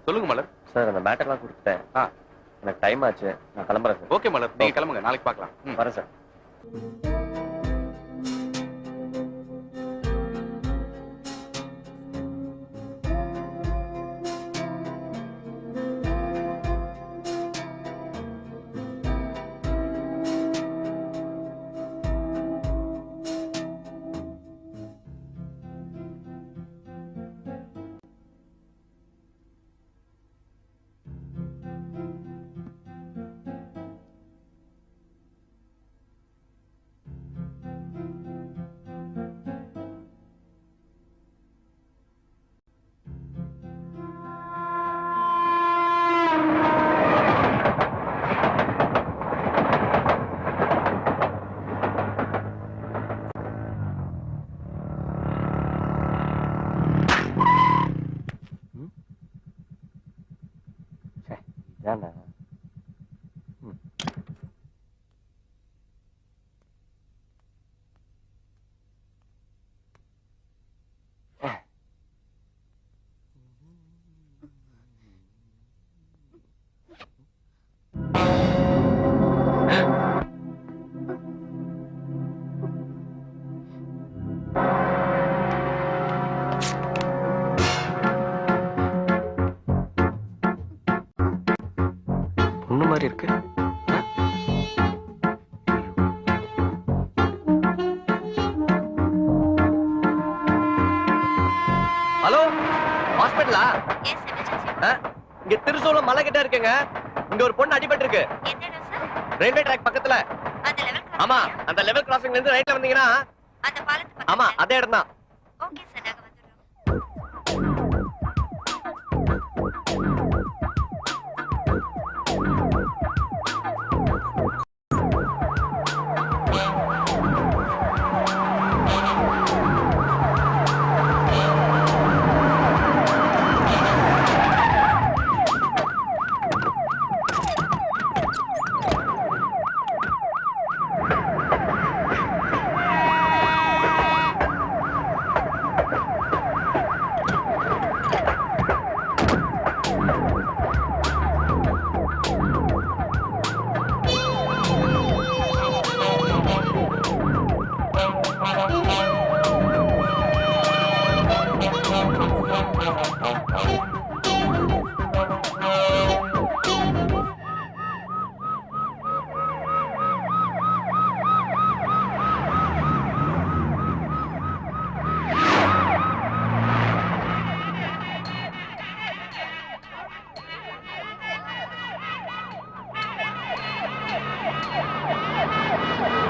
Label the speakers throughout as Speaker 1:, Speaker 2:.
Speaker 1: சொல்லுங்க மலர்.
Speaker 2: சார் அந்த மேட்டர்லாம் கொடுத்துட்டேன். எனக்கு டைம் ஆச்சு, நான் கிளம்புறேன் சார்.
Speaker 1: ஓகே மலர், நீங்க கிளம்புங்க, நாளைக்கு பார்க்கலாம்.
Speaker 2: வரேன் சார். ஏன்டா பொண்ணு மாதிரி இருக்கு. ஹலோ, ஹாஸ்பிட்டலா? இங்க திருசூலம் மலை கிட்ட இருக்குங்க. இங்க ஒரு பொண்ணு அடிபட்டு இருக்கு. ரயில்வே ட்ராக் பக்கத்துல. ஆமா, அந்த லெவல் கிராசிங்ல இருந்து ரைட்ல வந்தீங்கன்னா
Speaker 3: அந்த பாலத்து
Speaker 2: ஆமா அதே இடம் தான்.
Speaker 3: ஓகே சார், நாங்க வந்துறோம்.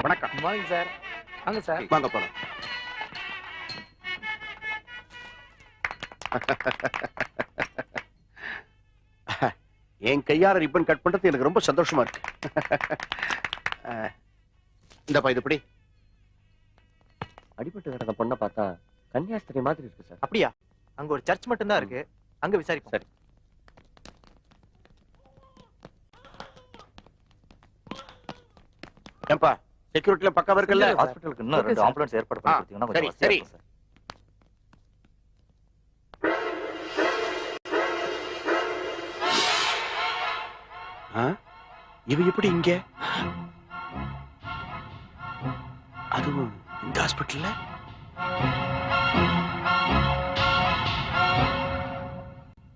Speaker 1: வணக்கம்.
Speaker 2: Morning sir. வாங்க சார்.
Speaker 1: வாங்க போலாம். என் கையால ரிப்பன் கட் பண்றது எனக்கு ரொம்ப சந்தோஷமா இருக்கு. இந்தப்பா இது எப்படி?
Speaker 2: அடிபட்டு கிடந்த பொண்ணை பார்த்தா கன்னியாஸ்திரி மாதிரி இருக்கு சார்.
Speaker 4: அப்படியா? அங்க ஒரு சர்ச் மட்டும் தான் இருக்கு, அங்க விசாரிப்போம்.
Speaker 2: சரி.
Speaker 1: ஏன்பா செக்யூரிட்டில பக்காவா இருக்குல்ல?
Speaker 5: ஹாஸ்பிடலுக்கு இன்னும் 2 ஆம்புலன்ஸ் ஏற்பாடு பண்ணி கொடுத்தீங்கன்னா
Speaker 1: சரி
Speaker 5: கொஞ்சம்
Speaker 1: சரி.
Speaker 5: சார்.
Speaker 1: இவ எப்படி இங்க? அதுவும் இந்த ஹாஸ்பிடல்ல?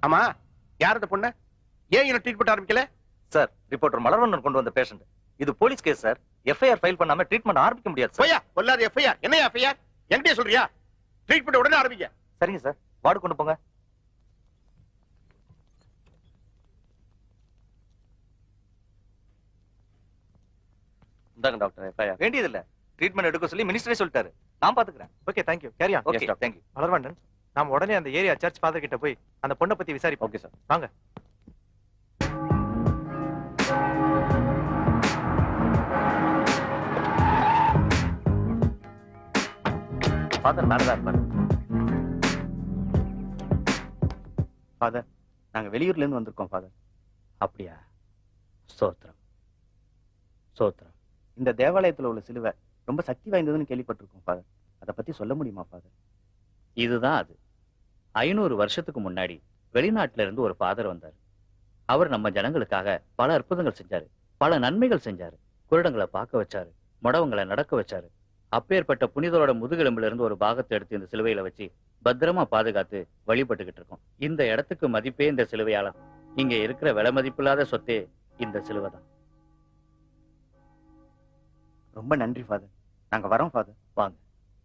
Speaker 1: ஆமா, யார் அந்த பொண்ணு? ஏன் என்ன ட்ரீட்மெண்ட் ஆரம்பிக்கல?
Speaker 5: சார், ரிப்போர்ட்டர் மலர்வண்ணன் கொண்டு வந்த பேஷண்ட். இது police case sir. FIR file பண்ணாம ட்ரீட்மெண்ட் ஆரம்பிக்க முடியாது சார்.
Speaker 1: போயா, கொல்லாத எஃப்ஐஆர். என்ன எஃப்ஐஆர்? என்கிட்ட சொல்றியா? ட்ரீட்மெண்ட் உடனே ஆரம்பிங்க.
Speaker 5: சரிங்க சார், வார்டு கொண்டு போங்க.
Speaker 2: இந்தாங்க டாக்டர் எஃப்ஐஆர்.
Speaker 5: வேண்டியதில்ல, ட்ரீட்மெண்ட் எடுக்க சொல்லி மினிஸ்டரே சொல்லிட்டாரு. நான் பாத்துக்கிறேன்.
Speaker 4: Okay, thank you. Carry on.
Speaker 5: Okay, thank you.
Speaker 4: Malarvannan, நாம உடனே அந்த ஏரியா சர்ச் ஃபாதர் கிட்ட போய் அந்த பொண்ணை பத்தி விசாரிப்போம்.
Speaker 2: Okay sir.
Speaker 4: வாங்க.
Speaker 2: ஃபாதர் மேலதான் இருப்பாரு.
Speaker 6: ஃபாதர், நாங்க வெளியூர்ல இருந்து வந்திருக்கோம் ஃபாதர்.
Speaker 7: அப்படியா? ஸ்தோத்திரம் ஸ்தோத்திரம்.
Speaker 6: இந்த தேவாலயத்துல உள்ள சிலுவை ரொம்ப சக்தி வாய்ந்ததுன்னு கேள்விப்பட்டிருக்கோம் ஃபாதர். அதை பத்தி சொல்ல முடியுமா ஃபாதர்?
Speaker 7: இதுதான் அது. 500 வருஷத்துக்கு முன்னாடி வெளிநாட்டுல இருந்து ஒரு ஃபாதர் வந்தார். அவர் நம்ம ஜனங்களுக்காக பல அற்புதங்கள் செஞ்சாரு, பல நன்மைகள் செஞ்சாரு. குருடங்களை பார்க்க வச்சாரு, முடவங்களை நடக்க வச்சாரு. அப்பேற்பட்ட புனிதரோட முதுகெலும்புல இருந்து ஒரு பாகத்தை எடுத்து இந்த சிலுவையில வச்சு பத்திரமா பாதுகாத்து வழிபட்டுக்கிட்டு இருக்கோம். இந்த இடத்துக்கு மதிப்பே இந்த சிலுவையால. இங்க இருக்கிற விலை மதிப்பில்லாத சொத்தே இந்த சிலுவை தான்.
Speaker 6: ரொம்ப நன்றி ஃபாதர். நாங்க வரோம் ஃபாதர்.
Speaker 7: வாங்க.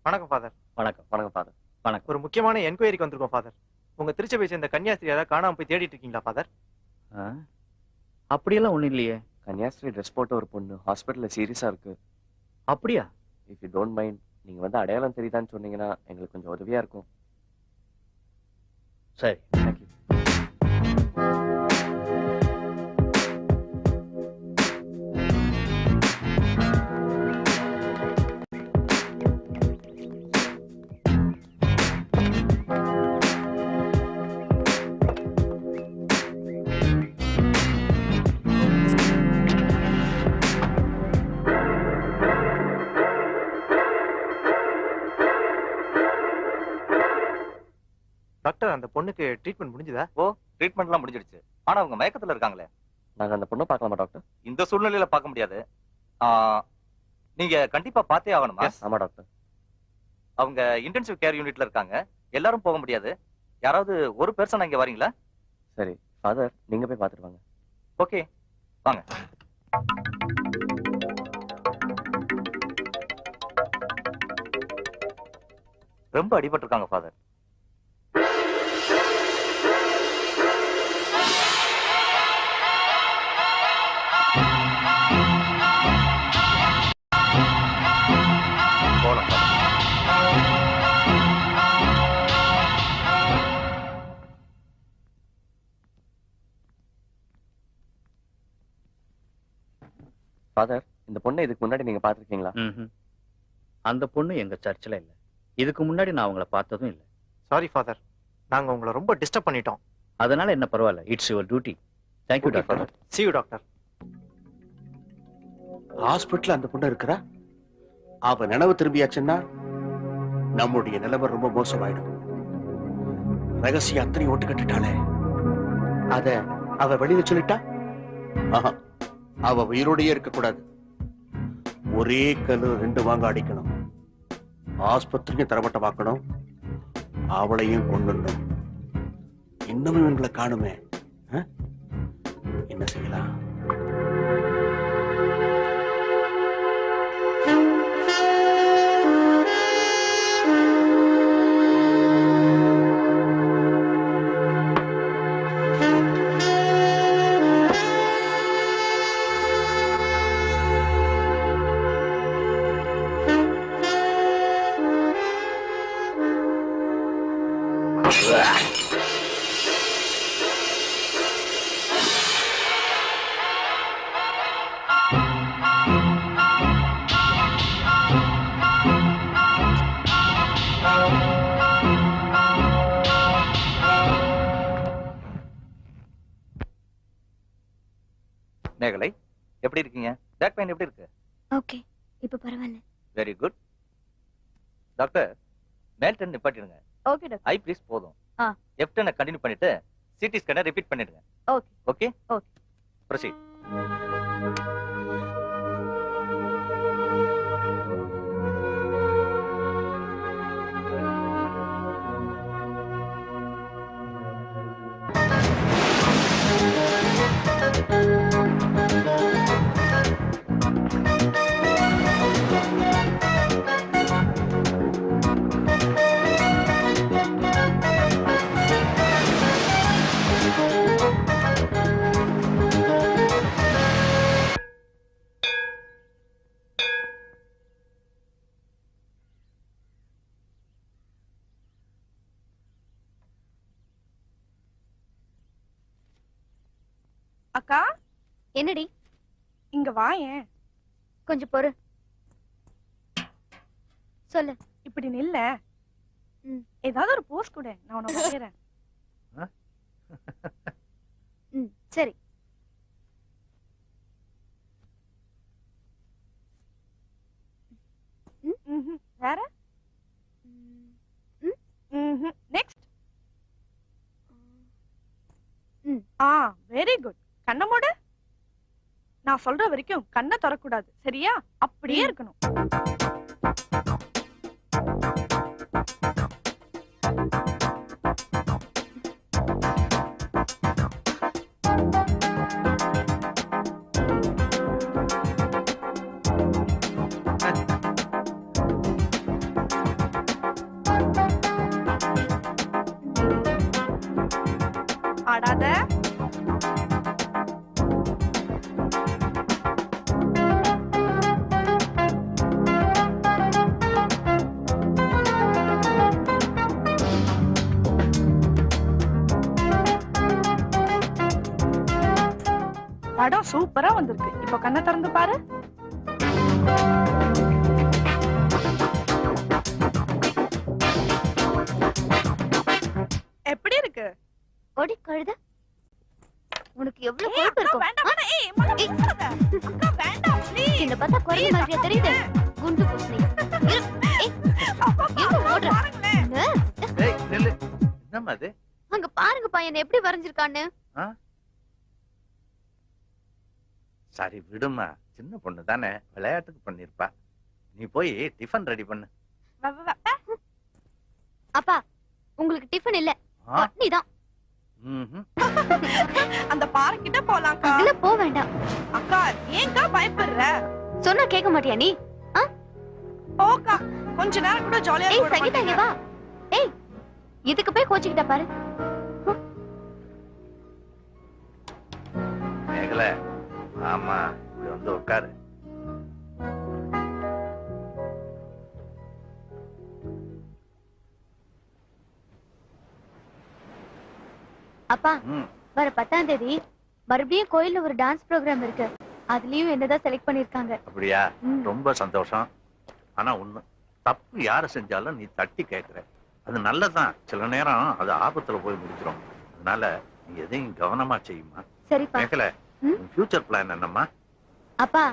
Speaker 4: வணக்கம் ஃபாதர்.
Speaker 7: வணக்கம்.
Speaker 2: வணக்கம் ஃபாதர்.
Speaker 7: வணக்கம்.
Speaker 4: ஒரு முக்கியமான என்கொயரிக்கு வந்திருக்கோம் ஃபாதர். உங்க திருச்சபை சேர்ந்த கன்னியாஸ்திரி யாராவது காணாம போய் தேடிட்டு இருக்கீங்களா ஃபாதர்?
Speaker 7: அப்படியெல்லாம் ஒண்ணும் இல்லையே.
Speaker 2: கன்னியாஸ்திரி ட்ரெஸ் போட்ட ஒரு பொண்ணு ஹாஸ்பிட்டல்ல சீரியஸா இருக்கு.
Speaker 7: அப்படியா?
Speaker 2: இஃப் யூ டோன்ட் மைண்ட், நீங்க வந்து அடையாளம் தெரியுதான்னு சொன்னீங்கன்னா எங்களுக்கு கொஞ்சம் உதவியா இருக்கும்.
Speaker 7: சரி.
Speaker 2: தேங்க்யூ.
Speaker 4: டாக்டர், அந்த பொண்ணுக்கு ட்ரீட்மெண்ட் முடிஞ்சுதா?
Speaker 5: ட்ரீட்மெண்ட்லாம் முடிஞ்சிடுச்சு. ஆனா அவங்க மயக்கத்துல இருக்காங்களே.
Speaker 2: நாங்க அந்த பொண்ணை பார்க்கலாமா டாக்டர்?
Speaker 5: இந்த சூழ்நிலையில பார்க்க முடியாது. ஆ, நீங்க கண்டிப்பா பார்த்தே ஆகணுமா?
Speaker 4: Yes.
Speaker 2: ஆமா டாக்டர்.
Speaker 5: அவங்க இன்டென்சிவ் கேர் யூனிட்ல இருக்காங்க. எல்லாரும் போக முடியாது. யாராவது ஒரு பெர்சன் இங்க வரீங்களா?
Speaker 2: சரி ஃபாதர், நீங்க போய் பார்த்துட்டு வாங்க.
Speaker 5: ஓகே, வாங்க. ரொம்ப அடிபட்டு இருக்காங்க ஃபாதர். போலாம் ஃபாதர்.
Speaker 2: ஃபாதர், இந்த பொண்ணை இதுக்கு முன்னாடி நீங்க பார்த்திருக்கீங்களா?
Speaker 7: ம்ஹும். அந்த பொண்ணு எங்க சர்ச்சில் இல்ல. இதுக்கு முன்னாடி நான் அவங்கள பார்த்ததும் இல்ல.
Speaker 4: சாரி ஃபாதர், நாங்க உங்களை ரொம்ப டிஸ்டர்ப் பண்ணிட்டோம்.
Speaker 7: அதனால என்ன பரவாயில்ல. It's your duty. Thank you
Speaker 2: Okay,
Speaker 7: doctor.
Speaker 4: See you doctor.
Speaker 1: Hospital அந்த பொண்ணு இருக்கிறா. அவ நினைவு திரும்பியாச்சுன்னா நம்முடைய நிலைமை ரொம்ப மோசமாயிடும். ரகசிய அத்தனை ஓட்டு கட்டுட்டாளே, அத அவ வெளியில சொல்லிட்டா, ஆஹா, அவ உயிரோடையே இருக்க கூடாது. ஒரே கல்லு ரெண்டு வாங்க அடிக்கணும். ஆஸ்பத்திரியும் தரமட்டமாக்கணும், அவளையும் கொண்டுடணும். இன்னமும் இவங்களை காணுமே. என்ன செய்யலாம்?
Speaker 5: மேகலை, எப்படி இருக்கீங்க? பேக் பெயின் எப்படி இருக்கு?
Speaker 3: ஓகே, இப்போ பரவாயில்ல.
Speaker 5: Very good. டாக்டர், மேல் டென் நிப்பாட்டிடுங்க.
Speaker 3: Okay doctor.
Speaker 5: ஐ ப்ளீஸ் போதும்.
Speaker 3: ஆ.
Speaker 5: F10 கண்டினியூ பண்ணிட்டு சிடி ஸ்கேனை ரிப்பீட் பண்ணிடுங்க.
Speaker 3: ஓகே.
Speaker 5: ஓகே?
Speaker 3: ஓகே.
Speaker 5: ப்ரொசீட்.
Speaker 8: அக்கா,
Speaker 3: என்னடி?
Speaker 8: இங்க வாயேன்.
Speaker 3: கொஞ்சம் பொறு. சொல்லு.
Speaker 8: இப்படி நில்ல.
Speaker 3: ம்.
Speaker 8: ஏதாவது ஒரு போஸ் கொடு, நான் உன்னை வரையறேன்.
Speaker 3: ம், சரி.
Speaker 8: வேற? நெக்ஸ்ட். Very good. கண்ணை மூடு. நான் சொல்ற வரைக்கும் கண்ணை திறக்கூடாது, சரியா? அப்படியே இருக்கணும். ஆடாத. படம் சூப்பரா வந்திருக்கு. இப்போ கண்ணை திறந்து பாரு. எப்படி இருக்கு?
Speaker 3: ஓடி கழுத. உனக்கு எவ்வளவு
Speaker 8: ஏய்,
Speaker 3: கொழுப்பு
Speaker 8: அக்கா,
Speaker 3: இருக்கும்?
Speaker 8: வேண்டாம், வேண்டாம். ஏய், மகன்,
Speaker 3: ஏய்.
Speaker 8: பேசாத. அக்கா, வேண்டாம், please.
Speaker 3: இந்த பார்த்தா குரங்கு
Speaker 8: Please,
Speaker 3: மாதிரியா
Speaker 8: அக்கா,
Speaker 3: தெரியுது?
Speaker 8: விடு.
Speaker 3: குண்டு பூசணி. ஏய்,
Speaker 8: அப்பா,
Speaker 3: எங்க
Speaker 8: அப்பா,
Speaker 3: ஓடுற?
Speaker 8: பாருங்களேன்.
Speaker 6: ஏய் நில்லு. என்னம்மா அது?
Speaker 3: அங்க பாருங்க பையன் எப்படி வரைஞ்சிருக்கான்னு.
Speaker 6: சரி விடுமா, சின்ன பொண்ணு தானே, விளையாட்டுக்கு பண்ணிருப்பா. நீ போய் டிஃபன் ரெடி பண்ணு.
Speaker 8: வா, வா, வா.
Speaker 3: அப்பா உங்களுக்கு டிஃபன் இல்ல,
Speaker 6: ஆ,
Speaker 3: பட்னிதான்.
Speaker 6: ம்ஹும்.
Speaker 8: அந்த பாறைக்கிட்ட போலாம்க்கா.
Speaker 3: அதுல போ வேண்டாம்.
Speaker 8: அக்கா, ஏன்க்கா பயப்படுற?
Speaker 3: சொன்னா கேட்க மாட்டியா நீ?
Speaker 8: போக்கா, கொஞ்ச நேரம் கூட ஜாலியா
Speaker 3: ஏய் சங்கீதா இங்க வா. ஏய் இதுக்கு போய் கோச்சிக்கிட்ட பாரு.
Speaker 6: மேகலை, ஆமா இப்படி வந்து உட்காரு.
Speaker 3: அப்பா
Speaker 6: ம்,
Speaker 3: வர 10ஆம் தேதி மறுபடியும் கோயில்ல ஒரு டான்ஸ் ப்ரோக்ராம் இருக்கு. அதுலயும் என்னதான் செலக்ட் பண்ணிருக்காங்க.
Speaker 6: அப்படியா?
Speaker 3: ம்.
Speaker 6: ரொம்ப சந்தோஷம். ஆனா ஒண்ணு, தப்பு யாரு செஞ்சாலும் நீ தட்டி கேட்கிற. அது நல்லதான். சில நேரம் அது ஆபத்துல போய் முடிஞ்சிடும். அதனால நீ எதையும் கவனமா செய்யுமா.
Speaker 3: சரிப்பா.
Speaker 6: மேகலை,
Speaker 3: ம்?
Speaker 6: உன் ஃபியூச்சர் பிளான் என்னம்மா?
Speaker 3: அப்பா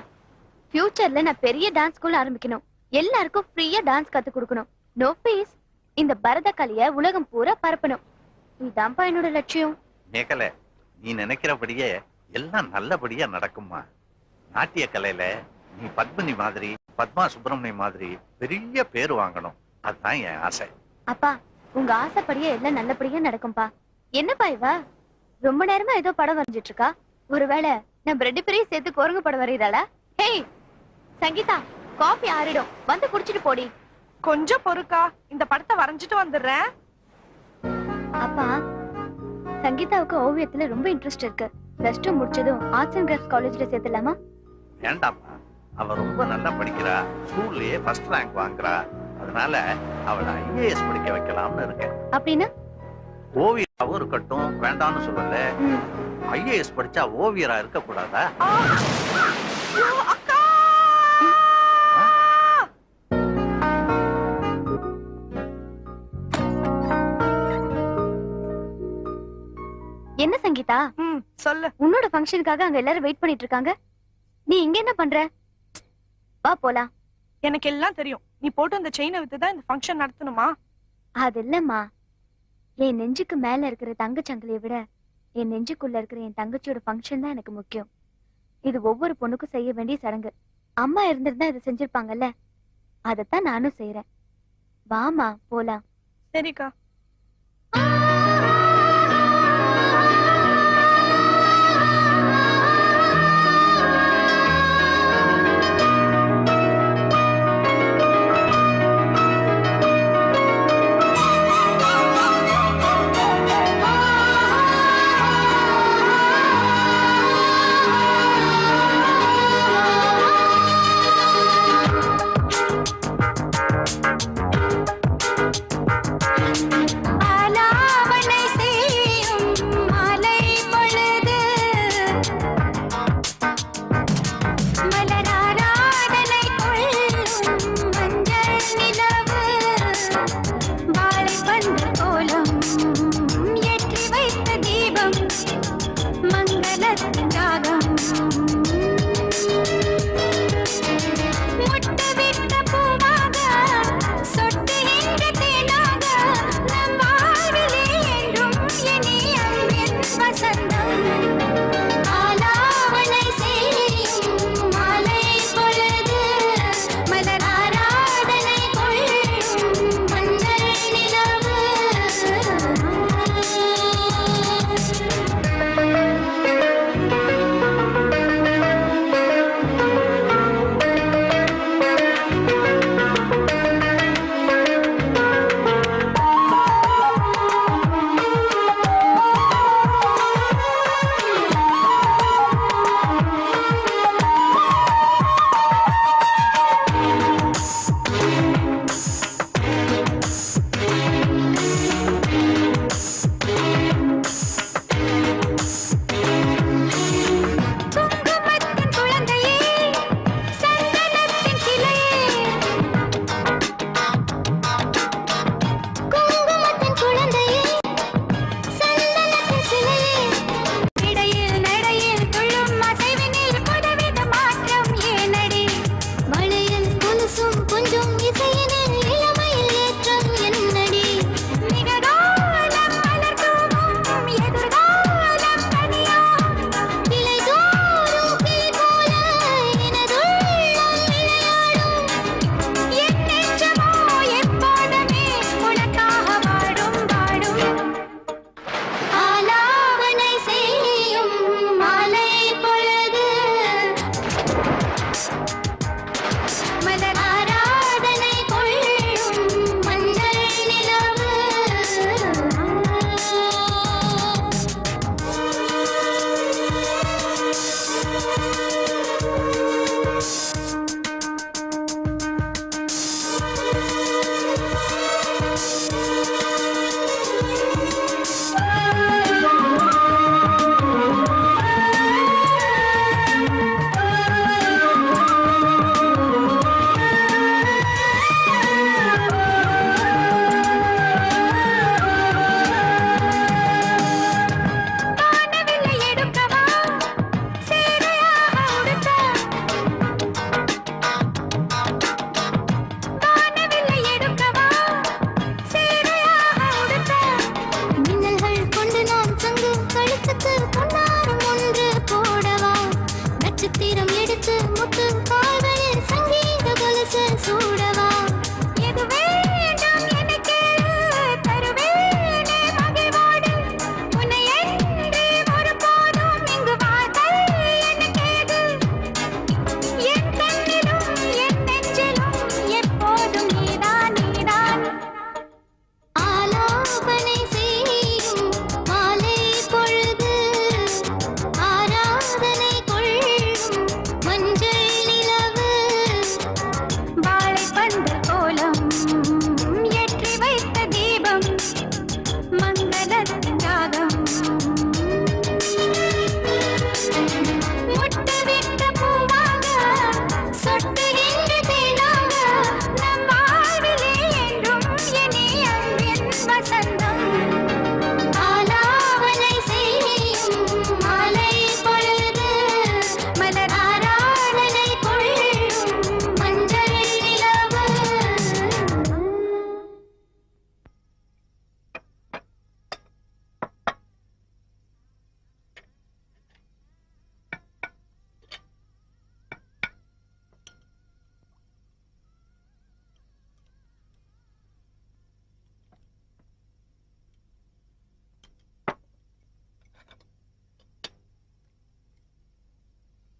Speaker 3: ஃபியூச்சர்ல நான் பெரிய டான்ஸ் ஸ்கூல் ஆரம்பிக்கணும். எல்லாருக்கும் ஃப்ரீயா டான்ஸ் கத்து கொடுக்கணும். No fees. இந்த பரத கலைய உலகம் பூரா பரப்பணும். இதான்ப்பா என்னோட லட்சியம்.
Speaker 6: மேகலை, நீ நினைக்கிறபடியே எல்லாம் நல்லபடியா நடக்குமா. நாட்டிய கலையில நீ பத்மினி மாதிரி, பத்மா சுப்பிரமணியம் மாதிரி பெரிய பேர் வாங்கணும். அதுதான் என் ஆசை.
Speaker 3: அப்பா உங்க ஆசைப்படியே எல்லாம் நல்லபடியா நடக்கும்பா. என்னப்பா இவ ரொம்ப நேரமா ஏதோ படம் வரைஞ்சிட்டு இருக்கா? ஒருவேளை நம்ம 2 பேரையும் சேர்த்து குரங்கு படம் வரைகிறாளா? ஹேய் சங்கீதா, காஃபி ஆறிடும், வந்து குடிச்சிட்டு போடி.
Speaker 8: கொஞ்சம் பொறுக்கா, இந்த படத்தை வரைஞ்சிட்டு வந்துடுறேன்.
Speaker 3: அப்பா சங்கீதாவுக்கு ஓவியத்துல ரொம்ப இன்ட்ரெஸ்ட் இருக்கு. +2 முடிச்சதும் ஆர்ட்ஸ் அண்ட் கிராஃப்ட்ஸ் காலேஜ்ல சேர்த்துலாமா?
Speaker 6: வேண்டாம்மா, அவ ரொம்ப நல்லா படிக்கிறா. ஸ்கூல்லயே ஃபர்ஸ்ட் ரேங்க் வாங்குறா. அதனால அவளை ஐஏஎஸ் படிக்க வைக்கலாம்னு இருக்கேன்.
Speaker 3: அப்படின்னா
Speaker 6: ஓவியாவும் இருக்கட்டும், வேண்டாம்னு சொல்லல.
Speaker 3: ம்,
Speaker 6: ஐஏஎஸ் படிச்சா ஓவியரா இருக்க கூடாதா?
Speaker 8: ஆ! ஐயோ, அக்கா!
Speaker 3: என்ன சங்கீதா,
Speaker 8: ம், சொல்லு.
Speaker 3: உன்னோட ஃபங்க்ஷனுக்காக அங்க எல்லாரும் வெயிட் பண்ணிட்டு இருக்காங்க. நீ இங்க என்ன பண்ற? வா போலாம்.
Speaker 8: எனக்கு எல்லாம் தெரியும். நீ போட்டு அந்த செயினை வித்துதான் இந்த ஃபங்க்ஷன் நடத்தணுமா?
Speaker 3: அது இல்லம்மா, என் நெஞ்சுக்கு மேல இருக்கிற தங்கச்சங்கிலியை விட என் நெஞ்சுக்குள்ள இருக்கிற என் தங்கச்சியோட ஃபங்க்ஷன் தான் எனக்கு முக்கியம். இது ஒவ்வொரு பொண்ணுக்கும் செய்ய வேண்டிய சடங்கு. அம்மா இருந்திருந்தா இதை செஞ்சிருப்பாங்கல்ல, அதைத்தான் நானும் செய்யறேன். வாமா போலாம்.
Speaker 8: சரிக்கா.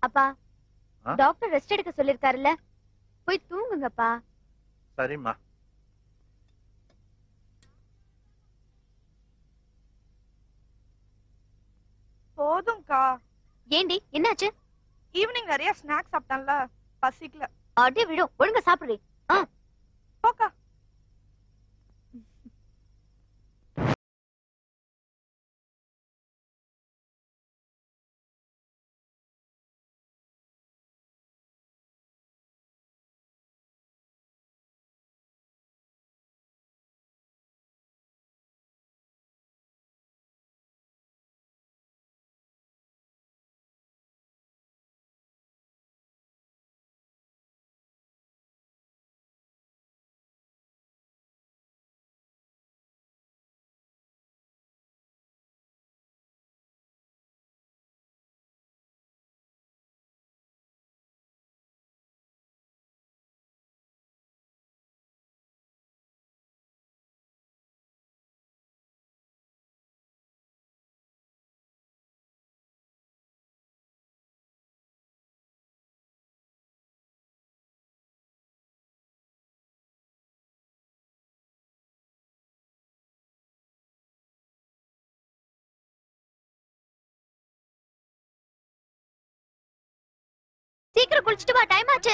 Speaker 3: அப்பா
Speaker 6: ஆ?
Speaker 3: டாக்டர் ரெஸ்ட் எடுக்க சொல்லிருக்காருல்ல, போய் தூங்குங்கப்பா.
Speaker 6: சரிம்மா.
Speaker 8: போதும்க்கா.
Speaker 3: ஏண்டி என்னாச்சு?
Speaker 8: ஈவினிங் நிறைய ஸ்நாக்ஸ் சாப்பிட்டேன்ல, பசிக்கல.
Speaker 3: அடி விடும், ஒழுங்கா சாப்பிடுறீ.
Speaker 8: போக்கா.
Speaker 3: சீக்கிரம் குளிச்சிட்டு வா, டைம் ஆச்சு.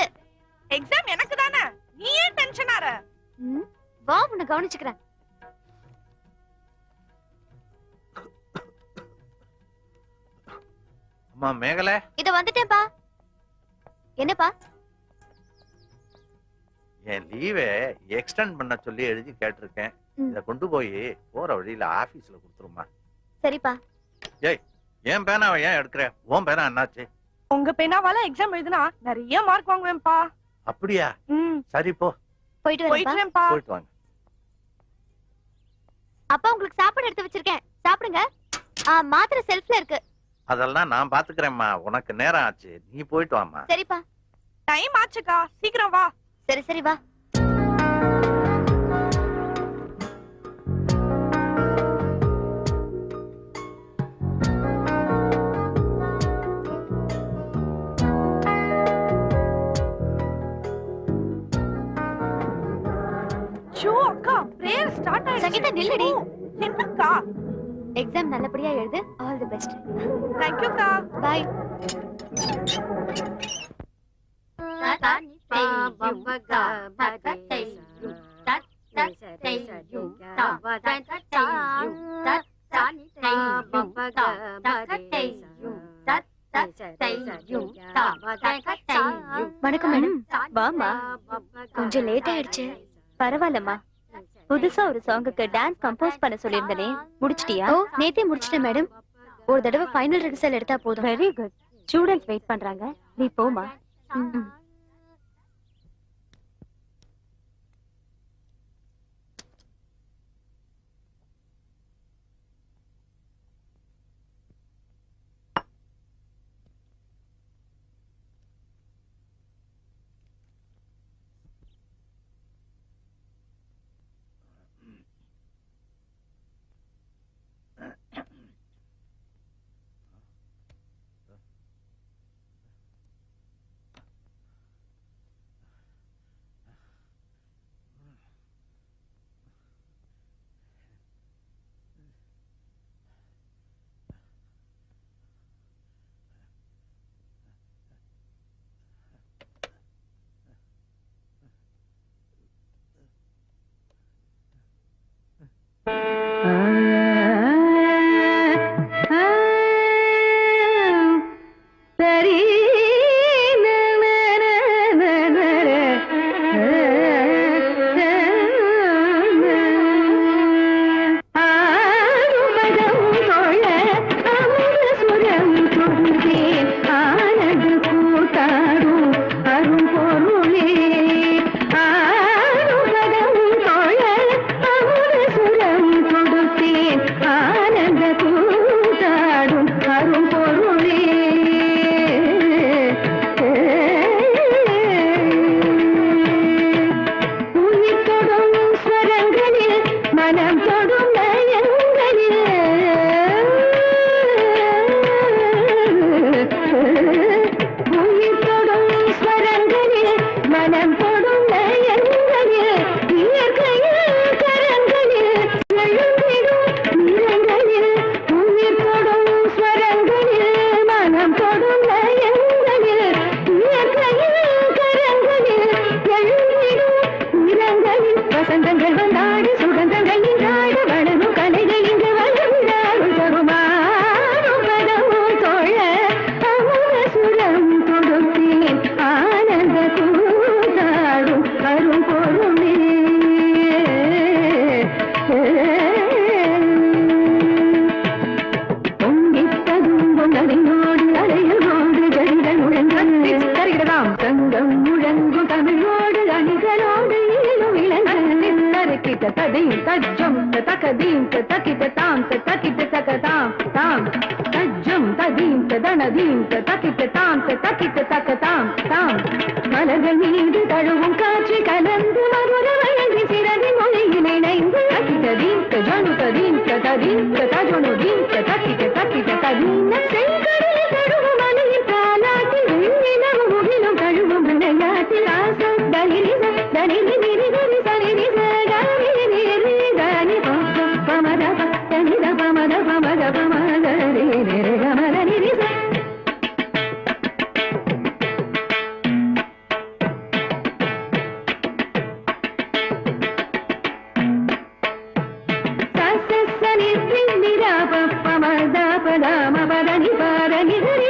Speaker 8: எக்ஸாம் எனக்கு தானே, நீ ஏன் டென்ஷன் ஆற?
Speaker 3: வா, உன்னை கவனிச்சுக்கிறேன்.
Speaker 6: அம்மா மேகலை,
Speaker 3: இத வந்துட்டேன்ப்பா. என்னப்பா?
Speaker 6: என் லீவை எக்ஸ்டெண்ட் பண்ண சொல்லி எழுதி கேட்டிருக்கேன். இத கொண்டு போய் போற வழியில ஆபீஸ்ல கொடுத்துருமா.
Speaker 3: சரிப்பா.
Speaker 6: ஏன் பேனாவை ஏன் எடுக்கிற? உன் பேனா என்னாச்சு?
Speaker 8: உங்க பேனாவால எக்ஸாம் எழுதுனா நிறைய மார்க் வாங்குவேன்ப்பா.
Speaker 6: அப்படியா? சரி போ,
Speaker 3: போயிட்டு வரேன்ப்பா.
Speaker 8: போயிட்டுவேன்ப்பா.
Speaker 6: போயிட்டு வாங்க.
Speaker 3: அப்பா உங்களுக்கு சாப்பாடு எடுத்து வச்சிருக்கேன், சாப்பிடுங்க. மாத்திரை செல்ஃப்ல இருக்கு.
Speaker 6: அதெல்லாம் நான் பாத்துக்கிறேன்மா, உனக்கு நேரம் ஆச்சு, நீ போயிட்டு வாமா.
Speaker 3: சரிப்பா.
Speaker 8: டைம் ஆச்சுக்கா, சீக்கிரம் வா.
Speaker 3: சரி சரி வா.
Speaker 8: ஷோ அக்கா, பிரேயர் ஸ்டார்ட் ஆயிடுச்சு.
Speaker 3: சங்கீதா நில்லுடி.
Speaker 8: என்னக்கா?
Speaker 3: எக்ஸாம் நல்லபடியா எழுது. All the best.
Speaker 8: Thank you கா.
Speaker 3: பை. வணக்கம் மேடம். வாமா. கொஞ்சம் லேட் ஆயிடுச்சு. பரவாயில்லம்மா. புதுசா ஒரு சாங்குக்கு டான்ஸ் கம்போஸ் பண்ண சொல்லியிருந்தனே, முடிச்சிட்டியா? ஓ, நேத்தே முடிச்சிட்டேன் மேடம். ஒரு தடவை ஃபைனல் ரிஹர்சல் எடுத்தா போதும். Very good. ஸ்டூடண்ட்ஸ் வெயிட் பண்றாங்க, நீ போமா.
Speaker 9: தக்கிட்ட தாம் தக்கிட்ட தக்க தாம் தாம் தஜ்ஜம் ததீம் தனதீம் தக்கிட்ட தாம் தக்கிட்ட தக்க தாம் தாம் மலர்கள் மீது தழுவும் காட்சி கலந்து மதுர வயதி சிறதி மொழியில் இணைந்து தக்கிட்ட தீம் ஜனு ததீம் ததீம் தஜனு தீம் தக்கிட்ட ததீம் செங்கடலில் தழுவும் மலையில் காலாட்டி வெண்ணிலவு முகிலும் தழுவும் விளையாட்டில் ஆசம் தனிரி தனிரி நிரி சனிரி சனி நிரி தனி பமத தனித பமத பமத பமத நிரி கமத நிரி சசனி நிரா பமத பதம பதனி பதனி நிரி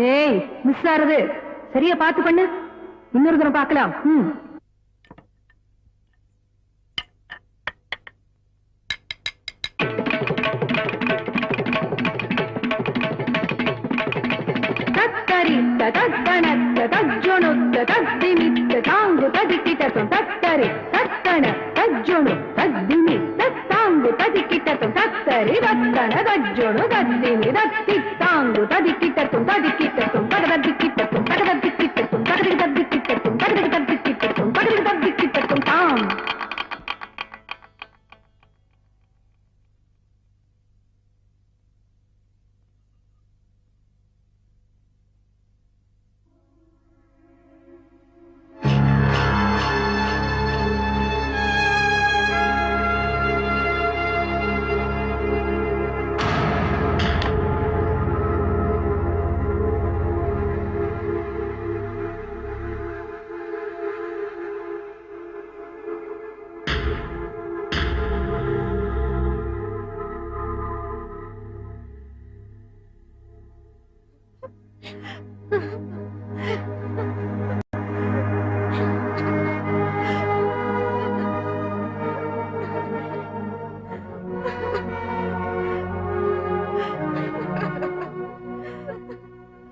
Speaker 9: ஏய் மிஸ் ஆறது சரியா பாத்து பண்ணு இன்னொரு தடவை பார்க்கலாம் தத்தரி தத்தனத்த தஜ்ஜொனுத்த தத்திமித்த தாங்கு ததிக்கிட்டதும் தத்தரி தத்தன தஜ்ஜொனு தத்திமி தத்தாங்கு ததிக்கிட்டதும் தத்தரி தத்தன தஜ்ஜொனு தத்திமி தத்தி தாங்கு ததிக்கிட்டதும் ததிக்கிட்டதும் தகதத்திக்கிட்டதும் தகதத்திக்கிட்டதும் தகதத்திக்கிட்டதும் தகதத்திக்கிட்டதும் தகதத்திக்கிட்டதும் தாம்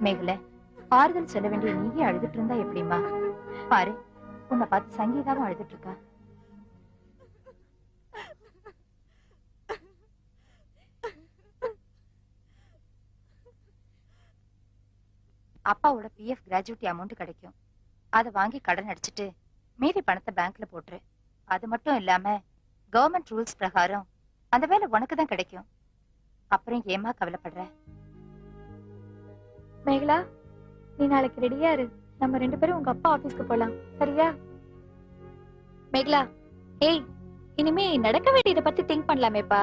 Speaker 3: மேகல ஆறுதல் சொல்ல வேண்டிய நீயே அழுதுட்டு இருந்தா எப்படிமா பாரு உன்னை பார்த்து சங்கீதாவும் அழுதுட்டு இருக்கா அப்பாவோட பிஎஃப் கிராஜுவிட்டி அமௌண்ட் கிடைக்கும் அதை வாங்கி கடன் அடிச்சிட்டு மீதி பணத்தை பேங்க்ல போட்டுரு அது மட்டும் இல்லாம கவர்மெண்ட் ரூல்ஸ் பிரகாரம் அந்த வேலை உனக்கு தான் கிடைக்கும் அப்புறம் ஏமா கவலைப்படுற மேகலா நீ நாளைக்கு ரெடியா இரு நம்ம 2 பேரும் உங்க அப்பா ஆபீஸ்க்கு போலாம் சரியா மேகலா ஏய் இனிமே நடக்க வேண்டியதை பத்தி திங்க் பண்ணலாமேப்பா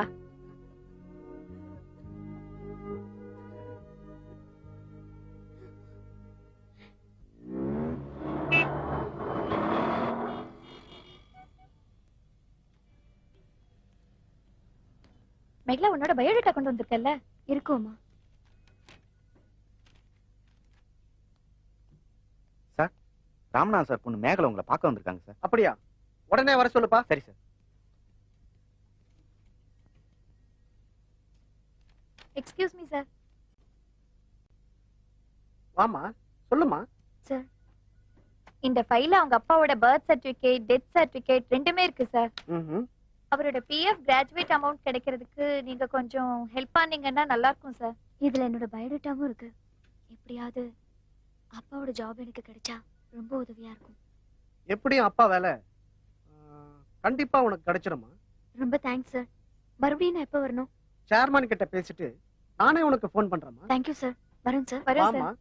Speaker 3: மேகலா உன்னோட பயோடேட்டா கொண்டு வந்திருக்கல்ல இருக்குமா
Speaker 4: ராமநாதன் சார் பொண்ணு மேகலை உங்களை பார்க்க வந்திருக்காங்க சார்.
Speaker 1: அப்படியா? உடனே வர சொல்லுப்பா.
Speaker 4: சரி சார்.
Speaker 3: Excuse me sir.
Speaker 1: வாமா, சொல்லுமா.
Speaker 3: சார், இந்த ஃபைல்ல அவங்க அப்பாவோட பர்த் சர்டிபிகேட், டெத் சர்டிபிகேட் ரெண்டுமே இருக்கு சார். அவரோட பிஎஃப் கிராஜுவேட் அமௌண்ட் கிடைக்கிறதுக்கு நீங்க கொஞ்சம் ஹெல்ப் பண்ணீங்கன்னா நல்லா இருக்கும் சார். இதுல என்னோட பயோடேட்டாவும் இருக்கு. எப்படியாவது அப்பாவோட ஜாப் எனக்கு கிடைச்சா ரொம்ப உதவியா இருக்கும்.
Speaker 1: எப்படியும் அப்பா வேலை கண்டிப்பா உனக்கு கிடைச்சிருமா.
Speaker 3: ரொம்ப தேங்க்ஸ் சார். மறுபடியும் நான் எப்ப வரணும்?
Speaker 1: சேர்மன் கிட்ட பேசிட்டு நானே உனக்கு ஃபோன் பண்றேம்மா.
Speaker 3: Thank you sir. வரேன் சார். வரேன் சார்.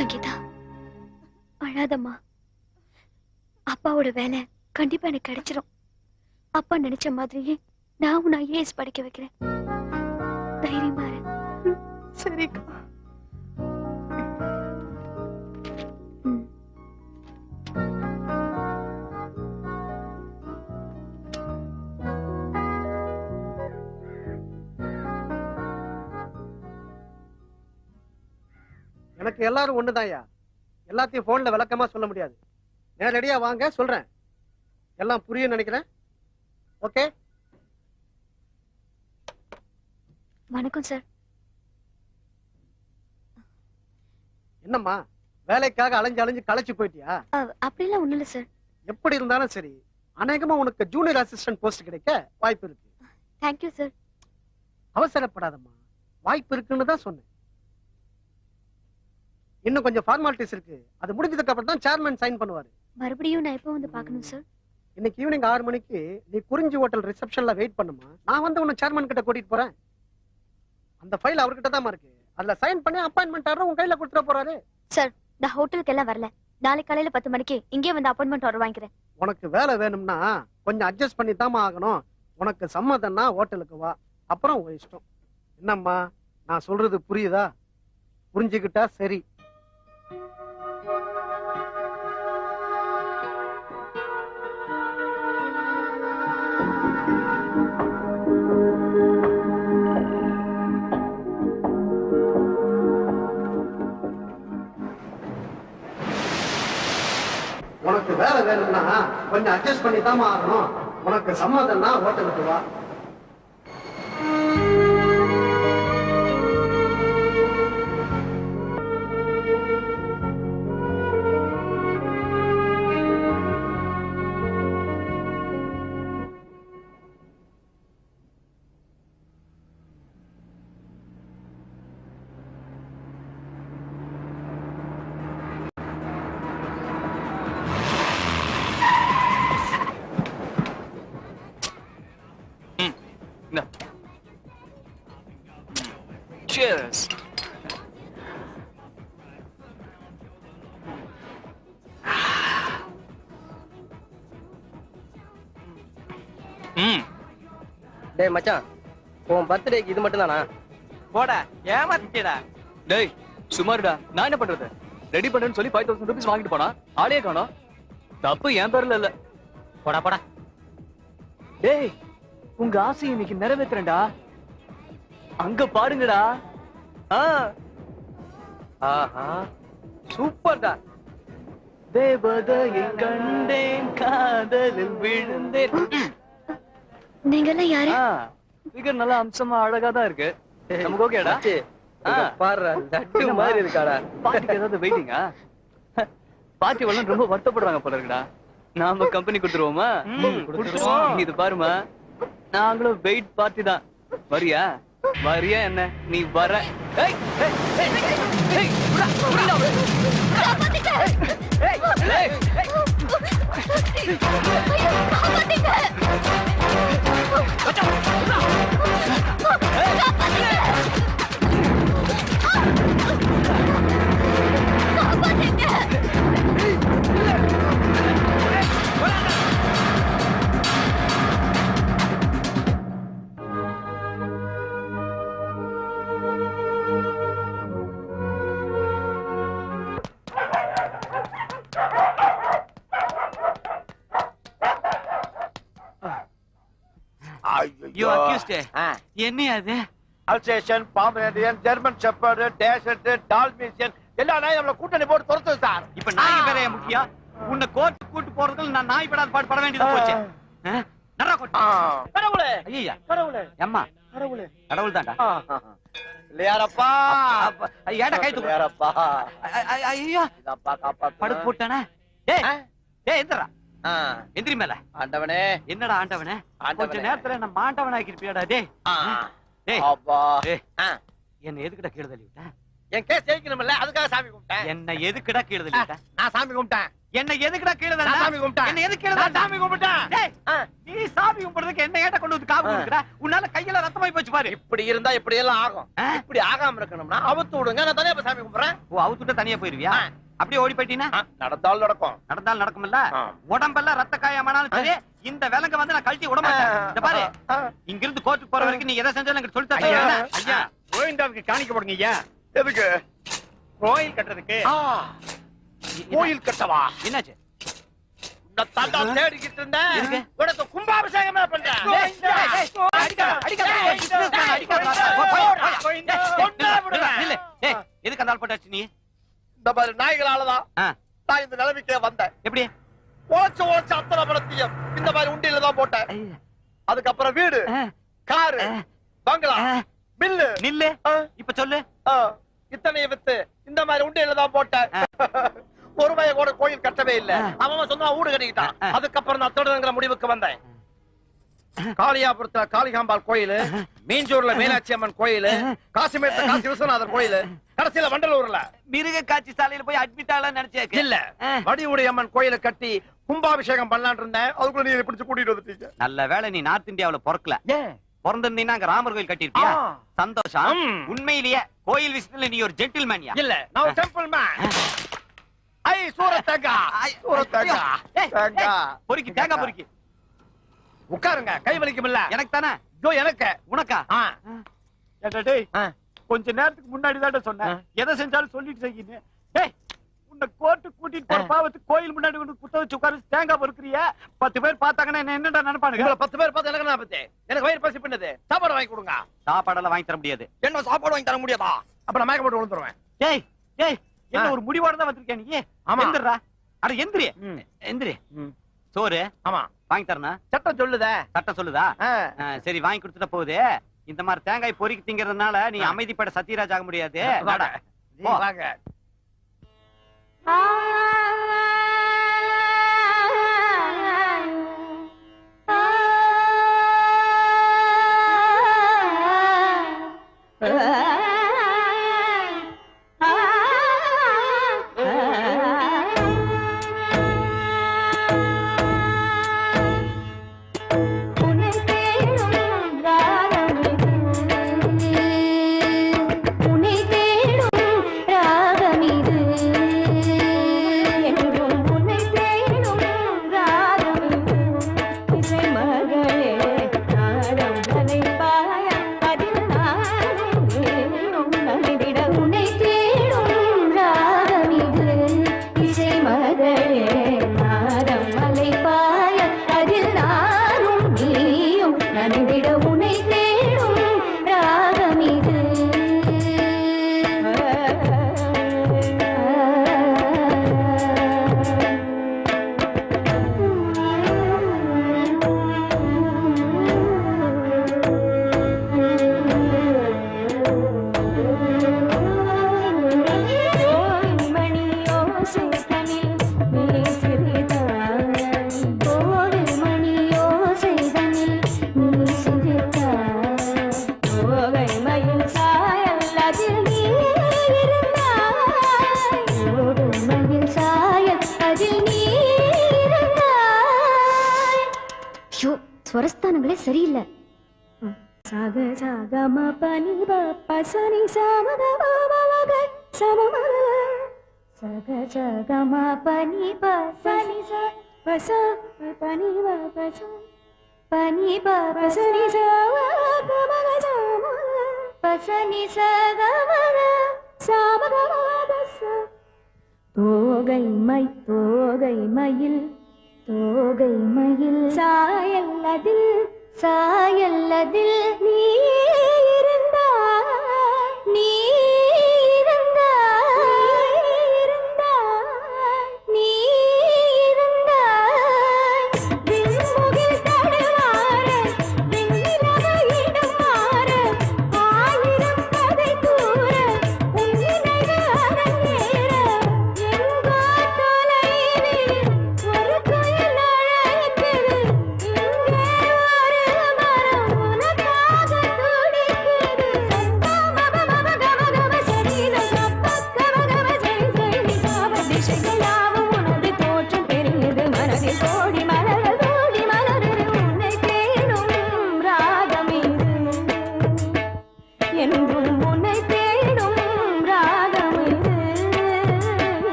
Speaker 3: சங்கீதா அழாதம்மா. அப்பாவோட வேலை கண்டிப்பா எனக்கு கிடைச்சிரும். அப்பா நினைச்ச மாதிரியே நான் உன்னை ஐஏஎஸ் படிக்க வைக்கிறேன். தைரியமா இரு.
Speaker 8: சரிக்கா.
Speaker 3: ம்.
Speaker 10: எனக்கு எல்லாரும் ஒண்ணுதான்யா. எல்லாத்தையும் போன்ல விளக்கமா சொல்ல முடியாது. நேரடியா வாங்க சொல்றேன். எல்லாம் புரியும் நினைக்கிறேன். ஓகே.
Speaker 3: வணக்கம் சார்.
Speaker 10: என்னம்மா வேலைக்காக அலைஞ்சு அலைஞ்சு களைச்சு போயிட்டியா?
Speaker 3: அப்படிலாம் ஒண்ணும் இல்ல சார்.
Speaker 10: எப்படி இருந்தாலும் சரி, அநேகமா உனக்கு ஜூனியர் அசிஸ்டன்ட் போஸ்ட் கிடைக்க வாய்ப்பு இருக்கு.
Speaker 3: Thank you sir.
Speaker 10: அவசரப்படாதம்மா, வாய்ப்பு இருக்குன்னு தான் சொன்னேன். இன்னும் கொஞ்சம் ஃபார்மாலிட்டிஸ் இருக்கு. அது முடிஞ்சதுக்கு அப்புறம் தான் சேர்மன் சைன் பண்ணுவாரு.
Speaker 3: மறுபடியும் நான் எப்போ வந்து பார்க்கணும் சார்?
Speaker 10: இன்னைக்கு ஈவினிங் 6 மணிக்கு நீ குறிஞ்சி ஹோட்டல் ரிசப்ஷன்ல வெயிட் பண்ணுமா. நான் வந்து உன்னை சேர்மன் கிட்ட கூட்டிட்டு போறேன். அந்த ஃபைல் அவர்கிட்ட தான் இருக்கு. அதுல சைன் பண்ணி அப்பாயின்மெண்ட் ஆர்டர் உன் கையில கொடுத்துட போறாரு.
Speaker 3: சார், நான் ஹோட்டலுக்கு எல்லாம் வரல. நாளை காலையில 10 மணிக்கு இங்கே வந்து அப்பாயின்மெண்ட் ஆர்டர் வாங்கிக்கிறேன்.
Speaker 10: உனக்கு வேலை வேணும்னா கொஞ்சம் அட்ஜஸ்ட் பண்ணி தாமா ஆகணும். உனக்கு சம்மதம்னா ஹோட்டலுக்கு வா, அப்புறம் உன் இஷ்டம். என்னம்மா நான் சொல்றது புரியுதா? புரிஞ்சுக்கிட்டா சரி. உனக்கு வேலை வேணும்னா கொஞ்சம் அட்ஜஸ்ட் பண்ணி தாமா ஆகணும். உனக்கு சம்மதம்னா ஹோட்டலுக்கு வா.
Speaker 2: Cheers.
Speaker 11: டேய் மச்சான், உன் பர்த்டேக்கு இது மட்டும் தானா?
Speaker 2: போடா, ஏமாத்திட்டேடா. டேய் சுமாருடா, நான் என்ன பண்றது? ரெடி பண்றேன்னு சொல்லி 5000 ரூபீஸ் வாங்கிட்டு போனா ஆளே காணோம். தப்பு என் பேர்ல இல்ல.
Speaker 11: போடா போடா.
Speaker 2: டேய், உங்க ஆசை இன்னைக்கு நிறைவேத்துறேன்டா. அங்க பாருங்கடா. ஆஹா, சூப்பர்டா. தேவதையை கண்டேன், காதலில் விழுந்தேன்.
Speaker 3: நீங்க எல்லாம் யாரு?
Speaker 2: ஃபிகர் நல்லா அம்சமா அழகா தான் இருக்கு. நமக்கு ஓகேடா?
Speaker 11: பாரு, லட்டு மாதிரி இருக்காடா.
Speaker 2: பாட்டிக்கு ஏதாவது வெயிட்டிங்கா? பாட்டி எல்லாம் ரொம்ப வருத்தப்படுறாங்க போல இருக்குடா. நாம கம்பெனி கொடுத்துருவோமா? கொடுத்துருவோம். இது பாருமா, நாங்களும் வெயிட் பார்ட்டி தான். வரியா? வரியா என்ன? நீ வர. ஏய் ஏய் ஏய் ஏய் புடா புடா. ஏய் ஏய்
Speaker 5: You accused.
Speaker 2: என்ன அது?
Speaker 5: Alsatian, Pomeranian, German shepherd, T-shirt, Dalmatian எல்லா நாயும் நம்மள கூட்டணி போட்டு துரத்துது சார்.
Speaker 2: இப்ப நாய் வேற முக்கியம். உன்னை கோர்ட் கூட்டி போறதுக்கு நான் நாய் படாத பாடு பட வேண்டியது போச்சு. நரா கோட்.
Speaker 5: கடவுளே,
Speaker 2: ஐயா,
Speaker 5: கடவுளே,
Speaker 2: அம்மா,
Speaker 5: கடவுளே,
Speaker 2: கடவுள் தான்டா.
Speaker 5: இல்லையாரப்பா,
Speaker 2: ஏடா கை தூக்கு.
Speaker 5: இல்லையாரப்பா,
Speaker 2: ஐயா,
Speaker 5: இதப்பா காப்பாத்து.
Speaker 2: படுத்து போட்டானே. டேய் டேய் எந்திரா. எந்திரி மேல.
Speaker 11: ஆண்டவனே,
Speaker 2: என்னடா ஆண்டவனே? கொஞ்ச நேரத்துல நம்ம ஆண்டவன் ஆக்கிருப்பியாடா. டேய் டேய்
Speaker 11: அப்பா.
Speaker 2: என்ன எதுக்குடா கீழ தள்ளி விட்ட?
Speaker 5: என் கேஸ் ஜெயிக்கணும்ல, அதுக்காக சாமி கும்பிட்டேன்.
Speaker 2: என்ன எதுக்குடா கீழ தள்ளிட்ட?
Speaker 5: நான் சாமி கும்பிட்டேன்.
Speaker 2: என்ன எதுக்குடா கீழ
Speaker 5: நான்
Speaker 2: தள்ளிட்ட?
Speaker 5: சாமி கும்பிட்டேன்.
Speaker 2: என்ன எதுக்கு கீழ
Speaker 5: நான்
Speaker 2: தள்ளிட்ட?
Speaker 5: சாமி கும்பிட்டேன்.
Speaker 2: டேய், நீ சாமி கும்பிடுறதுக்கு என்ன ஏட்ட கொண்டு வந்து காவு கொடுக்குற? உன்னால கையில ரத்தமாய் போச்சு பாரு.
Speaker 5: இப்படி இருந்தா இப்படி எல்லாம் ஆகும். இப்படி ஆகாம இருக்கணும்னா அவுத்து விடுங்க, நான் தனியா போய் சாமி கும்பிடுறேன்.
Speaker 2: ஓ, அவுத்துட்ட தனியா போயிருவியா? அப்படியே ஓடி போயிட்டீங்கன்னா
Speaker 5: நடந்தாலும் நடக்கும்.
Speaker 2: நடந்தாலும் நடக்கும்ல. உடம்பெல்லாம் ரத்த காயமானாலும் சரி, இந்த விலங்க வந்து நான் கழட்டி விட மாட்டேன். இந்த பாரு, இங்க இருந்து கோர்ட்டுக்கு போற வரைக்கும் நீ எதை செஞ்சாலும் எனக்கு சொல்லி தர.
Speaker 5: ஐயா, கோவிந்தாவுக்கு காணிக்க போடுங்க ஐயா. எதுக்கு?
Speaker 2: கோயில் கட்டுறதுக்கு.
Speaker 5: கோயில் கட்டவா?
Speaker 2: என்னாச்சு?
Speaker 5: நான் தாண்டா தேடிக்கிட்டு இருந்தேன்.
Speaker 2: எதுக்கு?
Speaker 5: உனக்கு கும்பாபிஷேகமே பண்றேன்.
Speaker 2: எதுக்கு அந்த ஆள் போட்டாச்சு நீ?
Speaker 5: இந்த மாதிரி நாய்களாலதான் நான் இந்த நிலைமைக்கே வந்தேன்.
Speaker 2: எப்படி?
Speaker 5: ஓச்சு அத்தனை படத்தையும் இந்த மாதிரி உண்டியில தான் போட்டேன். அதுக்கப்புறம் வீடு, காரு, பங்களா, பில்லு.
Speaker 2: நில்லு, இப்ப சொல்லு.
Speaker 5: இத்தனைய வித்து இந்த மாதிரி உண்டியில தான் போட்டேன். ஒரு பையன் கூட கோயில் கட்டவே இல்ல. அவன் சொன்னா வீடு கட்டிக்கிட்டான். அதுக்கப்புறம் நான் திருடங்கிற முடிவுக்கு வந்தேன். காளியாபுரத்துல காளிகாம்பாள் கோயில், மீஞ்சூர்ல மீனாட்சி அம்மன் கோயில், காசிமேட்ல காசி விஸ்வநாதர் கோயில், கடைசியில வண்டலூர்ல
Speaker 2: மிருக காட்சி சாலையில போய் அட்மிட் ஆகலாம் நினைச்சேன்.
Speaker 5: இல்ல, வடிவுடை அம்மன் கோயில கட்டி கும்பாபிஷேகம் பண்ணலான்னு இருந்தேன். அதுக்குள்ள நீ பிடிச்சு கூட்டிட்டு வந்துட்டீங்க.
Speaker 2: நல்ல வேளை நீ நார்த் இந்தியாவுல பிறக்கல. பிறந்திருந்தீங்கன்னா அங்க ராமர் கோயில் கட்டிருப்பியா? சந்தோஷம். உண்மையிலேயே கோயில் விஷயத்துல நீ ஒரு ஜென்டில்மேன்யா?
Speaker 5: இல்ல, நான் ஒரு டெம்பிள் மேன். ஐ சூரத்தேங்கா, சூரத்தேங்கா, தேங்கா
Speaker 2: பொறுக்கி, தேங்காய் பொறுக்கி.
Speaker 5: உட்காருங்க, கை வலிக்கும் இல்ல?
Speaker 2: எனக்கு தானே?
Speaker 5: இதோ எனக்கு.
Speaker 2: உனக்கா?
Speaker 5: கொஞ்ச நேரத்துக்கு முன்னாடி தான் சொன்னேன், எதை செஞ்சாலும் சொல்லிட்டு செய்யணும். டேய், உன்னை கோர்ட்டு கூட்டிட்டு போற பாவத்துக்கு கோயில் முன்னாடி குத்த வச்சு உட்காரு தேங்காய் பொறுக்கிறிய. 10 பேர் பார்த்தாங்கன்னா என்ன என்னடா நினைப்பானுங்க? 10 பேர் பார்த்து எனக்கு பத்தி எனக்கு வயிறு பசி பண்ணுது. சாப்பாடு வாங்கி கொடுங்க.
Speaker 2: சாப்பாடெல்லாம் வாங்கி தர முடியாது.
Speaker 5: என்ன சாப்பாடு வாங்கி தர முடியாதா? அப்புறம் மயக்க போட்டு விழுந்துருவேன்.
Speaker 2: ஏய் ஏய், என்ன ஒரு முடிவோட தான் வந்திருக்கேன் நீ? எந்திரா. அட எந்திரி, எந்திரி. சோறு
Speaker 5: ஆமா
Speaker 2: வாங்கி தரணும்.
Speaker 5: சட்டம் சொல்லுதே.
Speaker 2: சட்டம் சொல்லுதா? சரி, வாங்கி கொடுத்துட்ட போகுது. இந்த மாதிரி தேங்காய் பொறுக்கி திங்கிறதுனால நீ அமைதிப்பட சத்யராஜ் ஆக முடியாது.
Speaker 5: வாங்க.
Speaker 3: ஸ்வரஸ்தானங்களே சரியில்லை.
Speaker 9: சக சகம பனி பசனி சமத பவக சமம சக சகம பனி பசனி பச பனி பச பனி பசனி சமக சம பசனி சகம சமக தோகை மயில் தோகை மயில் சாயல்லதில் சாயல்லதில் நீ இருந்தாய் நீ உனக்காக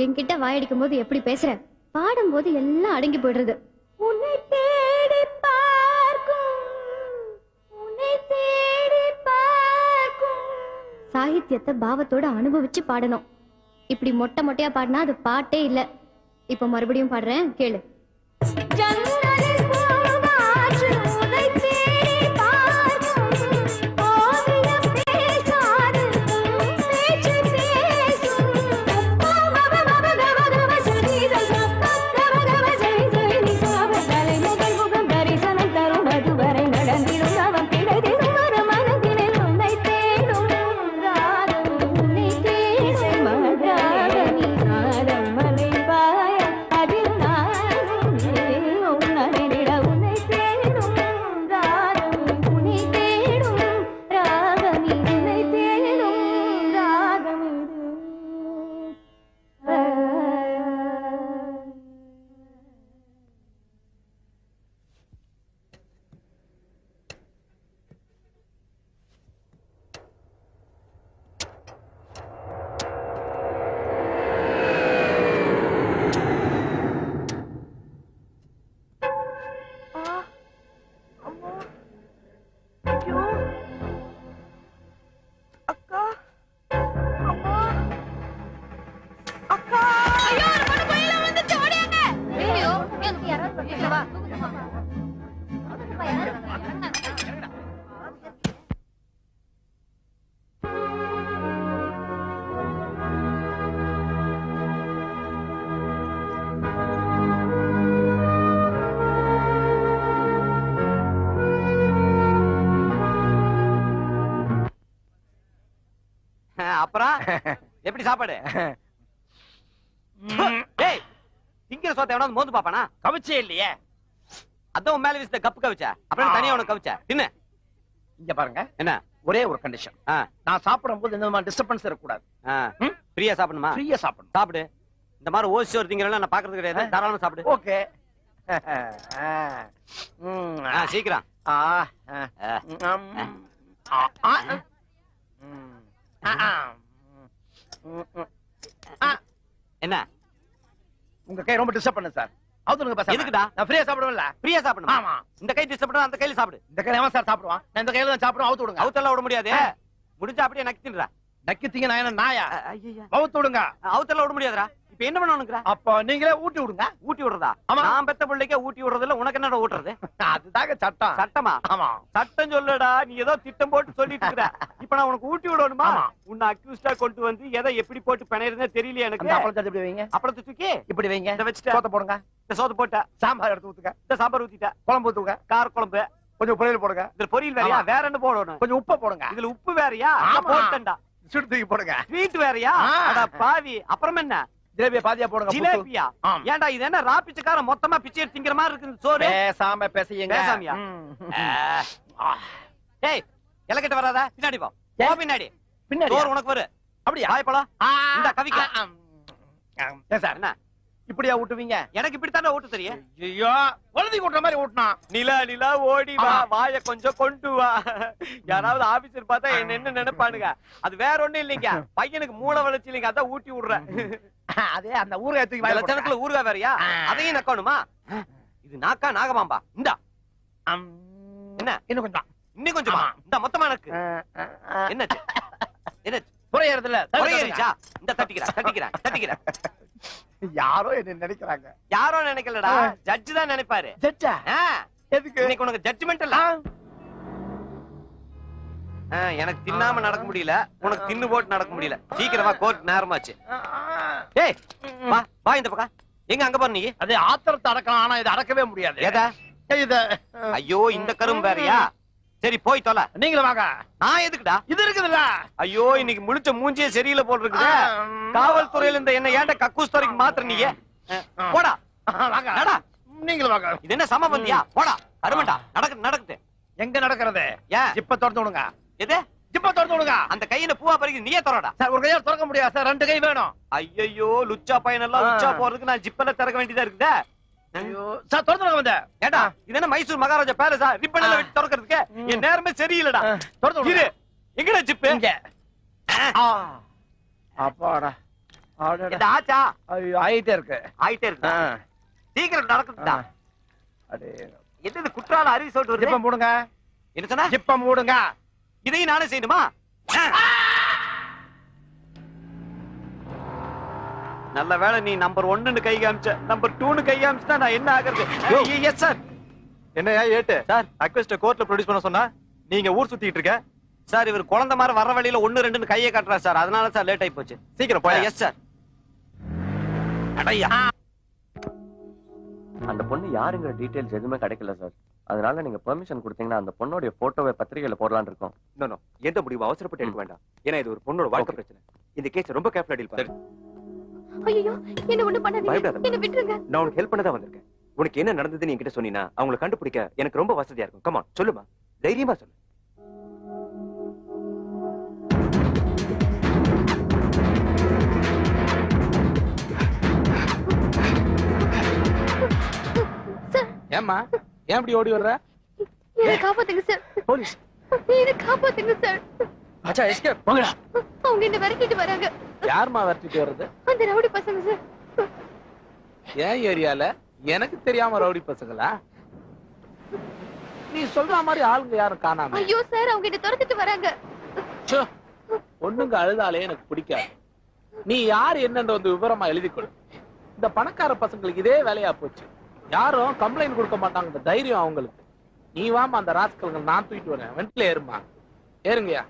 Speaker 3: என்கிட்ட வாயடிக்கும் போது எப்படி பேசுற, பாடும்போது எல்லாம் அடங்கி போயிடுறது. உன்னை தேடி பார்க்கும், உன்னை தேடி பார்க்கும். சாகித்யத்தை பாவத்தோட அனுபவிச்சு பாடணும். இப்படி மொட்டை மொட்டையா பாடினா அது பாட்டே இல்ல. இப்ப மறுபடியும் பாடுறேன், கேளு.
Speaker 2: அப்புறம் எப்படி சாப்பாடு? டேய், திங்கிற சோத்தை எவனாவது மோந்து பாப்பானா? கவிச்சே இல்லையே. அதான் உன் மேல வீசுத கப்பு கவிச்ச, அப்புறம் தனியா உனக்கு கவிச்ச தின்னு.
Speaker 1: இங்க பாருங்க,
Speaker 2: என்ன
Speaker 1: ஒரே ஒரு கண்டிஷன், நான் சாப்பிடும் போது இந்த மாதிரி டிஸ்டர்பன்ஸ் இருக்கக்கூடாது.
Speaker 2: ஃப்ரீயா சாப்பிடணுமா?
Speaker 1: ஃப்ரீயா சாப்பிடணும்.
Speaker 2: சாப்பிடு. இந்த மாதிரி ஓசி ஒரு திங்கிறலாம் நான் பாக்குறது கிடையாது. தாராளமா சாப்பிடு.
Speaker 1: ஓகே.
Speaker 2: சீக்கிரம். என்ன
Speaker 1: உங்க கை ரொம்ப டிஸ்டர்ப் பண்ணு சார். அவுத்துங்க.
Speaker 2: எதுக்குடா?
Speaker 1: நான் ஃப்ரீயா சாப்பிடுவேன்ல.
Speaker 2: ஃப்ரீயா சாப்பிடணும்.
Speaker 1: ஆமா.
Speaker 2: இந்த கை டிஸ்டர்ப் பண்ணா அந்த கையில சாப்பிடு.
Speaker 1: இந்த கையில எவன் சார் சாப்பிடுவான்? நான் இந்த கையில தான் சாப்பிடுவேன். அவுத்து விடுங்க.
Speaker 2: அவுத்தெல்லாம் விட முடியாது. முடிஞ்சா அப்படியே நக்கி தின்றா.
Speaker 1: நக்கி திங்க நான் என்ன நாயா? அவுத்து விடுங்க.
Speaker 2: அவுத்தெல்லாம் விட முடியாதுடா. இப்ப என்ன பண்ணணும்ங்கற?
Speaker 1: அப்ப நீங்களே ஊட்டி விடுங்க.
Speaker 2: ஊட்டி விடுறதா? நான் பெத்த பிள்ளைக்கே ஊட்டி விடுறது இல்ல, உனக்கு என்னடா ஊட்டுறது?
Speaker 1: அதுதாங்க சட்டம்.
Speaker 2: சட்டமா?
Speaker 1: ஆமா.
Speaker 2: சட்டம் சொல்லடா, நீ ஏதோ திட்டம் போட்டு சொல்லிட்டு இருக்கற. இப்ப நான் உனக்கு ஊட்டி விடணுமா? உன்னை அக்யூஸ்டா கொண்டு வந்து எதை எப்படி போட்டு பிணைறதே தெரியல எனக்கு.
Speaker 1: அப்பளத்தை எப்படி வைங்க?
Speaker 2: அப்பளத்தை தூக்கி
Speaker 1: இப்படி வைங்க.
Speaker 2: இத வச்சிட்டு
Speaker 1: சோத்த போடுங்க.
Speaker 2: இந்த சோத்து போட்ட
Speaker 1: சாம்பார் எடுத்து ஊத்துங்க.
Speaker 2: இந்த சாம்பார் ஊத்திட்ட.
Speaker 1: குழம்பு ஊத்துங்க.
Speaker 2: கார குழம்பு.
Speaker 1: கொஞ்சம் பொரியல் போடுங்க.
Speaker 2: இதுல பொரியல் வேறயா? வேற என்ன போடணும்?
Speaker 1: கொஞ்சம் உப்பு போடுங்க.
Speaker 2: இதுல உப்பு வேறயா? போட்டேன்டா.
Speaker 1: சுடு தூக்கி போடுங்க.
Speaker 2: ஸ்வீட் வேறயா? அட பாவி. அப்புறம் என்ன?
Speaker 1: ஜிலேபியா பாதியா போடுங்க.
Speaker 2: ஜிலேபியா? ஏன்டா இது என்ன ராப்பிச்சக்கார மொத்தமா பிச்சை எடுத்துங்கிற மாதிரி இருக்கு சோறு?
Speaker 1: பேசாம பேசியங்க.
Speaker 2: பேசாமியா? டேய், எலக்கிட்ட வராதா? பின்னாடி போ. போ பின்னாடி.
Speaker 1: பின்னாடி
Speaker 2: சோறு உனக்கு வரு.
Speaker 1: அப்படியா?
Speaker 2: வாய் பழம். இந்த கவிக்க.
Speaker 1: ஏன் சார் என்ன இப்படியா ஊட்டுவீங்க?
Speaker 2: எனக்கு இப்படித்தானே ஊட்டு தெரியும்.
Speaker 1: ஐயோ, வலதி கூட்டுற மாதிரி ஊட்டனா.
Speaker 2: நிலா நிலா ஓடி வா, வாய கொஞ்சம் கொண்டு வா. யாராவது ஆபீசர் பார்த்தா என்ன நினைப்பானுங்க? அது வேற ஒண்ணும் இல்லைங்க, பையனுக்கு மூளை வளர்ச்சி இல்லைங்க, அதான் ஊட்டி விடுறேன்.
Speaker 1: அதே அந்த ஊறுகாய் தூக்கி வாயில
Speaker 2: லட்சணத்துல ஊறுகாய் வேறயா? அதையும் நக்கணுமா? இது நாக்கா நாகமாம்பா? இந்தா. என்ன
Speaker 1: இன்னும் கொஞ்சம்,
Speaker 2: இன்னும் கொஞ்சமா? இந்த மொத்தமா எனக்கு என்னாச்சு? என்னாச்சு?
Speaker 1: புரியறதுல
Speaker 2: புரியுறிச்சா? இந்த தட்டிக்கிறேன்.
Speaker 1: யாரோ என்ன நினைக்கிறாங்க.
Speaker 2: யாரோ நினைக்கலடா, ஜட்ஜ் தான் நினைப்பாரு.
Speaker 1: ஜட்ஜா? எதுக்கு?
Speaker 2: இன்னைக்கு உனக்கு ஜட்ஜ்மெண்ட் இல்ல. எனக்கு தின்னாம நடக்க முடியல, உனக்கு தின்னு போட்டு நடக்க முடியல. சீக்கிரமா கோர்ட் நேரமாச்சு. ஏய், வா இந்த பக்கம். எங்க அங்க போற நீ?
Speaker 1: அது ஆத்திரத்தை அடக்கலாம், ஆனா இதை அடக்கவே முடியாது.
Speaker 2: எதை?
Speaker 1: இத.
Speaker 2: ஐயோ, இந்த கரும் வேறயா? சரி போய் தொலை.
Speaker 1: நீங்களும் வாங்க.
Speaker 2: நான் எதுக்குடா?
Speaker 1: இது இருக்குதுல்ல.
Speaker 2: ஐயோ, இன்னைக்கு முழிச்ச மூஞ்சியே சரியில்லை போல் இருக்குது. காவல்துறையில இந்த என்ன ஏன்டா கக்கூஸ் துறைக்கு மாத்திர நீ? போடா
Speaker 1: வாங்க.
Speaker 2: நடா.
Speaker 1: நீங்களும் வாங்க.
Speaker 2: இது என்ன சமபந்தியா? போடா அருமண்டா. நடக்குது.
Speaker 1: எங்க நடக்கிறது?
Speaker 2: ஏன்
Speaker 1: ஜிப்ப திறந்து விடுங்க.
Speaker 2: எது?
Speaker 1: ஜிப்ப திறந்து விடுங்க.
Speaker 2: அந்த கையில பூவா பறிக்கு நீயே தரடா.
Speaker 1: சார் ஒரு கையால திறக்க முடியாது சார், ரெண்டு கை வேணும்.
Speaker 2: ஐயோ, லுச்சா பையன் எல்லாம் உச்சா போறதுக்கு நான் ஜிப்பல திறக்க வேண்டியதா இருக்குதே.
Speaker 1: ஐயோ சார், திறந்து வந்த.
Speaker 2: ஏடா, இது என்ன மைசூர் மகாராஜா பேலஸா? ரிப்பன் எல்லாம் வெட்டி திறக்கிறதுக்கு என் நேரமே சரியில்லடா.
Speaker 1: திறந்து
Speaker 2: இரு. எங்கடா ஜிப்பு?
Speaker 1: இங்க. அப்பாடா.
Speaker 5: இந்த ஆச்சா
Speaker 1: ஆயிட்டே இருக்கு.
Speaker 5: ஆயிட்டே இருக்கு. சீக்கிரம் நடக்குதுடா. என்னது குற்றால அருவி சோட்டு வருது?
Speaker 1: ஜிப்பம் மூடுங்க.
Speaker 5: என்ன சொன்னா?
Speaker 1: ஜிப்பம் மூடுங்க.
Speaker 5: இதையும் நானே செய்யணுமா? நல்ல வேளை நீ நம்பர் 1ன்னு கை காமிச்ச. நம்பர் 2ன்னு கை காமிச்சா நான் என்ன ஆகுறது? Yes sir.
Speaker 4: என்னையா ஏட்டு சார் அக்வெஸ்ட கோர்ட்ல ப்ரொடியூஸ் பண்ண சொன்னா நீங்க ஊர் சுத்திட்டு இருக்க.
Speaker 5: சார் இவர் குழந்தை மாதிரி வர வழியில 1 2ன்னு கையை காட்டுறாரு சார். அதனால சார் லேட் ஆயி போச்சு.
Speaker 4: சீக்கிரம் போய்.
Speaker 5: Yes sir. அடையா.
Speaker 2: அந்த பொண்ணு யாருங்கிற டீடைல்ஸ் எதுவுமே கிடைக்கல சார். அதனால நீங்க பெர்மிஷன் கொடுத்தீங்கன்னா அந்த பொண்ணோட போட்டோவை பத்திரிகையில போடலாம்னு இருக்கோம்.
Speaker 4: இன்னும் எந்த முடிவு அவசரப்பட்டு எடுக்க வேண்டாம். ஏன்னா இது ஒரு பொண்ணோட வாழ்க்கை பிரச்சனை. இந்த கேஸ் ரொம்ப கேர்ஃபுல்லா டீல் பண்ணு.
Speaker 3: ஐயோ என்ன ஒண்ணு பண்ணாதீங்க.
Speaker 4: பயப்படாத.
Speaker 3: என்ன விட்டுருங்க.
Speaker 4: நான் உனக்கு ஹெல்ப் பண்ண தான் வந்திருக்கேன். உனக்கு என்ன நடந்ததுன்னு என்கிட்ட சொன்னீனா அவங்களை கண்டுபிடிக்க எனக்கு ரொம்ப வசதியா இருக்கும். கம் ஆன் சொல்லுமா, தைரியமா சொல்லு.
Speaker 5: ஏம்மா ஏன் இப்படி ஓடி வர்ற?
Speaker 3: என்ன காப்பாத்துங்க சார்.
Speaker 5: போலீஸ்.
Speaker 3: என்ன காப்பாத்துங்க சார்.
Speaker 5: அச்சா எஸ்கேப் போங்கடா.
Speaker 3: அவங்க என்ன விரட்டிட்டு வராங்க.
Speaker 5: யார்மா விரட்டிட்டு வர்றது?
Speaker 3: அந்த ரவுடி பசங்க சார்.
Speaker 5: ஏன் ஏரியால எனக்கு தெரியாம ரவுடி பசங்களா? நீ சொல்ற மாதிரி ஆளுங்க யாரும் காணாம.
Speaker 3: ஐயோ சார் அவங்க என்ன துரத்திட்டு வராங்க.
Speaker 5: பொண்ணுங்க அழுதாலே எனக்கு பிடிக்காது. நீ யார் என்னன்ற வந்து விவரமா எழுதி கொடு. இந்த பணக்கார பசங்களுக்கு இதே வேலையா போச்சு. யாரும் கம்ப்ளைண்ட் கொடுக்க மாட்டாங்க. தைரியம் அவங்களுக்கு. நீ வாமா அந்த ராஸ்கல்கள் நான் தூக்கிட்டு வரேன். வெண்டில ஏறுமா. ஏறுங்கயா.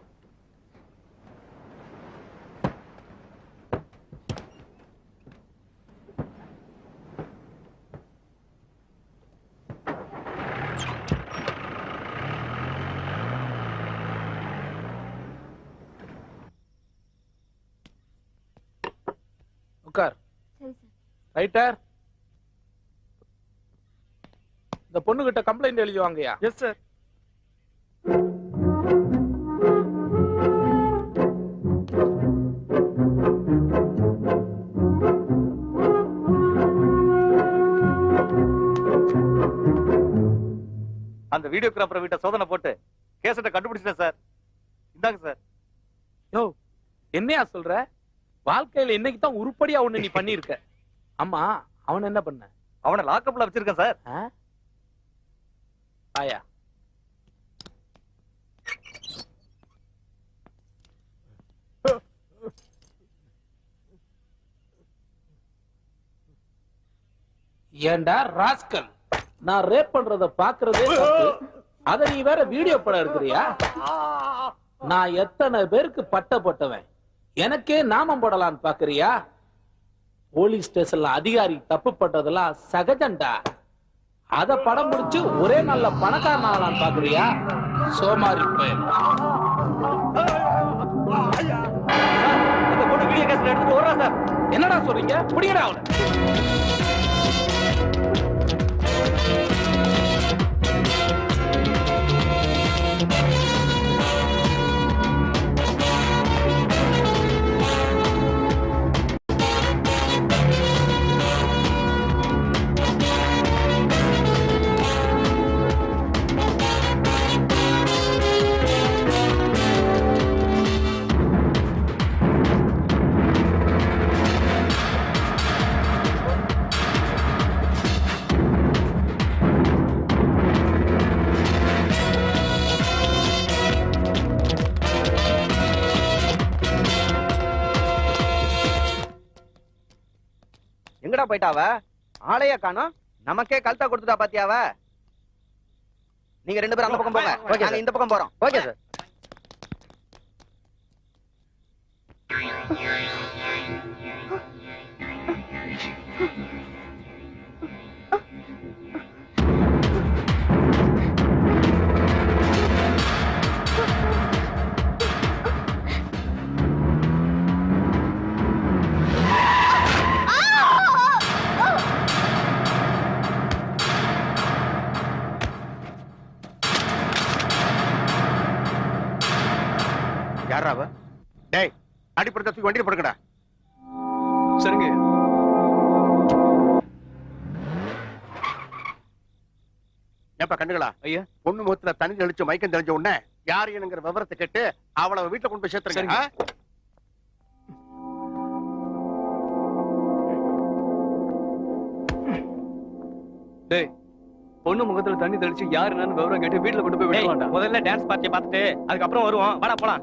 Speaker 5: உட்கார்.
Speaker 3: சரி சார்.
Speaker 5: ரைட்டர், இந்த பொண்ணு கிட்ட கம்ப்ளைண்ட் எழுதி வாங்கயா.
Speaker 4: Yes sir. அந்த வீடியோகிராஃபர் வீட்டை சோதனை போட்டு கேசட்டை கண்டுபிடிச்சிட்டேன் சார். இந்தாங்க சார்.
Speaker 5: யோ என்னையா சொல்ற? வாழ்க்கையில இன்னைக்கு தான் உருப்படியா ஒண்ணு நீ பண்ணிருக்க. அம்மா அவன் என்ன பண்ண?
Speaker 4: அவனை லாக்அப்ல வச்சிருக்கேன் சார்.
Speaker 5: ஆயா ஏண்டா ராஸ்கல், நான் ரேப் பண்றத பாக்குறதே தப்பு. அத நீ வேற வீடியோ படம் எடுக்கிறியா? நான் எத்தனை பேருக்கு பட்ட போட்டவன், எனக்கே நாமம் போடலான்னு பாக்குறியா? போலீஸ் ஸ்டேஷன்ல அதிகாரி தப்பு பண்றதெல்லாம் சகஜண்டா. அத படம் முடிச்சு ஒரே நல்ல பணக்காரன் ஆகலான்னு பாக்குறியா? சோமாரி போய்
Speaker 4: அந்த பொண்ணு வீடியோ கேசட் எடுத்துட்டு ஓடுறா சார்.
Speaker 5: என்னடா சொல்றீங்க? புடிங்கடா அவனை.
Speaker 11: எங்கடா போயிட்டாவ? ஆளையா காணோம். நமக்கே கல்தா கொடுத்துட்டா பாத்தியாவ? நீங்க 2 பேரும் அந்த பக்கம் போங்க. நாங்க இந்த பக்கம் போறோம்.
Speaker 2: Okay sir.
Speaker 1: யாரா அவ? டேய் அடிப்படத்தை தூக்கி வண்டியில போடுங்கடா.
Speaker 4: சரிங்க.
Speaker 1: ஏப்பா கண்ணுகளா ஐயா, பொண்ணு முகத்துல தண்ணி தெளிச்சு மயக்கம் தெளிஞ்ச உடனே யார் என்னங்கிற விவரத்தை கேட்டு அவளை வீட்டுல கொண்டு போய் சேர்த்துருங்க.
Speaker 2: டேய் பொண்ணு முகத்துல தண்ணி தெளிச்சு யாரு என்னன்னு விவரம் கேட்டு வீட்டுல கொண்டு போய் விட்டுவாண்டா.
Speaker 11: முதல்ல டான்ஸ் பார்ட்டியை பார்த்துட்டு அதுக்கப்புறம் வருவோம். வாடா போலாம்.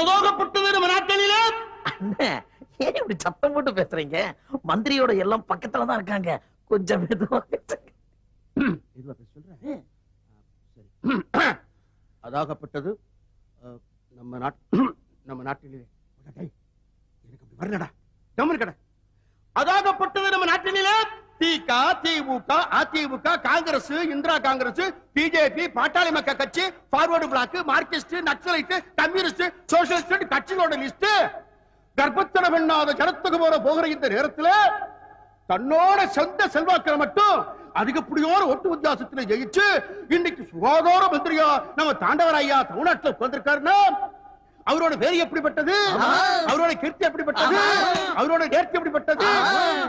Speaker 5: அதோகப்பட்டது நம்ம நாட்டிலே.
Speaker 12: ஏன் இப்படி சத்தம் போட்டு பேசுறீங்க? மந்திரியோட எல்லாம் பக்கத்துல தான் இருக்காங்க. கொஞ்சம் மெதுவா பேசுங்க.
Speaker 5: சொல்றேன். அதாகப்பட்டது நம்ம நாட்டிலே. எனக்கு அப்படி வரலடா. கம்மன் கடை. அதாகப்பட்டது நம்ம நாட்டிலே. DK, DMK, AIADMK, Congress, Indira Congress, BJP, Pattali Makkal Katchi, Forward Bloc, Marxist, Naxalite, communist, socialist கட்சிகளோட லிஸ்ட். கர்ப்பத்தன பெண்ணாத ஜனத்துக்கு போகிற இந்த நேரத்துல தன்னோட சொந்த செல்வாக்கில மட்டும் அதிகப்படியோர் ஒட்டு வித்தியாசத்துல ஜெயிச்சு இன்னைக்கு சுகாதார மந்திரியா நம்ம தாண்டவர் ஐயா தமிழ்நாட்டுல உட்கார்ந்திருக்காருன்னா அவரோட பேரு எப்படிப்பட்டது, அவரோட கீர்த்தி எப்படிப்பட்டது, அவரோட நேர்த்தி எப்படிப்பட்டது.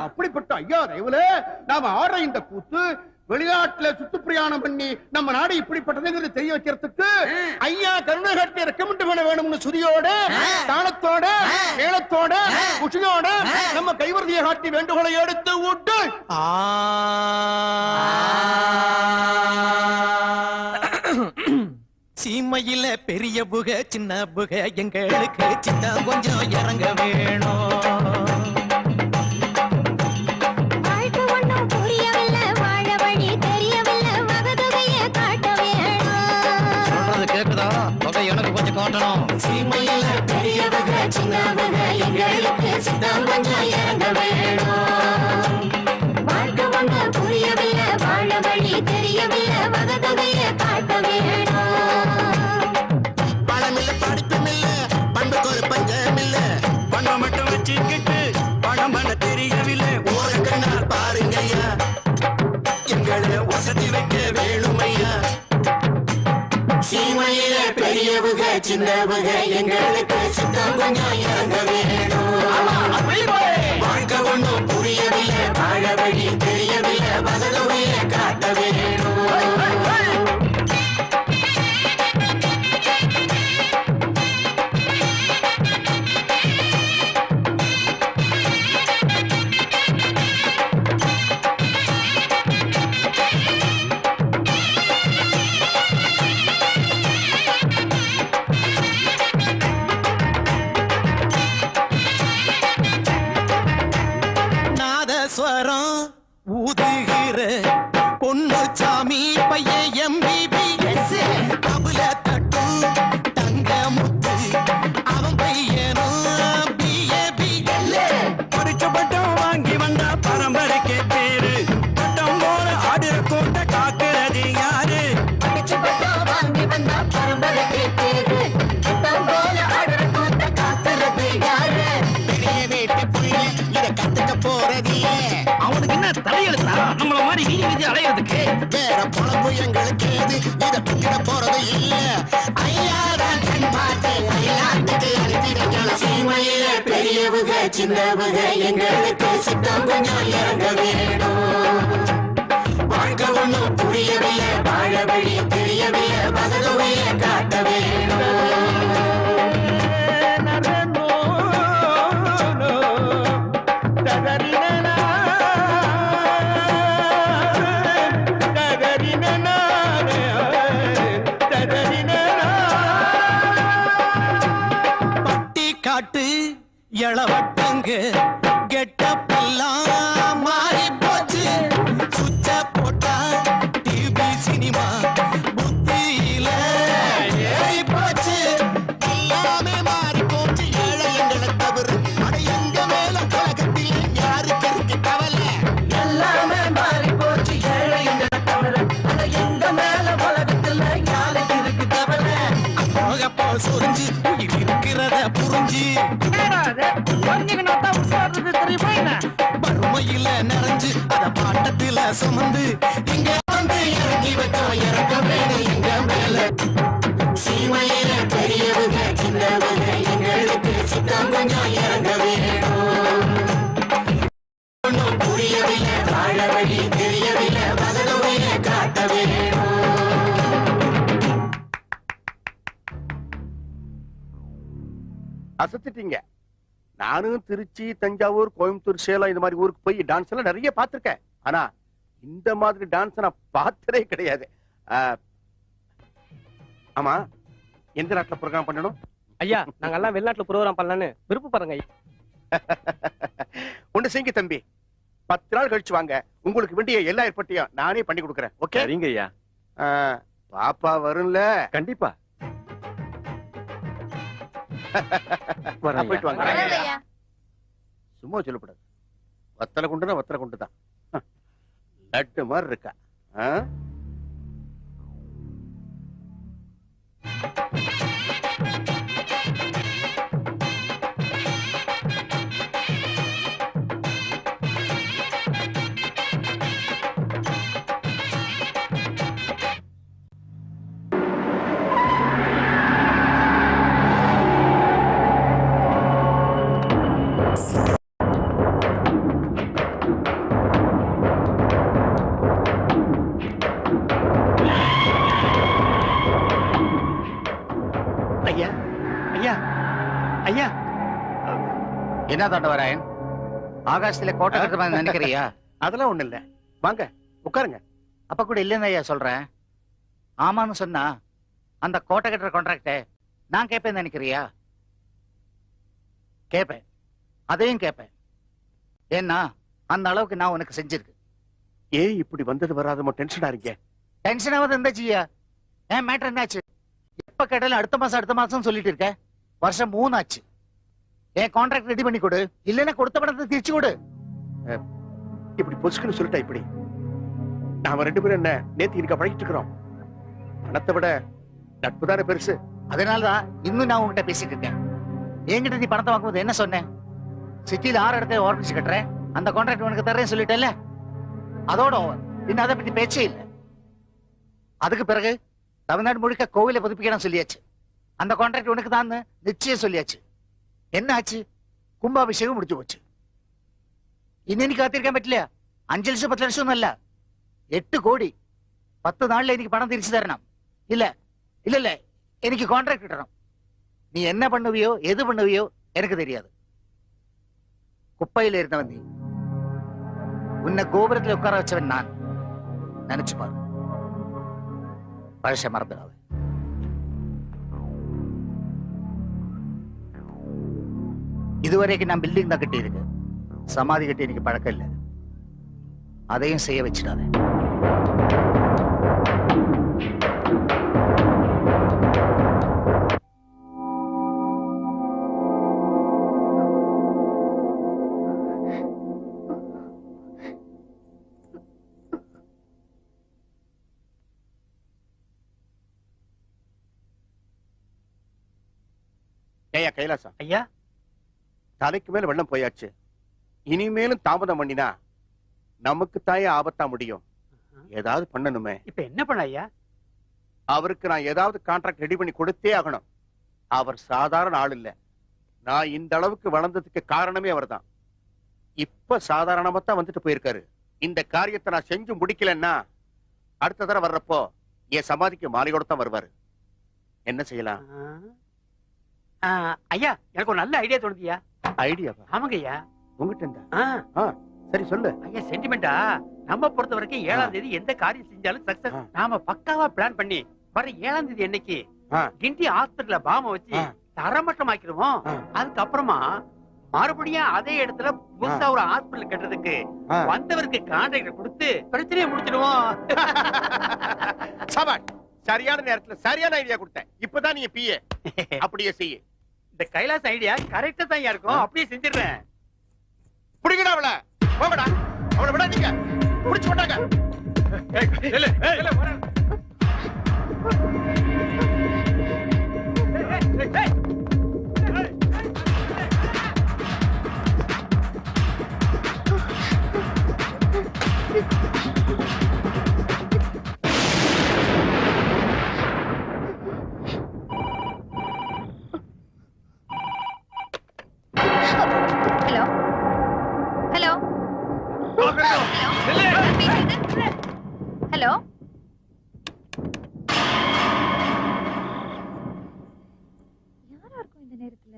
Speaker 5: அப்படிப்பட்ட ஐயா தயவுல நாம ஆடுற இந்த கூத்து வெளிநாட்டுல சுத்து பிரயாணம் பண்ணி நம்ம நாடு இப்படிப்பட்டதுங்கிறது தெரிய வைக்கிறதுக்கு ஐயா கருணை காட்டி ரெக்கமெண்ட் பண்ண வேணும்னு சுதியோட தாளத்தோட மேளத்தோட குஷியோட நம்ம கைவரதியை காட்டி வேண்டுகோளை எடுத்து விட்டு
Speaker 12: சீமையில பெரிய புக சின்ன புக எங்களுக்கு சின்ன கொஞ்சம் இறங்க வேணும்.
Speaker 7: கேக்குதா? தொகை எனக்கு கொஞ்சம் காட்டணும்.
Speaker 12: சீமையில பெரிய புக சின்ன புக எங்களுக்கு சின்ன கொஞ்சம் இறங்க வேணும். வாழ்க்கை ஒண்ணு புரியவில்லை, வாழ வழி தெரியவில்லை, வகதொகைய காட்ட வேணும்.
Speaker 5: பழமில்ல படிப்புமில்ல பண்புக்கு ஒரு பஞ்சமில்ல பணம் மட்டும் வச்சுக்கிட்டு பணம் பண்ண தெரியவில்லை. ஒரு கண்ணால் பாருங்க ஐயா எங்களை வசதி வைக்க வேணுமையா.
Speaker 12: சீமையில பெரிய புக சின்ன புக எங்களுக்கு சித்தம் கொஞ்சம் இறங்க வேணும். வாழ்க்கை ஒண்ணும் புரியவில்லை, வாழ வழி தெரியவில்லை, வகதொகைய காட்ட வேணும். நாதஸ்வரம் ஊதுகிற பொண்ணு சாமி பையன் MBBS கபுல தட்டும் தங்க முத்து அவன் பையனும் BABL.
Speaker 5: படிச்ச பட்டம் வாங்கி வந்தா பரம்பரைக்கு பேரு பட்டம் போல ஆடுற கோட்டை காக்குறது யாரு.
Speaker 12: படிச்சு பட்டம் வாங்கி வந்தா பரம்பரைக்கு பேரு பட்டம் போல ஆடுற கூட்ட காத்துறது யாரு.
Speaker 5: பெரிய வீட்டு புள்ள இத கத்துக்க போறது அவனுக்கு என்ன தலையெழுத்தா நம்மள மாதிரி வீதி வீதி அலையிறதுக்கு. வேற பொழப்பு எங்களுக்கு இது இத பின்னிட போறது இல்ல.
Speaker 12: ஐயாதான் கண் பார்த்து அயலாத்துக்கு அனுப்பிடுங்கள். சீமையில பெரிய புக சின்ன புக எங்களுக்கு சித்தம் கொஞ்சம் இறங்க வேணும். வாழ்க்கை ஒண்ணும் புரியவில்லை, வாழ வழி தெரியவில்லை, வகதொகைய காட்ட வேணும். பட்டி காட்டு எளவட்டங்க கெட்டப்பெல்லாம் மாறி போச்சு. சுச்ச போட்டா டிவி சினிமா புத்தியில ஏறி போச்சு. எல்லாமே மாறி போச்சு ஏழை எங்களை தவிர. அட எங்க மேல கழகத்தில் யாருக்கு இருக்கு கவலை. எல்லாமே மாறி போச்சு ஏழை எங்களை தவிர. அட எங்க மேல உலகத்துல யாருக்கு இருக்கு கவலை. போகப்போ சொரிஞ்சு உயிர் இருக்கிறத புரிஞ்சு வறுமையில நிறைஞ்சு அத பாட்டத்தில சுமந்து இங்க வந்து இறங்கி வச்சோம் இறக்க வேணும் எங்க மேல. சீமையில பெரியவங்க சின்னவங்க எங்களுக்கு சித்தம் கொஞ்சம் இறங்க வேணும். ஒண்ணும் புரியவில்லை, வாழ வழி தெரியவில்லை, வகதொகைய காட்ட வேணும்.
Speaker 1: அசத்திட்டீங்க. நானும் திருச்சி, தஞ்சாவூர், கோயம்புத்தூர், சேலம் இந்த மாதிரி ஊருக்கு போய் டான்ஸ் எல்லாம் நிறைய பார்த்திருக்கேன். ஆனா இந்த மாதிரி டான்ஸ் நான் பார்த்ததே கிடையாது. ஆமா, எந்த நாட்டுல ப்ரோக்ராம் பண்ணணும்?
Speaker 2: ஐயா நாங்க எல்லாம் வெளிநாட்டுல ப்ரோகிராம் பண்ணலான்னு விருப்பப்படுறோங்க ஐயா.
Speaker 1: ஒண்ணு செய்யுங்க தம்பி, 10 நாள் கழிச்சு வாங்க. உங்களுக்கு வேண்டிய எல்லா ஏற்பாட்டையும் நானே பண்ணி கொடுக்குறேன். ஓகே?
Speaker 4: சரிங்க ஐயா.
Speaker 1: பாப்பா வரும்ல?
Speaker 4: கண்டிப்பா
Speaker 1: போயிட்டு வாங்க.
Speaker 3: வரேன் ஐயா.
Speaker 1: சும்மா சொல்லக்கூடாது. வத்தலை குண்டுனா வத்தலை குண்டுதான். லட்டு மாதிரி இருக்கா. ஐயா ஐயா ஐயா,
Speaker 11: என்ன தாண்டவராயன், ஆகாசத்துல கோட்டை கட்டுற மாதிரி நினைக்கிறியா?
Speaker 1: அதெல்லாம் ஒண்ணு இல்ல, வாங்க உட்காருங்க.
Speaker 11: அப்ப கூட இல்லைன்னு ஐயா சொல்றேன். ஆமான்னு சொன்னா அந்த கோட்டை கட்டுற கான்ட்ராக்ட நான் கேட்பேன்னு நினைக்கிறியா? கேட்பேன், அதையும் கேட்பேன். ஏன்னா அந்த அளவுக்கு நான் உனக்கு செஞ்சிருக்கு.
Speaker 1: ஏன் இப்படி வந்தது வராதமோ டென்ஷனா இருக்க?
Speaker 11: டென்ஷன் ஆகுது இருந்தாச்சியா? ஏன் மேட்டர் என்னாச்சு? எப்ப கேட்டாலும் அடுத்த மாசம் சொல்லிட்டு இருக்க. வருஷம் 3 ஆச்சு. என் கான்ட்ராக்ட் ரெடி பண்ணி கொடு, இல்லைன்னா கொடுத்த பணத்தை திருச்சி கொடு.
Speaker 1: இப்படி பொசுக்குன்னு சொல்லிட்டா இப்படி? நாம 2 பேரும் என்ன நேத்து இருக்க பழகிட்டு இருக்கிறோம். பணத்தை விட நட்பு தானே பெருசு.
Speaker 11: அதனாலதான் இன்னும் நான் உங்ககிட்ட பேசிட்டு இருக்கேன். என்கிட்ட நீ பணத்தை வாங்கும்போது என்ன சொன்னேன்? சிட்டில 6 இடத்துல ஆர்பிச்சு கட்டுறேன், அந்த கான்ட்ராக்ட் உனக்கு தரேன்னு சொல்லிட்டேன்ல. அதோட இன்னும் அதை பத்தி பேச்சே இல்லை. அதுக்கு பிறகு தமிழ்நாடு முழுக்க கோவிலை புதுப்பிக்கணும் சொல்லியாச்சு. அந்த கான்ட்ராக்ட் உனக்கு தான் நிச்சயம் சொல்லியாச்சு. என்ன ஆச்சு? கும்பாபிஷேகம் முடிச்சு போச்சு. இன்னைக்கு காத்திருக்கேன் பറ്റിல்லையா? 5 லட்சம் 10 லட்சம் இல்ல, 8 கோடி. 10 நாள்ல எனக்கு பணம் திருச்சி தரணும். இல்ல இல்ல இல்ல, எனக்கு கான்ட்ராக்ட் தரணும். நீ என்ன பண்ணுவியோ எது பண்ணுவியோ எனக்கு தெரியாது. குப்பையில இருந்தவன் நீ. உன்னை கோபுரத்துல உட்கார வச்சவன் நான். நினைச்சு பாரு, பழச மறந்துடாத. இதுவரைக்கும் நான் பில்டிங் தான் கட்டி இருக்கு, சமாதி கட்டி எனக்கு பழக்கம் இல்லை. அதையும் செய்ய வச்சிடாத.
Speaker 1: ஏயா கைலாசம்,
Speaker 5: ஐயா
Speaker 1: தலைக்கு மேல வெள்ளம் போயாச்சு. இனிமேலும் தாமதம் பண்ணினா நமக்கு தாயே ஆபத்தா முடியும். ஏதாவது பண்ணணுமே.
Speaker 5: இப்ப என்ன பண்ண ஐயா?
Speaker 1: அவருக்கு நான் ஏதாவது கான்ட்ராக்ட் ரெடி பண்ணி கொடுத்தே ஆகணும். அவர் சாதாரண ஆள் இல்ல. நான் இந்த அளவுக்கு வளர்ந்ததுக்கு காரணமே அவர்தான். இப்ப சாதாரணமா தான் வந்துட்டு போயிருக்காரு. இந்த காரியத்தை நான் செஞ்சு முடிக்கலன்னா அடுத்த தடவை வர்றப்போ என் சமாதிக்கு மாலையோட தான் வருவாரு. என்ன செய்யலாம்?
Speaker 5: ஐயா எனக்கு ஒரு நல்ல ஐடியா தோணுதியா.
Speaker 1: ஐடியாவா?
Speaker 5: ஆமாங்க ஐயா.
Speaker 1: உங்ககிட்ட இருந்தா? சரி சொல்லு.
Speaker 5: ஐயா சென்டிமெண்டா நம்ம பொறுத்த வரைக்கும் 7ஆம் தேதி எந்த காரியம் செஞ்சாலும் சக்சஸ். நாம பக்காவா பிளான் பண்ணி வர 7ஆம் தேதி அன்னைக்கு கிண்டி ஹாஸ்பிடல்ல பாம வச்சு தரமட்டமாக்கிடுவோம். அதுக்கப்புறமா மறுபடியும் அதே இடத்துல புதுசா ஒரு ஹாஸ்பிடல் கட்டுறதுக்கு வந்தவருக்கு கான்ட்ராக்ட் கொடுத்து பிரச்சனையை முடிச்சிடுவோம்.
Speaker 1: சபாஷ், சரியான நேரத்துல சரியான ஐடியா கொடுத்தேன். இப்பதான் நீ பிஏ. அப்படியே செய்ய.
Speaker 5: இந்த கைலாஸ் ஐடியா கரெக்டா தான் இருக்கும். அப்படியே செஞ்சிடுறேன்.
Speaker 1: புடிங்கடா அவள. போங்கடா. அவளை விடாதீங்க. புடிச்சு போட்டாங்க.
Speaker 3: ஹலோ ஹலோ, யாரா இருக்கும் இந்த நேரத்துல?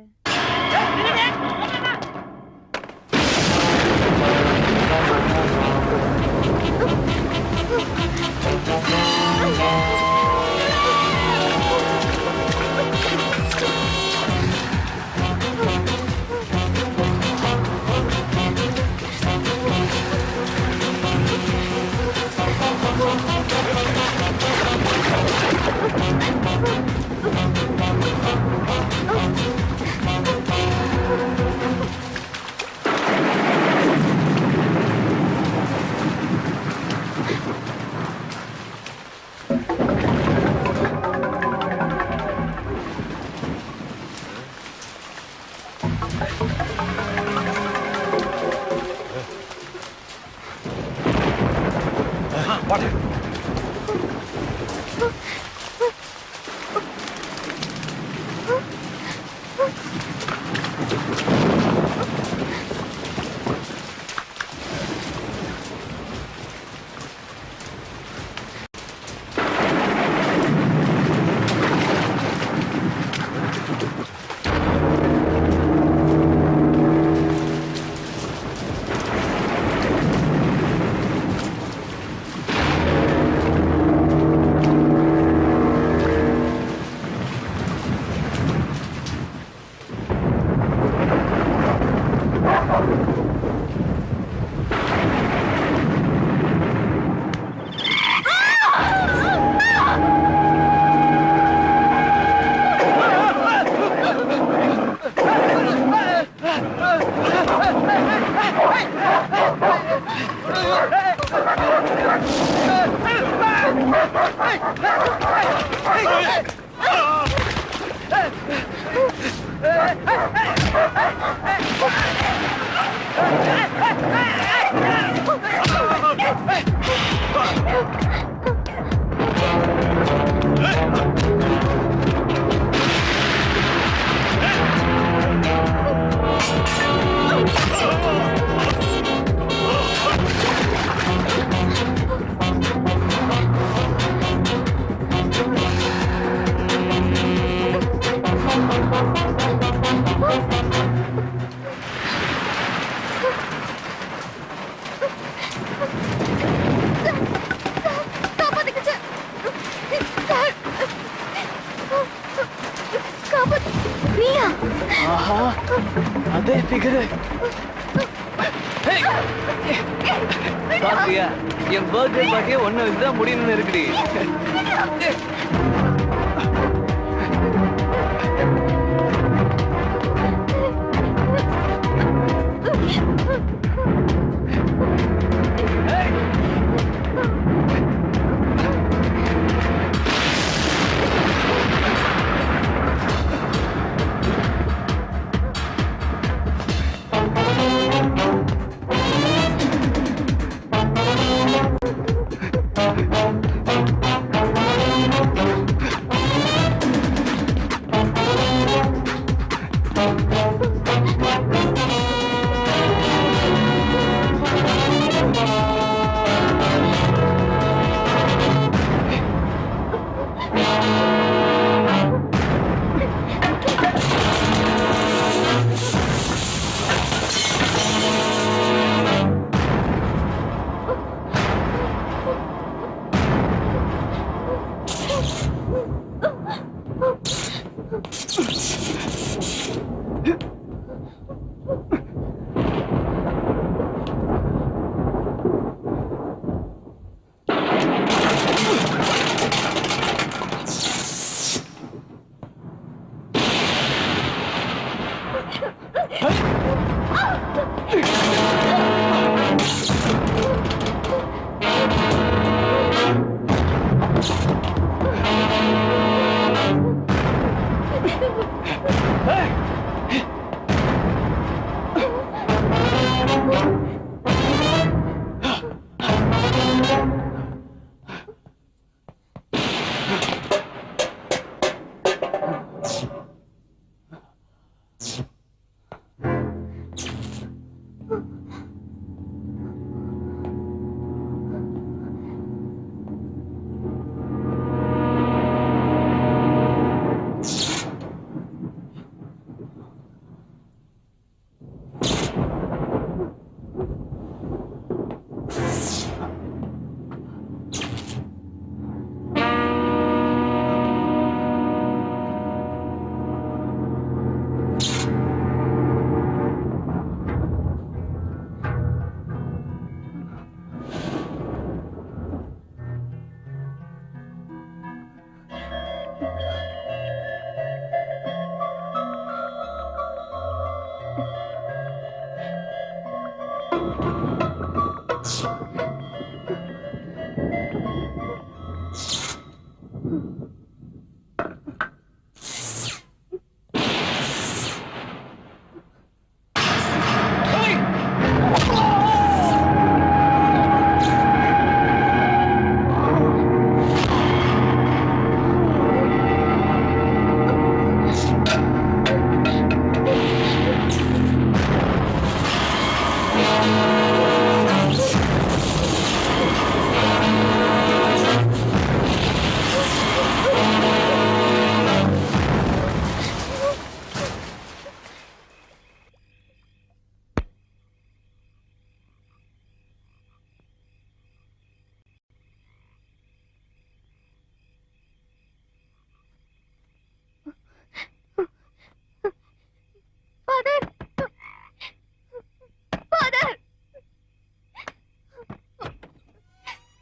Speaker 2: அதே பிகரு பாத்தியா என் பர்த்டே பார்ட்டியே ஒன்னு வச்சுதான் முடியணும்னு இருக்குடி.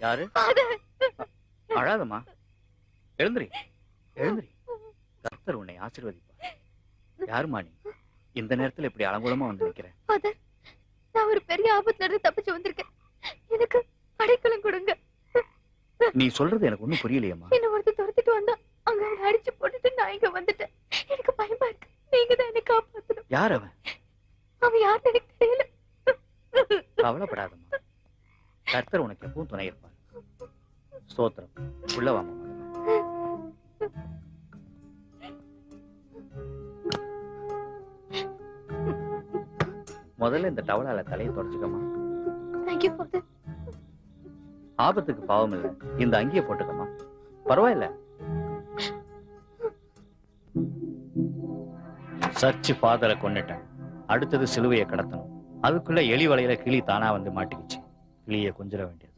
Speaker 7: யாரு? அழாதம்மா, எழுந்திரி, எழுந்திரி. கர்த்தர் உன்னை ஆசீர்வதிப்பார். யாருமா நீ? இந்த நேரத்துல இப்படி அலங்கோலமா வந்து நிக்கிறேன்.
Speaker 3: ஃபாதர், நான் ஒரு பெரிய ஆபத்துல இருந்து தப்பிச்சு வந்திருக்கேன். எனக்கு அடைக்கலம் கொடுங்க.
Speaker 7: நீ சொல்றது எனக்கு ஒண்ணும் புரியலையம்மா.
Speaker 3: என்ன ஒருத்தர் துரத்திட்டு வந்தா அங்க அவனை அடிச்சு போட்டுட்டு நான் இங்க வந்துட்டேன். எனக்கு பயமா இருக்கு. நீங்க தான் என்ன காப்பாத்தணும்.
Speaker 7: யார் அவன்?
Speaker 3: அவன் யாருன்னு எனக்கு தெரியல.
Speaker 7: கவலைப்படாதம்மா, கர்த்தர் உனக்கு எப்பவும் துணை இருப்பார். ஸ்தோத்திரம். உள்ள வாமா. முதல்ல இந்த டவலால தலையை தொடச்சுக்கமா.
Speaker 3: Thank you father.
Speaker 7: ஆபத்துக்கு பாவம் இல்ல, இந்த அங்கிய போட்டுக்கமா. பரவாயில்ல. சர்ச்சு ஃபாதரை கொன்னுட்டேன். அடுத்தது சிலுவையை கடத்தணும். அதுக்குள்ள எலி வலையில கிளி தானா வந்து மாட்டிக்கிச்சு. கிளிய கொஞ்சிட வேண்டியது.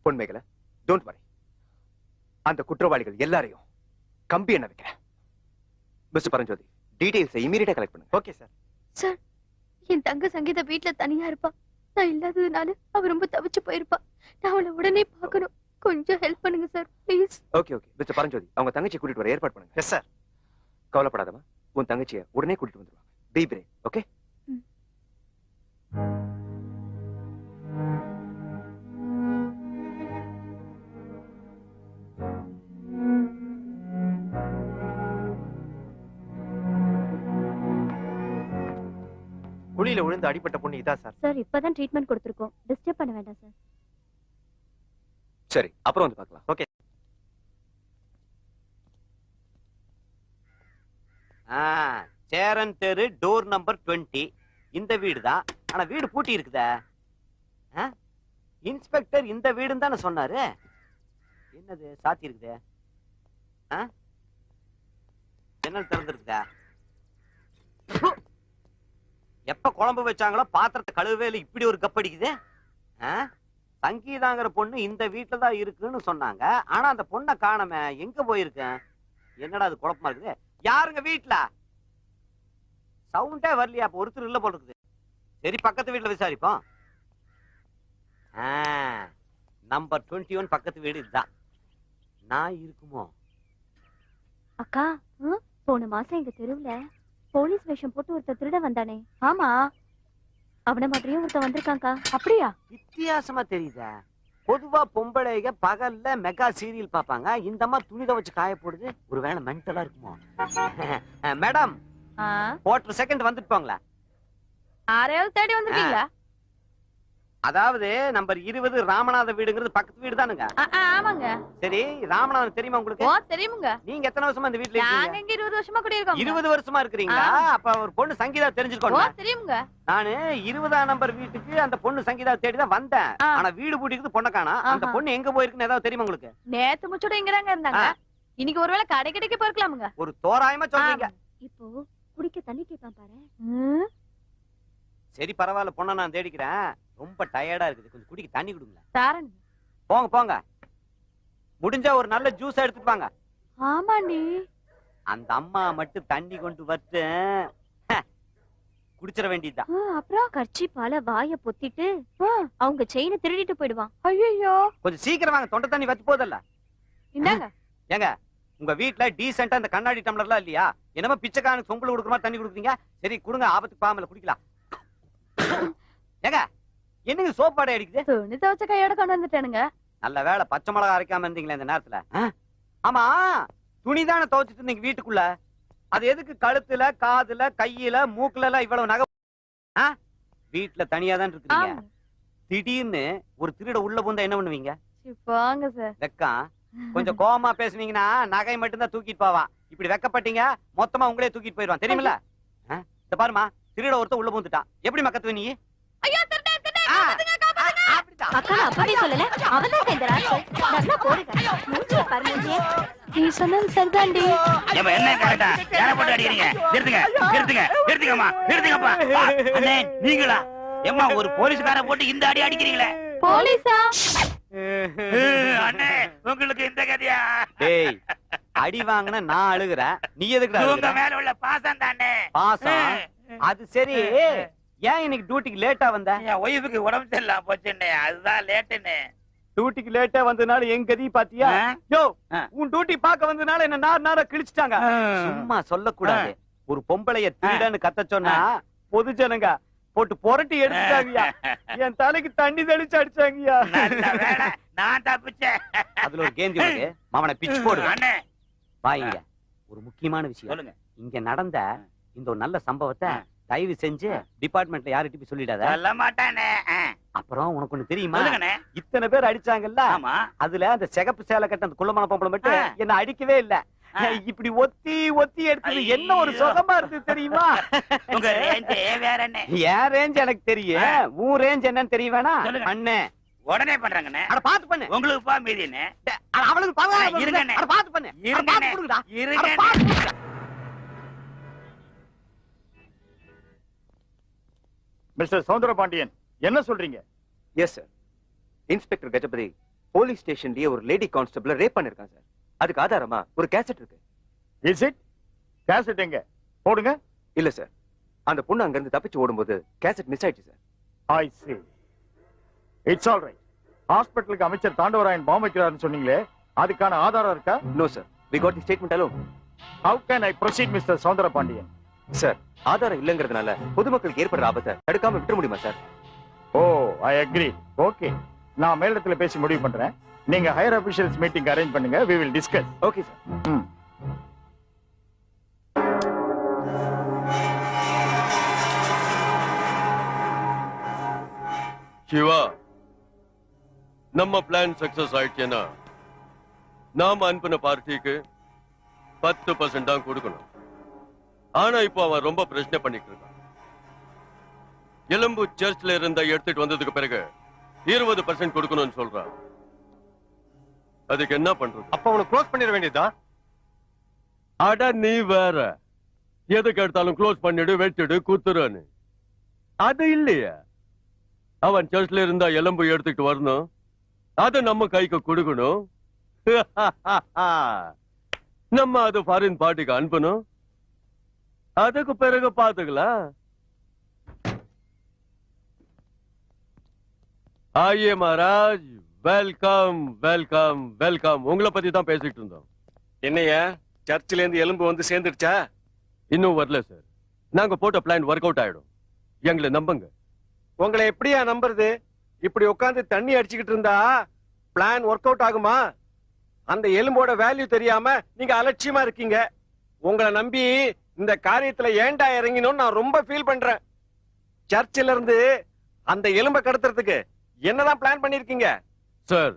Speaker 4: பொன்மைகளை டோன்ட் வரி. அந்த குற்றவாளிகள் எல்லாரையும் கம்பி என்ன வைக்கிறேன். மிஸ்டர் பரஞ்சோதி, டீடைல்ஸ் இமீடியட்டா கலெக்ட் பண்ணுங்க.
Speaker 5: Okay sir.
Speaker 3: சார், என் தங்க சங்கீதா வீட்டுல தனியா இருப்பா. நான் இல்லாததுனால அவ ரொம்ப தவிச்சு போயிருப்பா. நான் அவளை உடனே பார்க்கணும். கொஞ்சம் ஹெல்ப் பண்ணுங்க sir, please.
Speaker 4: Okay okay mister Paranjothi, அவங்க தங்கச்சி கூட்டிட்டு வர ஏற்பாடு பண்ணுங்க.
Speaker 5: Yes sir.
Speaker 4: கவலைப்படாதமா, உன் தங்கச்சியை உடனே கூட்டிட்டு வந்துருவாங்க. பீ பிரேவ், ஓகே?
Speaker 5: குழியில விழுந்து அடிபட்ட பொண்ணு இதா சார்?
Speaker 3: சார், இப்பதான் ட்ரீட்மெண்ட் கொடுத்திருக்கோம். டிஸ்டர்ப் பண்ண வேண்டாம் சார்.
Speaker 4: சரி, அப்புறம் வந்து பார்க்கலாம்.
Speaker 5: ஓகே. சேரன் தெரு, டோர் நம்பர் 20. இந்த வீடு தான். ஆனா வீடு பூட்டி இருக்குதா? இன்ஸ்பெக்டர் இந்த வீடுன்னு தானே சொன்னாரு. என்னது சாத்தி இருக்குதே? ஜன்னல் திறந்துருக்குதா? எப்ப குழம்பு வச்சாங்களோ பாத்திரத்தை கழுவே இல்லை, இப்படி ஒரு கப்படிக்குது. சங்கீதாங்கிற பொண்ணு இந்த வீட்டுல தான் இருக்குன்னு சொன்னாங்க. ஆனா அந்த பொண்ணை காணமே, எங்க போயிருக்கேன்? என்னடா அது குழப்பமா இருக்குது? யாருங்க வீட்டுல? சவுண்டே வரலையா? அப்ப ஒருத்தர் இல்ல போல இருக்குது. சரி, பக்கத்து வீட்டுல விசாரிப்போம். நம்பர் 21 பக்கத்து வீடு இதுதான். நான் இருக்குமோ?
Speaker 3: அக்கா, போன மாசம் எங்க தெருவுல போலீஸ் வேஷம் போட்டு ஒருத்தர் திருட வந்தானே. ஆமா, அவன மாதிரியும் ஒருத்தர் வந்திருக்காங்கா. அப்படியா?
Speaker 5: வித்தியாசமா தெரியுதா? பொதுவா பொம்பளைங்க பகல்ல மெகா சீரியல் பாப்பாங்க. இந்த மாதிரி துணி துவைச்சு காய போடுது. ஒருவேளை மென்டலா இருக்குமோ? மேடம், போட்டு செகண்ட் வந்துட்டு போங்களா?
Speaker 8: ஆரையாவது தேடி வந்திருக்கீங்களா?
Speaker 5: அதாவது நம்பர் 20 ராமநாத வீடுங்கிறது பக்கத்து வீடு தானுங்க?
Speaker 8: ஆமாங்க.
Speaker 5: சரி, ராமநாதன் தெரியுமா உங்களுக்கு?
Speaker 8: ஓ, தெரியுமுங்க.
Speaker 5: நீங்க எத்தனை வருஷமா இந்த வீட்ல இருக்கீங்க?
Speaker 8: நாங்க இங்க 20 வருஷமா குடியிருக்கோம்.
Speaker 5: 20 வருஷமா இருக்கீங்களா? அப்ப ஒரு பொண்ணு சங்கீதா
Speaker 8: ஓ,
Speaker 5: தெரிஞ்சிருக்கோம்.
Speaker 8: தெரியுமுங்க.
Speaker 5: நானு 20ஆம் நம்பர் வீட்டுக்கு அந்த பொண்ணு சங்கீதா தேடி தான் வந்தேன். ஆனா வீடு பூட்டிக்குது, பொண்ணை காணோம். அந்த பொண்ணு எங்க போயிருக்குன்னு ஏதாவது தெரியுமா உங்களுக்கு?
Speaker 8: நேத்து முச்சோட இங்கதாங்க இருந்தாங்க. இன்னைக்கு ஒருவேளை கடை கடைக்கு போயிருக்கலாமுங்க.
Speaker 5: ஒரு தோராயமா சொல்றீங்க.
Speaker 3: இப்போ குடிக்க தண்ணி கேட்பான் பாரு.
Speaker 5: சரி, பரவாயில்ல, பொண்ணை நான் தேடிக்கிறேன். ரொம்ப டயர்டா இருக்குது, கொஞ்சம் குடிக்க தண்ணி கொடுங்க.
Speaker 8: தாரன்.
Speaker 5: போங்க போங்க, முடிஞ்சா ஒரு நல்ல ஜூஸ் எடுத்துட்டு வாங்க.
Speaker 8: ஆமாண்டி.
Speaker 5: அந்த அம்மா மட்டும் தண்ணி கொண்டு வரட்டு குடிச்சிட வேண்டியதுதான்.
Speaker 3: அப்புறம் கர்ச்சிப்பால வாய பொத்திட்டு அவங்க செயினை திருடிட்டு போயிடுவான்.
Speaker 8: ஐயோ,
Speaker 5: கொஞ்சம் சீக்கிரம் வாங்க, தொண்டை தண்ணி வச்சு போதல்ல.
Speaker 8: இந்தாங்க.
Speaker 5: ஏங்க, உங்க வீட்டுல டீசென்ட்டா அந்த கண்ணாடி டம்ளர்லாம் இல்லையா? என்னமோ பிச்சைக்காரனுக்கு சொம்புல கொடுக்குற மாதிரி தண்ணி கொடுக்குறீங்க. சரி கொடுங்க, ஆபத்துக்கு பாமல குடிக்கலாம். ஏங்க, என்னங்க சோப்பாடை அடிக்குது?
Speaker 8: துணி துவைச்ச கையோட கொண்டு வந்துட்டானுங்க.
Speaker 5: நல்ல வேளை பச்சை மிளகா அரைக்காம இருந்தீங்களே இந்த நேரத்துல. ஆமா, துணிதானே துவைச்சிட்டு இருந்தீங்க வீட்டுக்குள்ள. அது எதுக்கு கழுத்துல, காதுல, கையில, மூக்குல எல்லாம் இவ்வளவு நகை? வீட்டுல தனியா தான் இருக்கீங்க. திடீர்னு ஒரு திருட உள்ள பூந்தா என்ன பண்ணுவீங்க?
Speaker 8: வாங்க சார்.
Speaker 5: வெக்கம் கொஞ்சம் கோவமா பேசுனீங்கன்னா நகை மட்டும்தான் தூக்கிட்டு போவான். இப்படி வெக்கப்பட்டீங்க மொத்தமா உங்களே தூக்கிட்டு போயிடுவான் தெரியுமில்ல? இந்த பாருமா, திருட ஒருத்தன் உள்ள பூந்துட்டான். எப்படி மக்கத்து நீ?
Speaker 8: ஐயோ திருடே
Speaker 5: ஆ,
Speaker 8: அப்படிதான்.
Speaker 3: அக்கா அப்பவே சொல்லல அவதான் இந்த ராசு நல்லா போடுங்க மூஞ்சில பாருங்க நீ சொன்னது சரிதாண்டி
Speaker 11: என்ன கரெக்டா யார போட்டு அடிக்கிறீங்க? நிறுத்துங்கம்மா, நிறுத்துங்கப்பா. அண்ணே நீங்களா? ஏம்மா ஒரு போலீஸ்கார போட்டு இந்த அடி அடிக்கிறீங்களே?
Speaker 3: போலீஸா?
Speaker 11: அண்ணே உங்களுக்கு இந்த கதையா?
Speaker 5: டேய், அடி வாங்கின நான் அழுகுறேன், நீ எதுக்கு
Speaker 11: உங்க மேல உள்ள பாசம் தானே.
Speaker 5: பாசம்? அது சரி, ஏன் இன்னைக்கு டியூட்டிக்கு லேட்டா வந்த?
Speaker 11: என் ஒய்ஃபுக்கு உடம்பு சரியில்லாம போச்சுண்ணே, அதுதான் லேட்டுன்னு.
Speaker 5: டியூட்டிக்கு லேட்டா வந்தனால என் கதி பாத்தியா? யோ, உன் டியூட்டி பாக்க வந்தனால என்ன நார கிழிச்சிட்டாங்க. சும்மா சொல்லக்கூடாது. ஒரு பொம்பளைய திருடன்னு கத்த சொன்னா பொது ஜனங்க போட்டு புரட்டி எடுத்துட்டாங்கயா. என் தலைக்கு தண்ணி தெளிச்சு அடிச்சாங்கயா.
Speaker 11: நான் தப்பிச்சேன்.
Speaker 5: அதுல ஒரு கேந்தி இருக்கு, மாமனை பிச்சு போடு.
Speaker 11: அண்ணே
Speaker 5: வாங்க, ஒரு முக்கியமான விஷயம்
Speaker 11: சொல்லுங்க.
Speaker 5: இங்க நடந்த இந்த ஒரு நல்ல சம்பவத்தை தயவு செஞ்சு டிபார்ட்மெண்ட்ல யார்கிட்ட போய் சொல்லிடாத.
Speaker 11: சொல்ல மாட்டானே.
Speaker 5: அப்புறம் உனக்கு ஒண்ணு தெரியுமா?
Speaker 11: சொல்லுங்கண்ணே.
Speaker 5: இத்தனை பேர் அடிச்சாங்கல்ல,
Speaker 11: ஆமா.
Speaker 5: அதுல அந்த சிகப்பு சேலை கட்ட அந்த குள்ளமான பொம்பளை மட்டும் என்ன அடிக்கவே இல்ல. இப்படி ஒத்தி ஒத்தி எடுத்தது என்ன ஒரு சுகமா இருக்கு தெரியுமா?
Speaker 11: உங்க ரேஞ்ச் வேற என்ன?
Speaker 5: என் ரேஞ்ச் எனக்கு தெரியும், உன் ரேஞ்ச் என்னன்னு தெரிய வேணா?
Speaker 11: சொல்லுங்க.
Speaker 5: அண்ணே
Speaker 11: உடனே பண்றாங்கண்ணே.
Speaker 5: அட பாத்து பண்ணு.
Speaker 11: உங்களுக்கு பா மீதினே.
Speaker 5: அவளுக்கு பாத்து
Speaker 11: இருங்கண்ணே.
Speaker 5: அட பாத்து பண்ணு. அட பாத்து கொடுங்கடா.
Speaker 11: இருங்கண்ணே.
Speaker 5: மிஸ்டர் சௌந்தரபாண்டியன், என்ன சொல்றீங்க?
Speaker 4: Yes sir. Inspector Gajapathi police ஸ்டேஷன்லயே ஒரு லேடி கான்ஸ்டபிள ரேப் பண்ணிருக்கான் சார். அதுக்கு ஆதாரமா ஒரு கேசட் இருக்கு.
Speaker 5: Is it? கேசட் எங்க? போடுங்க.
Speaker 4: இல்ல சார், அந்த பொண்ணு அங்க இருந்து தப்பிச்சு ஓடும்போது கேசட் மிஸ் ஆயிடுச்சு sir.
Speaker 5: I see. It's all right. ஹாஸ்பிடலுக்கு அமைச்சர் தாண்டவராயன் பாம்பு வைக்கிறாருன்னு சொன்னீங்களே, அதுக்கான ஆதாரம் இருக்கா?
Speaker 4: No sir, we got the statement alone.
Speaker 5: How can I proceed, Mr. Soundarapandian?
Speaker 4: Sir, ஆதாரம் இல்லங்கிறதுனால பொதுமக்களுக்கு ஏற்படுற ஆபத்தை தடுக்காம விட்டுற முடியுமா sir?
Speaker 5: Oh, I agree. Okay. நான் மேலிடத்துல பேசி முடிவு பண்றேன். நீங்க ஹையர் அபிஷியல்ஸ் மீட்டிங் அரேஞ்ச் பண்ணுங்க. We will discuss.
Speaker 4: Okay sir.
Speaker 13: Siva, நம்ம பிளான் சக்சஸ் ஆயிடுச்சுன்னா நாம அனுப்பின பார்ட்டிக்கு 10% தான் கொடுக்கணும். ஆனா இப்போ அவன் ரொம்ப பிரச்சனை பண்ணிட்டு இருக்கான். எலும்பு சர்ச்ல இருந்த எடுத்துட்டு வந்ததுக்கு பிறகு 20% கொடுக்கணும்னு சொல்றான். அதுக்கு என்ன பண்றது?
Speaker 4: அப்ப அவனை க்ளோஸ் பண்ணிட வேண்டியதா?
Speaker 13: அட நீ வேற, எதுக்கு எடுத்தாலும் க்ளோஸ் பண்ணிடு, வெட்டிடு, குத்துறான்னு. அது இல்லையா, அவன் சர்ச்ல இருந்தா எலும்பு எடுத்துட்டு வரணும், அது நம்ம கைக்கு கொடுக்கணும். நம்ம அது ஃபாரின் பார்ட்டிக்கு அனுப்பணும். அதுக்கு பிறகு பாத்துக்கலாம். ஆயே மகாராஜ், வெல்கம் வெல்கம் வெல்கம். உங்களை பத்தி தான் பேசிட்டு இருந்தோம்.
Speaker 2: என்னையா சர்ச்சில இருந்து எலும்பு வந்து சேர்ந்துடுச்சா?
Speaker 13: இன்னும் வரல சார். நாங்க போட்ட பிளான் ஒர்க் அவுட் ஆயிடும், எங்களை நம்புங்க.
Speaker 2: உங்களை எப்படியா நம்புறது? இப்படி உட்கார்ந்து தண்ணி அடிச்சுக்கிட்டு இருந்தா பிளான் ஒர்க் அவுட் ஆகுமா? அந்த எலும்போட வேல்யூ தெரியாம நீங்க அலட்சியமா இருக்கீங்க. உங்களை நம்பி இந்த காரியத்துல ஏன்டா இறங்கினோன்னு நான் ரொம்ப ஃபீல் பண்றேன். சர்ச்சில இருந்து அந்த எலும்பை கடத்துறதுக்கு என்னதான் பிளான் பண்ணிருக்கீங்க?
Speaker 13: சார்,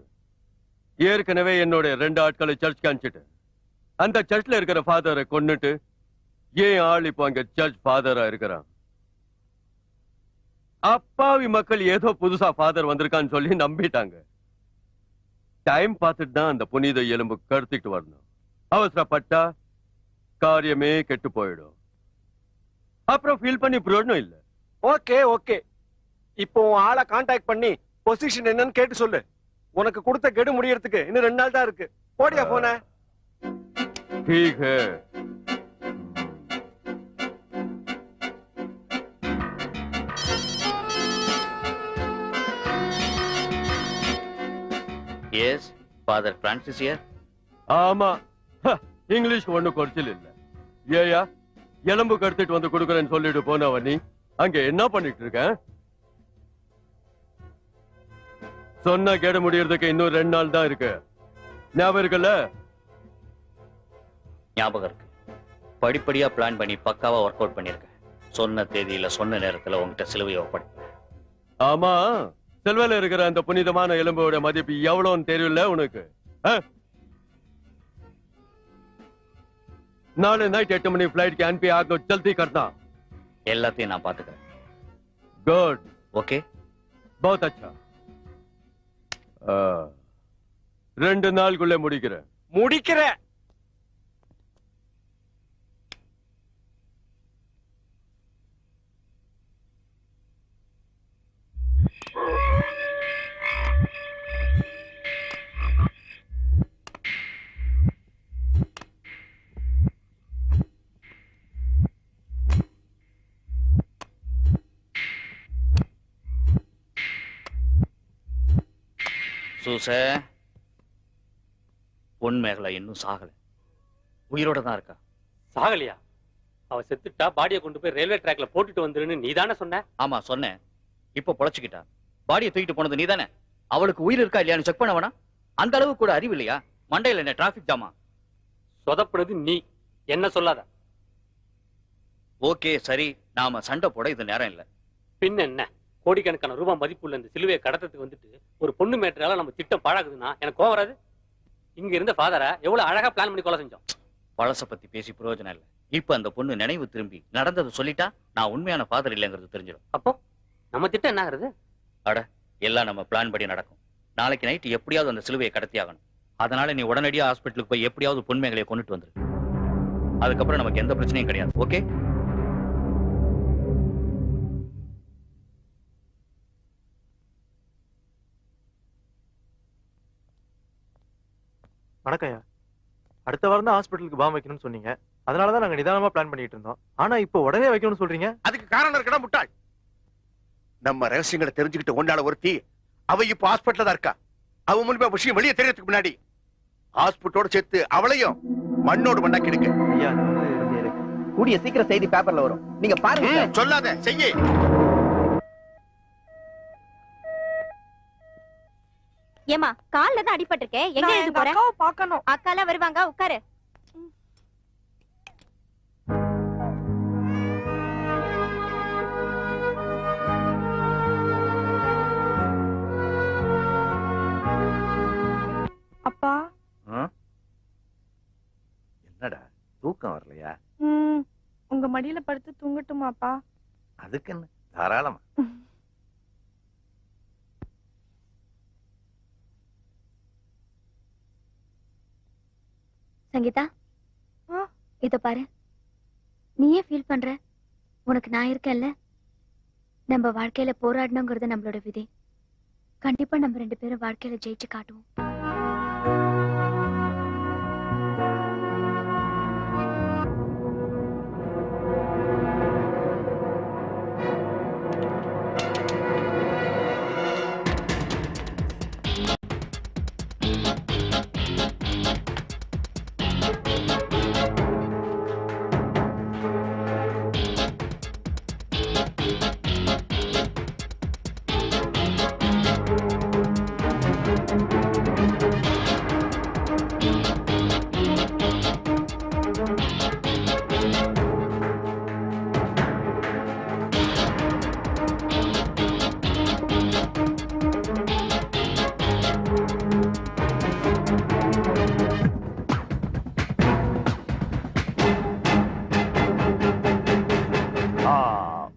Speaker 13: ஏற்கனவே என்னோட 2 ஆட்களை சர்ச் அனுப்பிச்சிட்டு அந்த சர்ச்ல இருக்கிற ஃபாதரை கொன்னுட்டு ஏன் ஆள் இப்போ அங்க சர்ச் ஃபாதரா இருக்கிறான். அப்பாவி மக்கள் ஏதோ புதுசா ஃபாதர் வந்திருக்கான்னு சொல்லி நம்பிட்டாங்க. டைம் பார்த்துட்டு தான் அந்த புனித எலும்பு கடத்திட்டு வரணும். அவசரப்பட்டா காரியமே கெட்டு போயிடும். அப்புறம் ஃபீல் பண்ணி பிரயோஜனம் இல்ல.
Speaker 2: ஓகே ஓகே, இப்போ உன் ஆளை கான்டாக்ட் பண்ணி பொசிஷன் என்னன்னு கேட்டு சொல்லு. உனக்கு கொடுத்த கெடு முடியறதுக்கு இன்னும் 2 நாள் தான் இருக்கு. போடியா போன.
Speaker 13: ठीक है.
Speaker 7: Yes, Father Francis here.
Speaker 13: ஆமா, இங்கிலீஷ் ஒண்ணு குறைச்சல் இல்ல. ஏயா, எலும்பு கடத்திட்டு வந்து கொடுக்கறேன்னு சொல்லிட்டு போனவ நீ அங்க என்ன பண்ணிட்டு இருக்க? சொன்ன கேட முடியறதுக்கு இன்னும் 2 நாள் தான் இருக்கு. ஞாபகம் இருக்குல்ல?
Speaker 7: ஞாபகம் இருக்கு. படிப்படியா பிளான் பண்ணி பக்காவா ஒர்க் அவுட் பண்ணிருக்கேன். சொன்ன தேதியில சொன்ன நேரத்துல உங்ககிட்ட சிலுவையை ஒப்படைப்பேன்.
Speaker 13: ஆமா, செல்வல இருக்கிற அந்த புனிதமான எலும்போட மதிப்பு எவ்வளவுன்னு தெரியல உனக்கு? नाले नाइट 8 मनी फ्लाइट के एनपी आग जल्दी करना
Speaker 7: எல்லாத்தையும் நான் பாத்துக்கிறேன்.
Speaker 13: Good
Speaker 7: okay?
Speaker 13: बहुत अच्छा 2 நாளுக்குள்ளே முடிக்கிறேன்.
Speaker 5: முடிக்கிற
Speaker 7: சூச, பொன் மேகலை இன்னும் சாகல, உயிரோட தான் இருக்கா.
Speaker 14: சாகலையா? அவ செத்துட்டா பாடியை கொண்டு போய் ரயில்வே ட்ராக்ல போட்டுட்டு வந்துருன்னு நீ தானே சொன்ன?
Speaker 7: ஆமா சொன்னேன். இப்ப பொழைச்சுக்கிட்டா. பாடியை தூக்கிட்டு போனது நீதானே. அவளுக்கு உயிர் இருக்கா இல்லையான்னு செக் பண்ண வேணா? அந்த அளவு கூட அறிவு இல்லையா? மண்டையில என்ன டிராபிக் ஜாமா?
Speaker 14: சொதப்படுறது நீ, என்ன சொல்லாத.
Speaker 7: ஓகே சரி, நாம சண்டை போட இது நேரம் இல்ல.
Speaker 14: பின்ன என்ன, கோடிக்கணக்கான ரூபாய் மதிப்புள்ள இந்த சிலுவையை கடத்தத்துக்கு வந்துட்டு ஒரு பொண்ணு மேட்டரால நம்ம திட்டம் பாழாக்குதுன்னா எனக்கு கோவம் வராது? இங்க இருந்த ஃபாதரை எவ்வளவு அழகா பிளான் பண்ணி கொலை செஞ்சோம்.
Speaker 7: பழச பத்தி பேசி பிரயோஜனம் இல்ல. இப்ப அந்த பொண்ணு நினைவு திரும்பி நடந்ததை சொல்லிட்டா நான் உண்மையான ஃபாதர் இல்லைங்கிறது தெரிஞ்சிடும்.
Speaker 14: அப்போ நம்ம திட்டம் என்ன ஆகுறது?
Speaker 7: அட, எல்லாம் நம்ம பிளான் படி நடக்கும். நாளைக்கு நைட்டு எப்படியாவது அந்த சிலுவையை கடத்தி ஆகணும். அதனால நீ உடனடியா ஹாஸ்பிட்டலுக்கு போய் எப்படியாவது பொன்மேகலையை கொண்டுட்டு வந்துரு. அதுக்கப்புறம் நமக்கு எந்த பிரச்சனையும் கிடையாது. ஓகே?
Speaker 15: வணக்கம்யா. அடுத்த வாரம் தான் ஹாஸ்பிட்டலுக்கு பாம் வைக்கணும்னு சொன்னீங்க. அதனாலதான் நாங்க நிதானமா பிளான் பண்ணிட்டு இருந்தோம். ஆனா இப்போ உடனே வைக்கணும்னு சொல்றீங்க.
Speaker 1: அதுக்கு காரணம் இருக்கடா முட்டாள். நம்ம ரகசியங்களை தெரிஞ்சுக்கிட்டு ஒன்னால ஒருத்தி அவ இப்ப ஹாஸ்பிட்டல்ல தான் இருக்கா. அவ மூலமா விஷயம் வெளியே தெரியறதுக்கு முன்னாடி ஹாஸ்பிட்டலோட சேர்த்து அவளையும் மண்ணோடு மண்ணா கெடுக்க.
Speaker 15: ஐயா,
Speaker 2: கூடிய சீக்கிரம் செய்தி பேப்பர்ல வரும், நீங்க பாருங்க.
Speaker 1: சொல்லாத, செய்ய.
Speaker 3: ஏமா கால்ல தான் அடிபட்டிருக்கேன், எங்க
Speaker 8: நான்
Speaker 3: எழுந்து
Speaker 8: எங்க
Speaker 3: போற?
Speaker 8: அக்காவை பார்க்கணும்.
Speaker 3: அக்காலாம் வருவாங்க, உட்காரு.
Speaker 8: அப்பா,
Speaker 6: என்னடா தூக்கம் வரலையா?
Speaker 8: உங்க மடியில படுத்து தூங்கட்டுமாப்பா?
Speaker 6: அதுக்கு என்ன, தாராளமா.
Speaker 3: சங்கீதா, இத பாரு. நீயே ஃபீல் பண்ற? உனக்கு நான் இருக்கேன்ல. நம்ம வாழ்க்கையில போராடணுங்கிறது நம்மளோட விதி. கண்டிப்பா நம்ம 2 பேரும் வாழ்க்கையில ஜெயிச்சு காட்டுவோம்.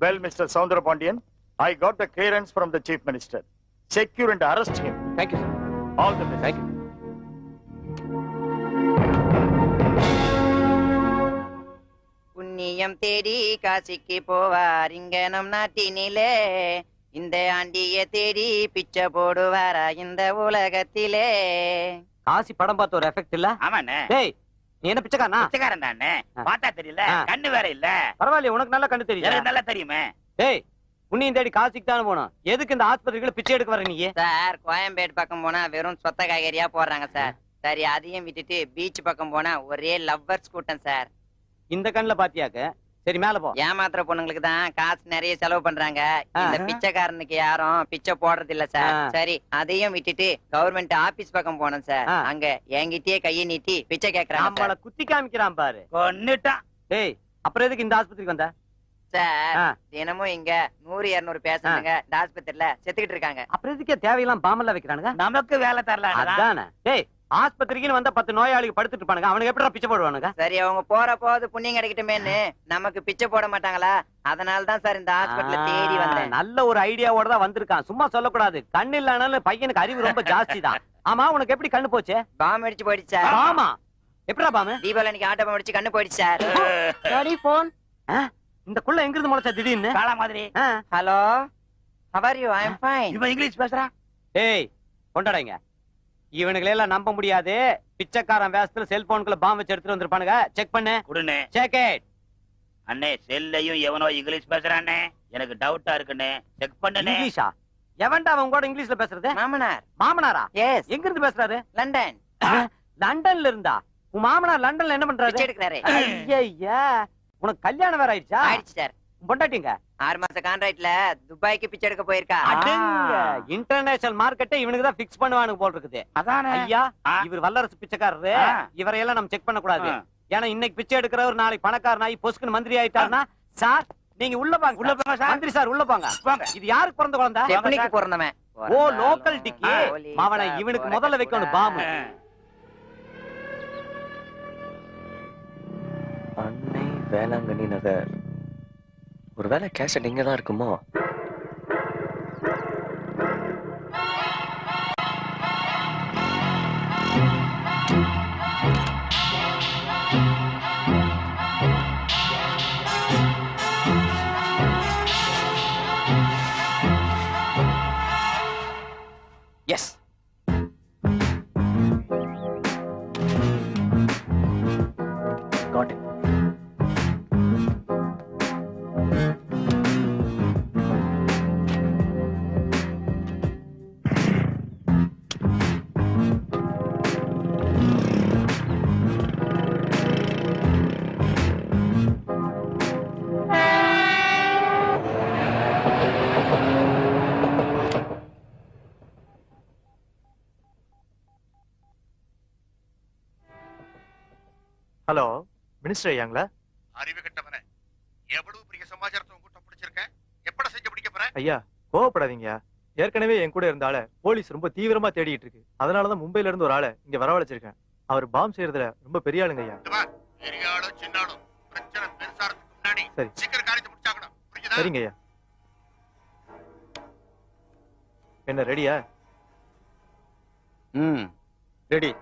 Speaker 5: Well, Mr. Soundarabondian, I got the clearance from the Chief Minister. Secure and arrest him.
Speaker 2: Thank you, sir.
Speaker 5: All the best.
Speaker 2: Thank you.
Speaker 16: புண்ணியம் தேடி காசிக்கு போவார் இங்க நம் நாட்டினிலே. இந்த ஆண்டிய தேடி பிச்சை போடுவாரா இந்த உலகத்திலே.
Speaker 2: காசி படம் பார்த்த ஒரு எஃபெக்ட் இல்ல?
Speaker 11: ஆமாண்ணே.
Speaker 2: டேய், நீ என்ன பிச்சைக்காரனா?
Speaker 11: பிச்சைக்காரன் தானே. பார்த்தா தெரியல, கண்ணு வேற இல்ல.
Speaker 2: பரவாயில்ல, உனக்கு நல்லா கண்டு தெரியும்.
Speaker 11: எனக்கு நல்லா தெரியுமே.
Speaker 2: டேய், உன்னையும் தேடி காசிக்கு தானே போனோம். எதுக்கு இந்த ஆஸ்பத்திரிகளை பிச்சை எடுக்க வர நீ?
Speaker 16: சார், கோயம்பேடு பக்கம் போனா வெறும் சொத்த காய்கறியா போடுறாங்க சார். சரி, அதையும் விட்டுட்டு பீச் பக்கம் போனா ஒரே லவ்வர்ஸ் கூட்டம் சார்.
Speaker 2: இந்த கண்ணுல பாத்தியாக்க. சரி, மேல போ.
Speaker 16: ஏமாத்துற பொண்ணுங்களுக்கு தான் காசு நிறைய செலவு பண்றாங்க. இந்த பிச்சைக்காரனுக்கு யாரும் பிச்சை போடுறது இல்ல சார். சரி, அதையும் விட்டுட்டு கவர்மெண்ட் ஆபீஸ் பக்கம் போனோம் சார். அங்க என்கிட்டயே கையை நீட்டி பிச்சை கேக்குறாங்க.
Speaker 2: நம்மள குத்தி காமிக்கிறான் பாரு.
Speaker 11: கொன்னுட்டான்.
Speaker 2: டேய், அப்புறம் எதுக்கு இந்த ஆஸ்பத்திரிக்கு வந்த?
Speaker 16: சார், தினமும் இங்க 100-200 பேசுறாங்க இந்த ஆஸ்பத்திரியில செத்துக்கிட்டு இருக்காங்க.
Speaker 2: அப்புறம் எதுக்கே தேவையெல்லாம் பாம்பெல்லாம் வைக்கிறானுங்க?
Speaker 11: நமக்கு வேலை தரல.
Speaker 2: அதானே. டேய்,
Speaker 5: ஆஸ்பத்திரிக்குன்னு வந்த 10 நோயாளிகள் படுத்துட்டு இருப்பானுங்க, அவனுக்கு எப்படி பிச்சை போடுவானுங்க?
Speaker 16: சரி அவங்க போற போது புண்ணியம் கிடைக்கட்டுமேன்னு நமக்கு பிச்சை போட மாட்டாங்களா? அதனால தான் சார் இந்த ஹாஸ்பிடல்ல தேடி வந்தேன்.
Speaker 5: நல்ல ஒரு ஐடியாவோட தான் வந்திருக்கான், சும்மா சொல்லக்கூடாது. கண்ணு இல்லனாலும் பையனுக்கு அறிவு ரொம்ப ஜாஸ்தி தான். ஆமா, உனக்கு எப்படி கண்ணு போச்சு?
Speaker 16: பாம் அடிச்சு போயிடுச்சு சார்.
Speaker 5: ஆமா, எப்படா பாமு?
Speaker 16: தீபாவளி அன்னைக்கு ஆட்டோ பாம் அடிச்சு கண்ணு போயிடுச்சு சார்.
Speaker 5: போன் இந்த குள்ள எங்க இருந்து முளைச்சா திடீர்னு?
Speaker 11: காளா மாதிரி.
Speaker 16: Hello, how are you? I am fine.
Speaker 11: இவன் இங்கிலீஷ் பேசுறான்.
Speaker 5: ஏய் கொண்டாடங்க, இவனுங்களை எல்லாம் நம்ப முடியாது. பிச்சைக்காரன் வேஷத்துல செல்போனுக்குள்ள பாம் வச்சு எடுத்துட்டு வந்திருப்பானுங்க. செக் பண்ணு.
Speaker 11: குடுனே.
Speaker 5: Check it.
Speaker 11: அண்ணே செல்லையும் எவனோ இங்கிலீஷ் பேசுறானே, எனக்கு டவுட்டா இருக்குனே, செக் பண்ணுனே.
Speaker 5: இங்கிலீஷா? எவன்டா அவன் கூட இங்கிலீஷ்ல பேசுறது?
Speaker 16: மாமனார்.
Speaker 5: மாமனாரா?
Speaker 16: எஸ்.
Speaker 5: எங்க இருந்து பேசுறாரு?
Speaker 16: லண்டன்.
Speaker 5: லண்டன்ல இருந்தா? உன் மாமனார் லண்டன்ல என்ன பண்றாரு?
Speaker 16: பிச்சை எடுக்கறாரு.
Speaker 5: ஐயா, உனக்கு கல்யாணம் வேற ஆயிடுச்சா?
Speaker 16: ஆயிடுச்சு சார்.
Speaker 5: பொண்டாட்டிங்க
Speaker 16: 6 மாச கான்ட்ராக்ட்ல துபாய்க்கு பிச்சை எடுக்க போயிருக்கா.
Speaker 5: அடங்க, இன்டர்நேஷனல் மார்க்கெட்டை இவனுக்கு தான் ஃபிக்ஸ் பண்ணுவானுங்க போல இருக்குது.
Speaker 11: அதானே.
Speaker 5: ஐயா, இவர் வல்லரசு பிச்சைக்காரரு. இவரையெல்லாம் நம்ம செக் பண்ண கூடாது. ஏன்னா இன்னைக்கு பிச்சை எடுக்கிறவர் நாளைக்கு பணக்காரனாகி பொஸ்குன்னு மந்திரி ஆயிட்டாருன்னா, சார் நீங்க உள்ள வாங்க. உள்ள போங்க சார். மந்திரி சார் உள்ள போங்க. இது யாருக்கு பிறந்த குழந்தை?
Speaker 16: செப்பனிக்கு பிறந்தவன்.
Speaker 5: ஓ, லோக்கல் டிக்கி. மாவனை இவனுக்கு முதல்ல வைக்கணும் பாம்பு.
Speaker 2: அன்னை வேளாங்கண்ணி நகர். ஒருவேளை கேசட் இங்க தான் இருக்குமோ? Yes. Got it.
Speaker 15: Hello, minister ஐயாங்களா?
Speaker 1: அறிவு கட்டவனே, எவ்வளவு பெரிய சமாச்சாரத்தை உங்ககிட்ட பிடிச்சிருக்க? எப்பட செஞ்சு பிடிக்க போற?
Speaker 15: ஐயா கோவப்படாதீங்க. ஏற்கனவே என் கூட இருந்த ஆளை போலீஸ் ரொம்ப தீவிரமா தேடிட்டு இருக்கு. அதனாலதான் மும்பைல இருந்து ஒரு ஆளை இங்க வரவழைச்சிருக்கேன். அவர் பாம் செய்யறதுல ரொம்ப பெரிய ஆளுங்க ஐயா.
Speaker 1: பெரிய ஆளோ சின்ன ஆளோ பிரச்சனை பெருசாறதுக்கு முன்னாடி
Speaker 15: சரி.
Speaker 1: சீக்கிரம் காரியத்தை முடிச்சாகணும். புரியுதா?
Speaker 15: சரிங்க ஐயா. என்ன ரெடியா?
Speaker 5: ரெடி.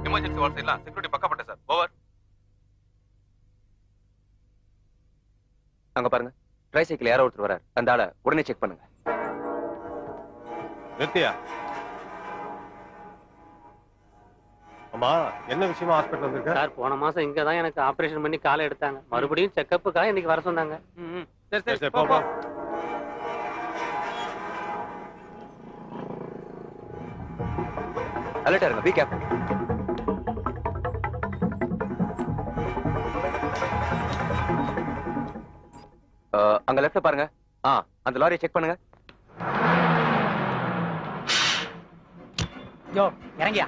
Speaker 4: எமர்ஜென்சி வார்த்தை எல்லாம் செக்யூரிட்டி பக்கப்பட்ட சார். ஓவர். அங்க பாருங்க, ட்ரைசைக்கிள் யாரோ ஒருத்தர் வரார். அந்த ஆளை உடனே செக் பண்ணுங்க.
Speaker 13: நித்யா, அம்மா என்ன விஷயமா ஹாஸ்பிடல் வந்திருக்க?
Speaker 14: சார் போன மாசம் இங்க தான் எனக்கு ஆபரேஷன் பண்ணி காலை எடுத்தாங்க. மறுபடியும் செக்கப்புக்காக இன்னைக்கு வர சொன்னாங்க.
Speaker 5: சரி
Speaker 13: சரி, போ போ.
Speaker 4: அலர்ட்டா இருங்க. Be careful. அங்க லெஃப்ட்ல பாருங்க. அந்த லாரியை செக் பண்ணுங்க.
Speaker 5: யோ இறங்கியா.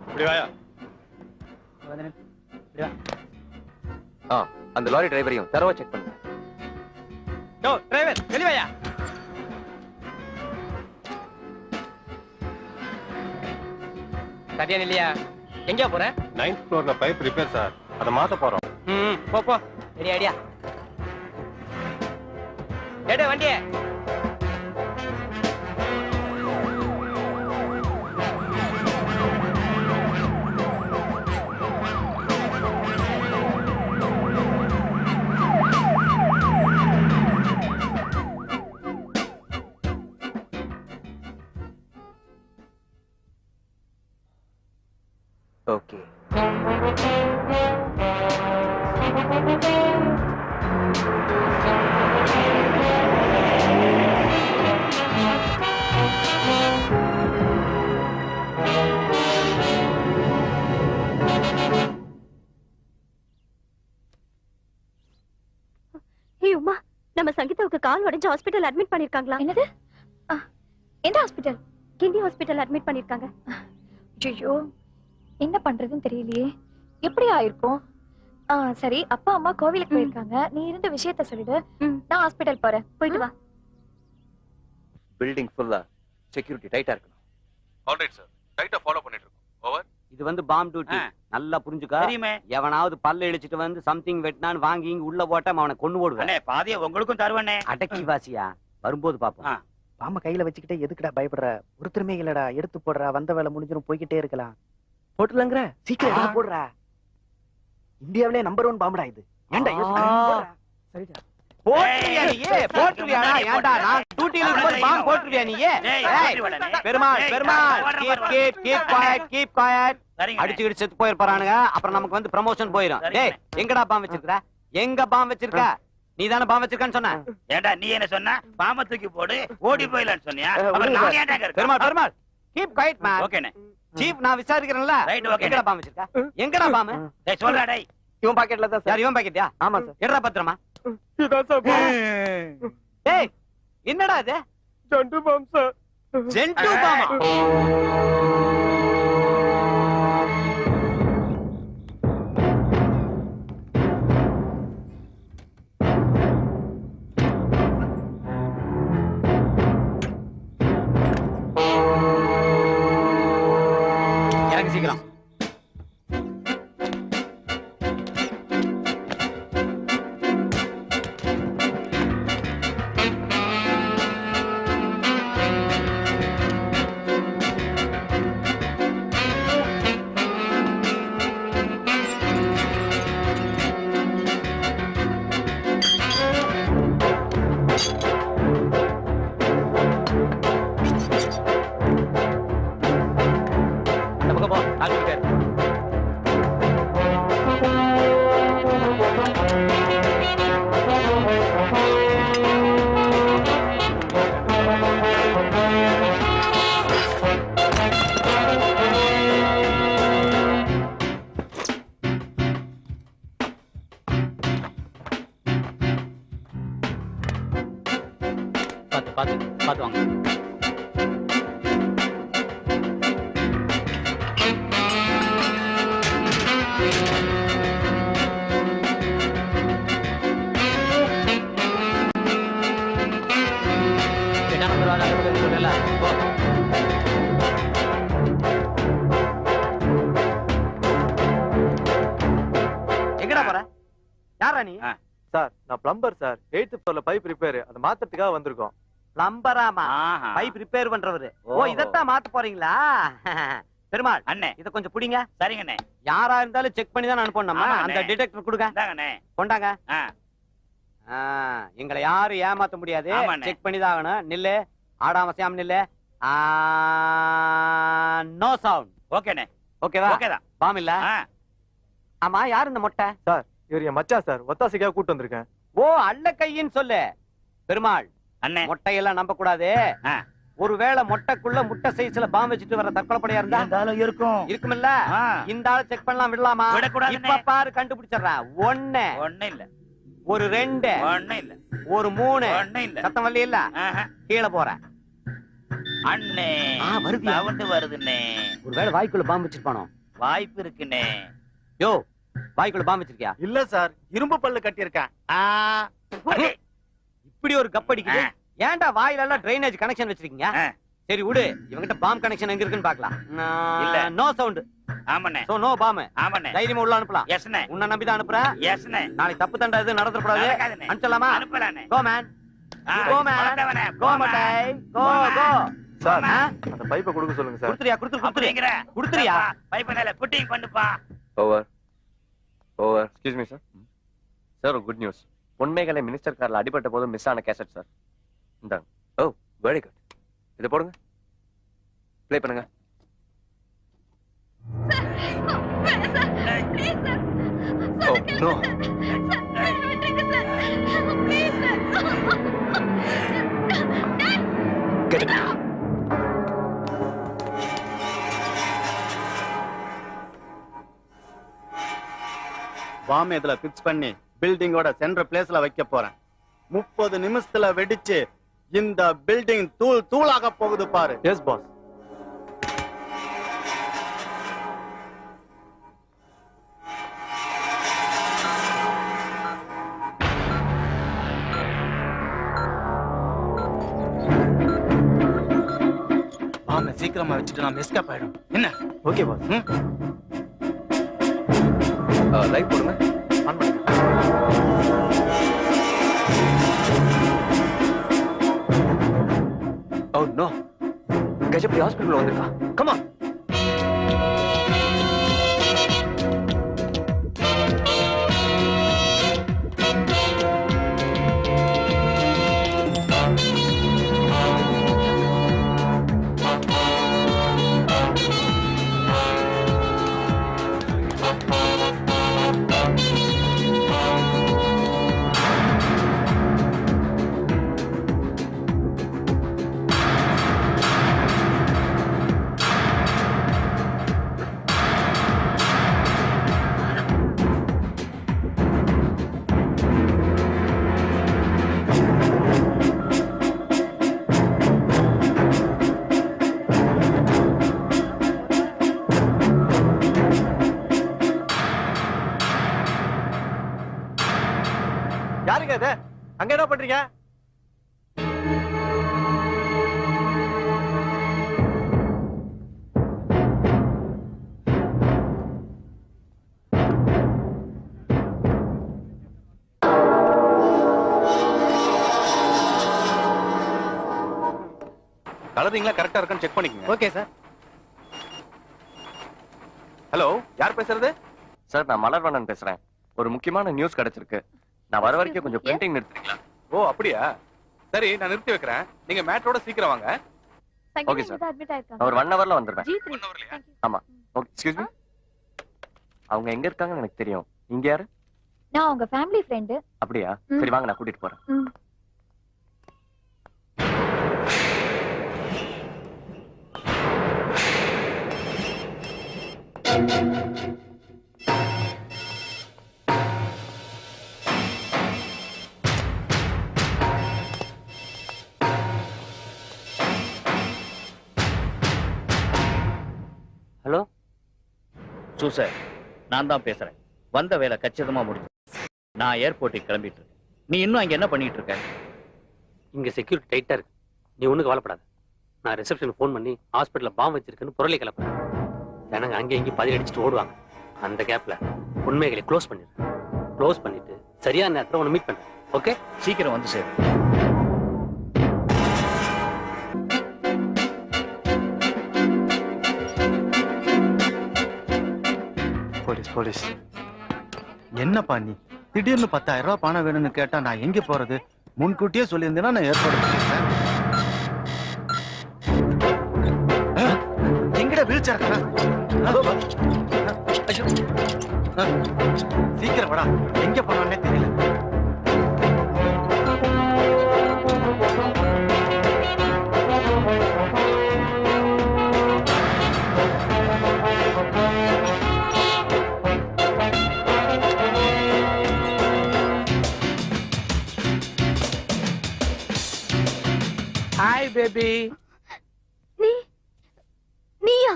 Speaker 13: இப்படி வாயா.
Speaker 4: அந்த லாரி டிரைவரையும் தரவா செக் பண்ணுங்க.
Speaker 5: யோ டிரைவர் வெளிவாயா. சரியா இல்லையா? எங்க போற?
Speaker 13: 9th ஃப்ளோர்ல பைப் ரிப்பேர் சார். அத மாத்த போறோம்.
Speaker 5: போ போ. Ready idea. எடு வண்டியே.
Speaker 4: ஓகே.
Speaker 3: ஏய் உமா, நம்ம சங்கீதாவுக்கு கால் உடைஞ்சு ஹாஸ்பிடல் அட்மிட் பண்ணிருக்காங்களா? என்னது? எந்த ஹாஸ்பிடல்? கிண்டி ஹாஸ்பிடல் அட்மிட் பண்ணிருக்காங்க. ஐயோ, என்ன பண்றதுன்னு தெரியலையே. எப்படி ஆயிருக்கும்? சரி, அப்பா அம்மா கோவிலுக்கு போயிருக்காங்க. நீ இருந்த விஷயத்த சொல்லிடு, நான் ஹாஸ்பிடல் போறேன். போயிட்டு வா.
Speaker 4: பில்டிங் ஃபுல்லா செக்யூரிட்டி டைட்டா இருக்கணும்.
Speaker 13: ஆல்ரைட் சார், டைட்டா ஃபாலோ பண்ணிட்டு இருக்கோம். ஓவர்.
Speaker 5: இது வந்து பாம் டியூட்டி. நல்லா புரிஞ்சுக்க. எவனாவது பல்ல இழிச்சிட்டு வந்து சம்திங் வெட்டினான்னு வாங்கி இங்க உள்ள போட்ட அவனை கொண்டு ஓடுவேன். பாதிய உங்களுக்கும் தருவனே. அடக்கி வாசியா, வரும்போது பாப்போம்.
Speaker 11: பாம்ப கையில வச்சுக்கிட்டே எதுக்குடா பயப்படுற? ஒருத்தருமே இல்லடா, எடுத்து போடுறா. வந்த வேலை முடிஞ்சிடும், போய்கிட்டே இருக்கலாம்.
Speaker 4: போட்டுலங்கற
Speaker 11: சீக்கிரம் போடுறா. இந்தியாவிலே நம்பர் 1 பாம்புடா இது. ஏன்டா சரிடா.
Speaker 5: போட்டுவியா நீயே? போட்டுவியாடா? ஏன்டா நான் டியூட்டில இருக்கும்போது பாம் போட்டுவியா நீயே? Perumal Perumal, keep quite. அடிச்சு செத்து போயிருப்பானுங்க. அப்புறம் நமக்கு வந்து ப்ரமோஷன் போயிடும். டேய், எங்கடா பாம் வச்சிருக்க? எங்க பாம் வச்சிருக்க? நீ தானே பாம் வச்சிருக்கான்னு சொன்ன.
Speaker 11: ஏன்டா நீ என்ன சொன்ன? பாம்ப தூக்கி போடு, ஓடி போயிடலாம்னு சொன்னியா?
Speaker 5: Perumal Perumal, keep quiet man. ஓகேனே சீஃப், நான் விசாரிக்கிறேன்ல. எங்கடா பாம் வச்சிருக்க? எங்கடா பாம்?
Speaker 11: டேய் சொல்றா டேய்.
Speaker 4: இவன் பாக்கெட்ல தான் சார்.
Speaker 5: யார் இவன் பாக்கெட்டியா?
Speaker 4: ஆமா சார்.
Speaker 5: எடுறா பத்திரமா.
Speaker 4: இதான் சார்.
Speaker 5: டேய், என்னடா இது?
Speaker 4: Zandu balm sir.
Speaker 5: ஜென்டு பாமா? எனக்கு சீக்கிரம். இந்த பக்கம் போ, டாக்டர் இருக்காரு. பாத்து பாத்து பாத்து வாங்க. என்ன நம்பர் வாங்க சொல்லல. போ. எங்கடா போற? யாரா நீ?
Speaker 15: சார், நான் பிளம்பர் சார். 8th ஃப்ளோர்ல பைப் ரிப்பேர், அதை மாத்துறதுக்காக வந்திருக்கோம்.
Speaker 5: பிளம்பராமா? Pipe repair பண்றவரு. ஓ, இதத்தான் மாத்த போறீங்களா? பெருமாள் அண்ணே, இத கொஞ்சம் புடிங்க. சரிங்க அண்ணே. யாரா இருந்தாலும் செக் பண்ணி தான் அனுப்பணும் நம்ம. அந்த டிடெக்டர் கொடுங்க. கொண்டாங்க. எங்களை யாரும் ஏமாத்த முடியாது. செக் பண்ணி தான் ஆகணும். நில்லு, ஆடாம அசையாம நில்லு. No sound. ஓகேண்ணே. ஓகேவா? ஓகேதான். பாம் இல்ல. ஆமா, யார் இந்த மொட்டை?
Speaker 15: சார், இவர் என் மச்சான் சார். ஒத்தாசைக்காக கூட்டு வந்திருக்கேன்.
Speaker 5: ஓ, அல்ல கையின்னு சொல்லு. பெருமாள் அண்ணே, மொட்டையெல்லாம் நம்ப கூடாது. ஒருவேளை மொட்டைக்குள்ள முட்டை சைஸ்ல பாம்பு வச்சுட்டு வர தற்கொலைப்படையா இருந்தாலும் இருக்கும். இருக்குமில்ல? இந்த ஆளை செக் பண்ணலாம், விடலாமா? இப்ப பாரு, கண்டுபிடிச்சிடுறேன். ஒண்ணு இல்ல, ஒரு 2 இல்ல, ஒரு 3 இல்ல. சத்தம் வரல இல்ல. கீழே போறேன் அண்ணே. வருதுண்ணே. ஒருவேளை வாய்க்குள்ள பாம்பு வச்சிருப்பானோ? வாய்ப்பு இருக்குண்ணே. யோ, வாய்க்குள்ள பாம்பு வச்சிருக்கியா?
Speaker 11: இல்ல சார், இரும்பு பல்லு கட்டி இருக்கேன்.
Speaker 5: இப்படி ஒரு கப்படிக்குது. ஏன்டா வாயில எல்லாம் டிரைனேஜ் கனெக்ஷன் வச்சிருக்கீங்க? சரி விடு, இவங்கிட்ட பாம் கனெக்ஷன் எங்க இருக்குன்னு பாக்கலாம். இல்ல, நோ சவுண்ட். ஆமாண்ணே. So no bomb. ஆமாண்ணே. தைரியமா உள்ள அனுப்பலாம். எஸ்ண்ணே. உன்னை நம்பி தான் அனுப்புறேன். எஸ்ண்ணே. நாளைக்கு தப்பு தண்டா எதுவும் நடந்துற கூடாது. அனுப்பலாமா? அனுப்பலானே. கோ மேன், கோ மேன், கோ மட்டை, கோ கோ.
Speaker 15: சார், அந்த பைப்பை கொடுக்க சொல்லுங்க சார்.
Speaker 5: குடுத்துறியா? குடுத்துறியா?
Speaker 11: பைப்பை நல்ல புட்டிங் பண்ணுப்பா.
Speaker 4: Over. Over. Excuse me sir. Sir, ஒரு குட் நியூஸ். பொன்மேகலை மினிஸ்டர் கார்ல அடிபட்ட போது மிஸ் ஆன கேசட் சார். இந்தாங்க. Oh, very good. இதை போடுங்க, ப்ளே பண்ணுங்க. Oh no. Get it.
Speaker 5: Bomb இதுல பிக்ஸ் பண்ணி பில்டிங்கோட சென்டர் பிளேஸ்ல வைக்க போறேன். 30 நிமிஷத்துல வெடிச்சு இந்த பில்டிங் தூள் தூளாக போகுது பாரு.
Speaker 15: Yes boss.
Speaker 11: பாம்பை சீக்கிரமா வச்சுட்டு நம்ம எஸ்கேப் ஆயிடும். என்ன?
Speaker 15: Okay boss.
Speaker 4: லைட் போடுங்க.
Speaker 15: ஆன் பண்ணுங்க.
Speaker 4: ஓ நோ, கஜபதி ஹாஸ்பிடல் வந்திருக்கா. Come on.
Speaker 15: யாருங்க இது? அங்க என்ன பண்றீங்க?
Speaker 6: கலரிங்லாம் கரெக்டா இருக்கான்னு செக் பண்ணிக்கங்க.
Speaker 15: Okay sir.
Speaker 6: ஹலோ, யார் பேசுறது?
Speaker 4: சார், நான் மலர்வண்ணன் பேசுறேன். ஒரு முக்கியமான நியூஸ் கிடைச்சிருக்கு. நான் வர வரைக்கும் கொஞ்சம் பிரிண்டிங் நிறுத்துறீங்களா?
Speaker 6: ஓ அப்படியா? சரி, நான் நிறுத்தி வைக்கிறேன். நீங்க மேட்டரோட சீக்கிரம் வாங்க.
Speaker 4: Okay sir. ஒரு 1 hourல வந்துடுறேன். ஆமா. Okay, excuse me. அவங்க எங்க இருக்காங்கன்னு எனக்கு தெரியும். நீங்க யாரு?
Speaker 3: நான் உங்க ஃபேமிலி ஃப்ரெண்ட்.
Speaker 4: அப்படியா? சரி வாங்க, நான் கூட்டிட்டு போறேன்.
Speaker 7: ஹலோ சூசர், நான் தான் பேசுறேன். வந்த வேலை கச்சிதமா முடிஞ்சு நான் ஏர்போர்ட்டுக்கு கிளம்பிட்டு இருக்கேன். நீ இன்னும் அங்க என்ன பண்ணிட்டு இருக்க?
Speaker 14: இங்க செக்யூரிட்டி டைட்டா இருக்கு. நீ ஒண்ணு கவலைப்படாத. நான் ரிசப்ஷனுக்கு ஃபோன் பண்ணி ஹாஸ்பிட்டல்ல பாம்பு வச்சிருக்குன்னு புரளி கிளப்புறேன். ஜனங்க அங்கே இங்கே பதில் அடிச்சுட்டு ஓடுவாங்க. அந்த கேப்ல உண்மைகளை க்ளோஸ் பண்ணிடுறேன். க்ளோஸ் பண்ணிட்டு சரியான நேரத்துல உன்னை மீட் பண்றேன். ஓகே,
Speaker 7: சீக்கிரம் வந்து சேரு.
Speaker 11: Police police. என்னப்பா நீ திடீர்னு 10,000 ரூபாய் பணம் வேணும்னு கேட்டா நான் எங்க போறது? முன்கூட்டியே சொல்லியிருந்தேன்னா நான் ஏற்பாடு பண்ணிருப்பேன். எங்கட வீழ்ச்சார்? சீக்கிரம் வாடா, எங்க போனானே தெரியல.
Speaker 17: Hi baby.
Speaker 3: நீயா?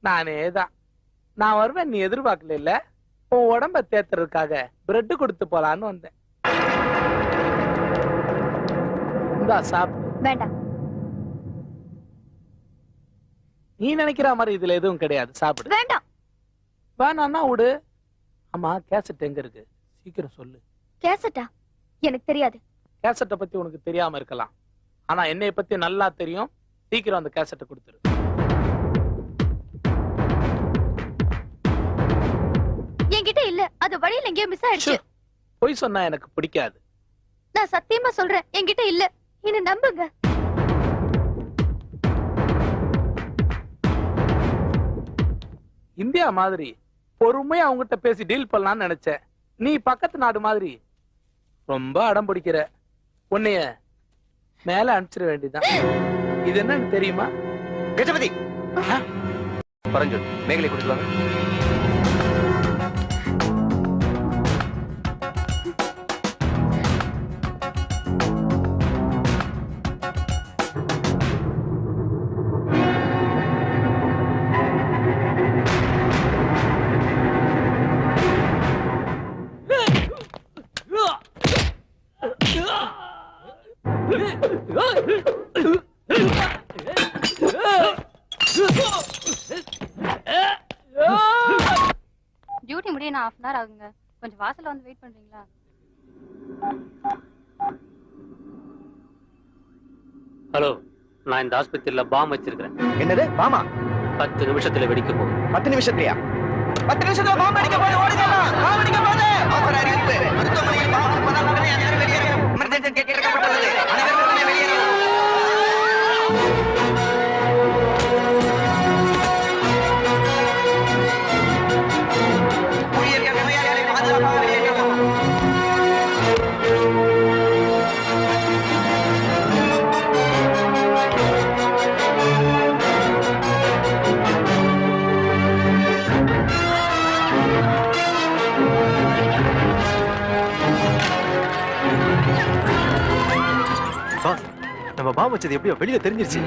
Speaker 17: நானே தான். நான் வருவேன் நீ எதிர்பார்க்கல இல்ல. உன் உடம்ப தேத்துறதுக்காக பிரெட் கொடுத்து போலான்னு வந்தேன். இந்தா சாப்பிடு.
Speaker 3: வேண்டாம்.
Speaker 17: நீ நினைக்கிற மாதிரி இதுல எதுவும் கிடையாது. சாப்பிடு.
Speaker 3: வேண்டாம்.
Speaker 17: வேணான்னா விடு. ஆமா, கேசட் எங்க இருக்கு? சீக்கிரம் சொல்லு.
Speaker 3: கேசட்டா? எனக்கு தெரியாது.
Speaker 17: கேசட்டை பத்தி உனக்கு தெரியாம இருக்கலாம். ஆனா என்னைய பத்தி நல்லா தெரியும். சீக்கிரம் அந்த கேசட்டை கொடுத்துரு.
Speaker 3: என்கிட்ட இல்ல. அது வழியில எங்கேயோ மிஸ் ஆயிடுச்சு.
Speaker 17: பொய் சொன்னா எனக்கு பிடிக்காது.
Speaker 3: நான் சத்தியமா சொல்றேன், என்கிட்ட இல்ல. என்ன நம்புங்க.
Speaker 17: இந்தியா மாதிரி பொறுமையா அவங்ககிட்ட பேசி டீல் பண்ணலாம்னு நினைச்சேன். நீ பக்கத்து நாடு மாதிரி ரொம்ப அடம் பிடிக்கிற. உன்னைய மேல அனுப்பிச்சிட வேண்டியதான். இது என்னன்னு தெரியுமா?
Speaker 4: கஜபதி பரஞ்சு, மேகலை கூட்டிட்டு வாங்க.
Speaker 3: டியூட்டி முடிய நான் ஹாஃப் அன் ஹவர் ஆகுங்க. கொஞ்சம் வாசல்ல வந்து வெயிட் பண்றீங்களா?
Speaker 14: ஹலோ, நான் இந்த ஆஸ்பத்திரியில பாம் வச்சிருக்கிறேன்.
Speaker 2: என்னது பாமா?
Speaker 14: 10 நிமிஷத்துல வெடிக்க போகுது.
Speaker 2: 10 நிமிஷத்துலயா? 10 நிமிஷத்துல பாம் வெடிக்க போகுது. ஓடுங்க, பாம் வெடிக்க போகுது. அவசர அறிவிப்பு. மருத்துவமனையில் பாம் இருப்பதால் உடனே அனைவரும் வெளியேறவும். எமர்ஜென்சி கேட்கப்பட்டுள்ளது. அனைவரும் உடனே வெளியேறவும். ஊழியர்கள் நோயாளிகளை பாதுகாப்பாக வெளியேற்றவும்.
Speaker 15: பாஸ், நம்ம பாம் வச்சது எப்படியோ வெளியில தெரிஞ்சிருச்சு.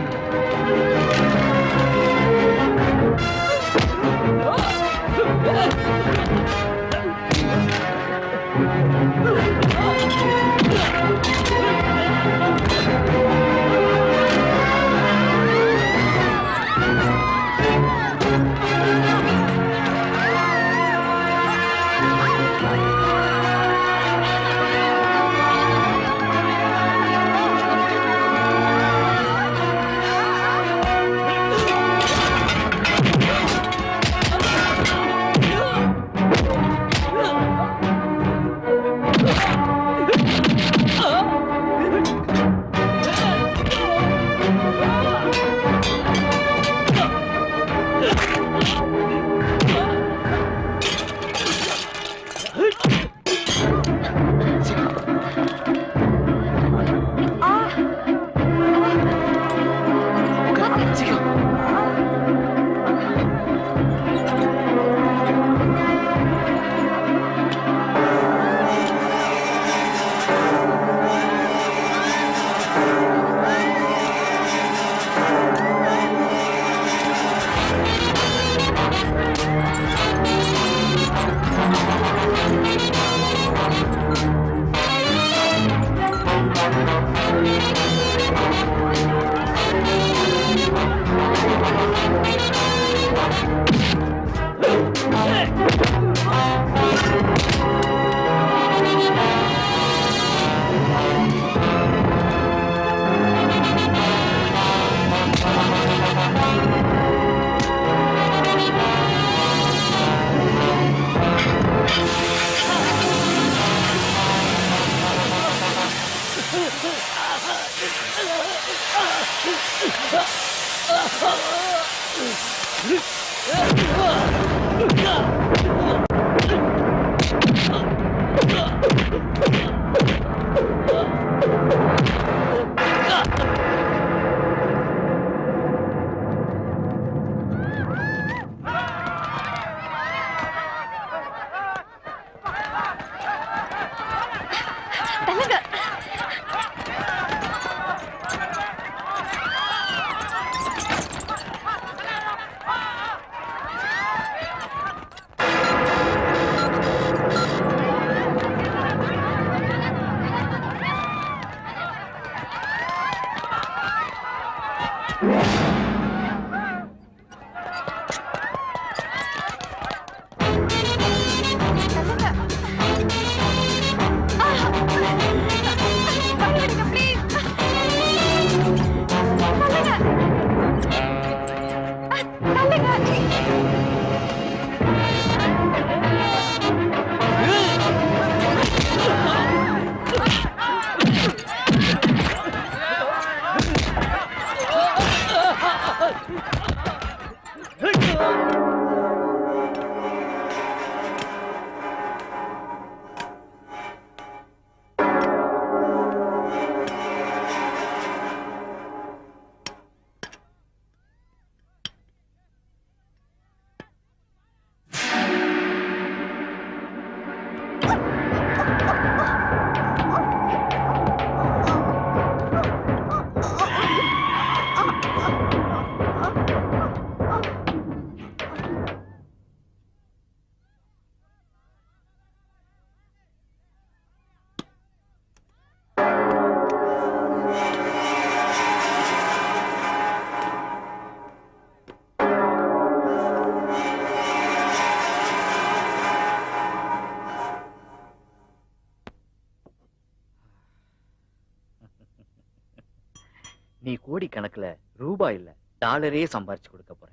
Speaker 7: நீ கோடி கணக்குல ரூபாய் இல்ல டாலரே சம்பாரிச்சு கொடுக்க போற.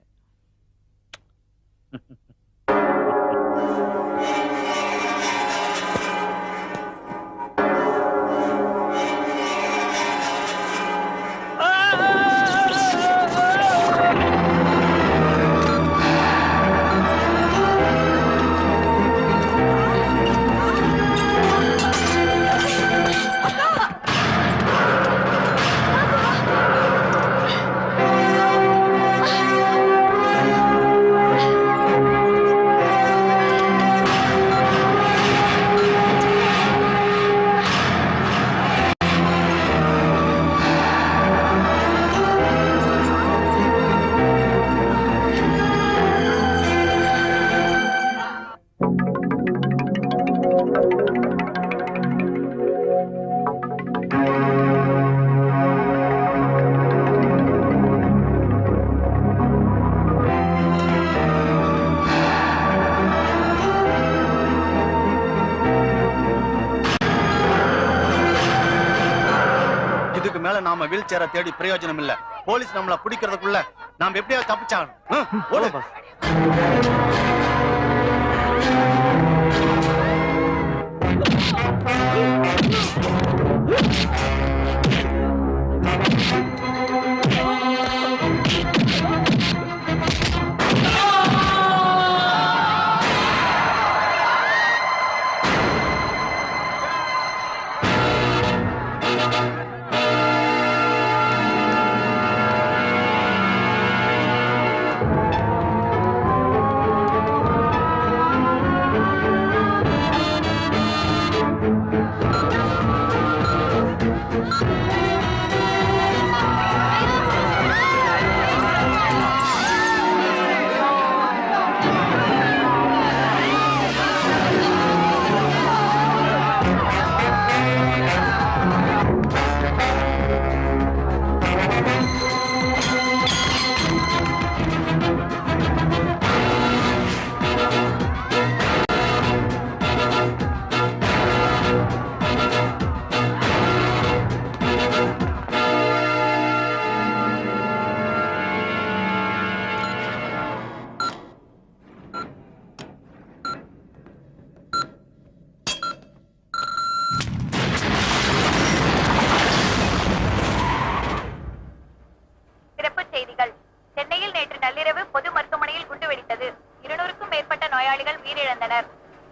Speaker 5: இதுக்கு மேல நாம வீல் சேரை தேடி பிரயோஜனம் இல்ல. போலீஸ் நம்மள பிடிக்கிறதுக்குள்ள நாம எப்படியா தப்பிச்சாகணும்.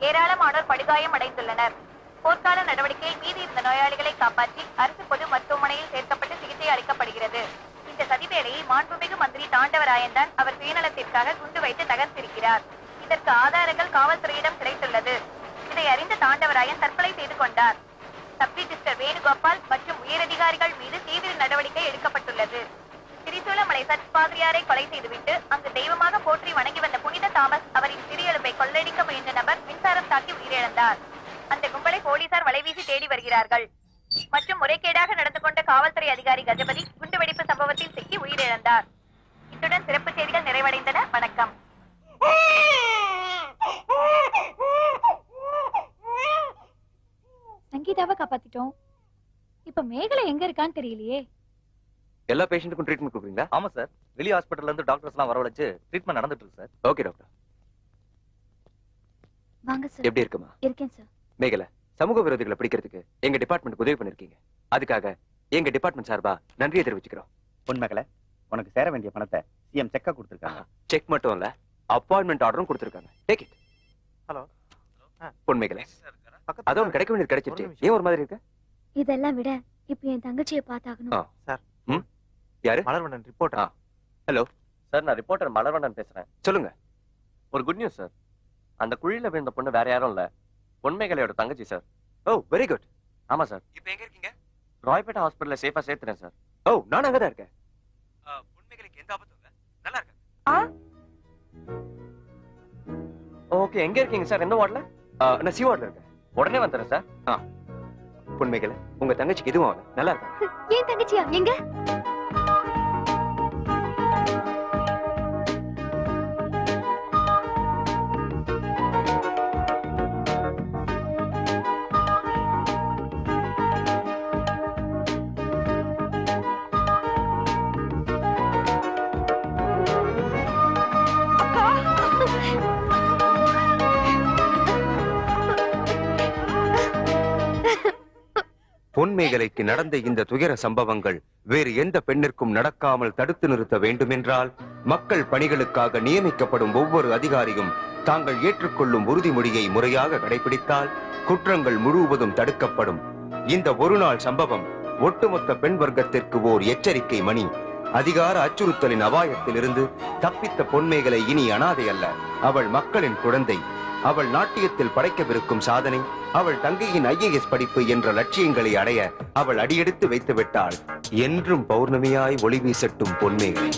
Speaker 3: ஏராளமானோர் படுகாயம் அடைந்துள்ளனர். போர்க்கால நடவடிக்கையில் மீதி இருந்த நோயாளிகளை காப்பாற்றி அரசு பொது மருத்துவமனையில் சேர்க்கப்பட்டு சிகிச்சை அளிக்கப்படுகிறது. இந்த சதிவேளையை மாண்புமிகு மந்திரி தாண்டவராயன்தான் அவர் சுயநலத்திற்காக குண்டு வைத்து தகர்த்திருக்கிறார். இதற்கு ஆதாரங்கள் காவல்துறையிடம் கிடைத்துள்ளது. இதை அறிந்த தாண்டவராயன் தற்கொலை செய்து கொண்டார். சப் ரிஜிஸ்டர் வேணுகோபால் மற்றும் உயரதிகாரிகள் மீது தீவிர நடவடிக்கை எடுக்கப்பட்டுள்ளது. திரிசூலமலை சர்ச் பாதிரியாரை கொலை செய்துவிட்டு அங்கு தெய்வமாக போற்றி வணங்கி வந்த புனித தாமஸ் அவரின் சிறியெலும்பை கொள்ளடிக்க முயன்ற நபர் மின்சாரம் தாக்கி உயிரிழந்தார். அந்த கும்பலை போலீசார் வலைவீசி தேடி வருகிறார்கள். மற்றும் முறைகேடாக நடந்து கொண்ட காவல்துறை அதிகாரி கஜபதி குண்டுவெடிப்பு சம்பவத்தில் சிக்கி உயிரிழந்தார். இத்துடன் சிறப்பு செய்திகள் நிறைவடைந்தன. வணக்கம்.
Speaker 18: சங்கீதாவை காப்பாத்திட்டோம். இப்ப மேகலை எங்க இருக்கான்னு தெரியலையே.
Speaker 4: எல்லா பேஷண்ட்டுக்கும் ட்ரீட்மெண்ட் கொடுக்குறீங்களா?
Speaker 2: ஆமா சார், வெளி ஹாஸ்பிட்டல்ல இருந்து டாக்டர்ஸ் எல்லாம் வரவழைச்சு ட்ரீட்மெண்ட் நடந்துட்டு இருக்கு சார்.
Speaker 4: Okay doctor.
Speaker 3: வாங்க சார்.
Speaker 4: எப்படி இருக்குமா?
Speaker 3: இருக்கேன் சார்.
Speaker 4: மேகலை, சமூக விரோதிகளை பிடிக்கிறதுக்கு எங்க டிபார்ட்மெண்ட் உதவி பண்ணிருக்கீங்க. அதுக்காக எங்க டிபார்ட்மெண்ட் சார்பா நன்றியை தெரிவிச்சுக்கிறோம்.
Speaker 5: உண்மைகளே, உனக்கு சேர வேண்டிய பணத்தை சிஎம் செக்கா கொடுத்திருக்காங்க.
Speaker 4: செக் மட்டும் இல்ல, அப்பாயின்மெண்ட் ஆர்டரும் கொடுத்திருக்காங்க. Take it.
Speaker 15: ஹலோ.
Speaker 4: பொன்மேகலை, அதான் கிடைக்க வேண்டியது கிடைச்சிருச்சு. ஏன் ஒரு மாதிரி இருக்க?
Speaker 3: இதெல்லாம் விட இப்ப என் தங்கச்சியை பார்த்தாகணும்.
Speaker 15: சார்.
Speaker 4: யாரு?
Speaker 15: மலர்வண்ணன் ரிப்போர்ட்டர்.
Speaker 4: ஹலோ
Speaker 2: சார், நான் ரிப்போர்ட்டர் மலர்வண்ணன் பேசுறேன்.
Speaker 4: சொல்லுங்க.
Speaker 2: ஒரு குட் நியூஸ் சார். அந்த குழியில விழுந்த பொண்ணு வேற யாரும் இல்ல, பொன்மேகலையோட தங்கச்சி சார்.
Speaker 4: ஓ, வெரி குட்.
Speaker 2: ஆமா சார்.
Speaker 4: இப்போ எங்க இருக்கீங்க?
Speaker 2: ராய்பேட்டா ஹாஸ்பிடல்ல சேஃபா சேர்த்துறேன் சார்.
Speaker 4: ஓ, நான் அங்கதான் இருக்கேன். பொன்மேகலைக்கு எந்த ஆபத்தும் இல்ல, நல்லா இருக்கேன்.
Speaker 2: ஓகே, எங்க இருக்கீங்க சார்? எந்த வார்டுல?
Speaker 4: நான் சி வார்டுல இருக்கேன்.
Speaker 2: உடனே வந்துடுறேன் சார்.
Speaker 4: பொன்மேகலை, உங்க தங்கச்சிக்கு எதுவும் ஆகல, நல்லா இருக்கேன்.
Speaker 3: ஏன் தங்கச்சியா? எங்க?
Speaker 19: பொன்மேகலைக்கு நடந்த இந்த துயர சம்பவங்கள் வேறு எந்த பெண்ணிற்கும் நடக்காமல் தடுத்து நிறுத்த வேண்டுமென்றால் மக்கள் பணிகளுக்காக நியமிக்கப்படும் ஒவ்வொரு அதிகாரியும் தாங்கள் ஏற்றுக்கொள்ளும் உறுதிமொழியை முறையாக கடைபிடித்தால் குற்றங்கள் முழுவதும் தடுக்கப்படும். இந்த ஒரு நாள் சம்பவம் ஒட்டுமொத்த பெண் வர்க்கத்திற்கு ஓர் எச்சரிக்கை மணி. அதிகார அச்சுறுத்தலின் அபாயத்திலிருந்து தப்பித்த பொன்மேகலை இனி அனாதை அல்ல. அவள் மக்களின் குழந்தை. அவள் நாட்டியத்தில் படைக்கவிருக்கும் சாதனை, அவள் தங்கையின் IAS படிப்பு என்ற லட்சியங்களை அடைய அவள் அடியெடுத்து வைத்து விட்டாள். என்றும் பௌர்ணமியாய் ஒளி வீசட்டும் பொன்மேகலை.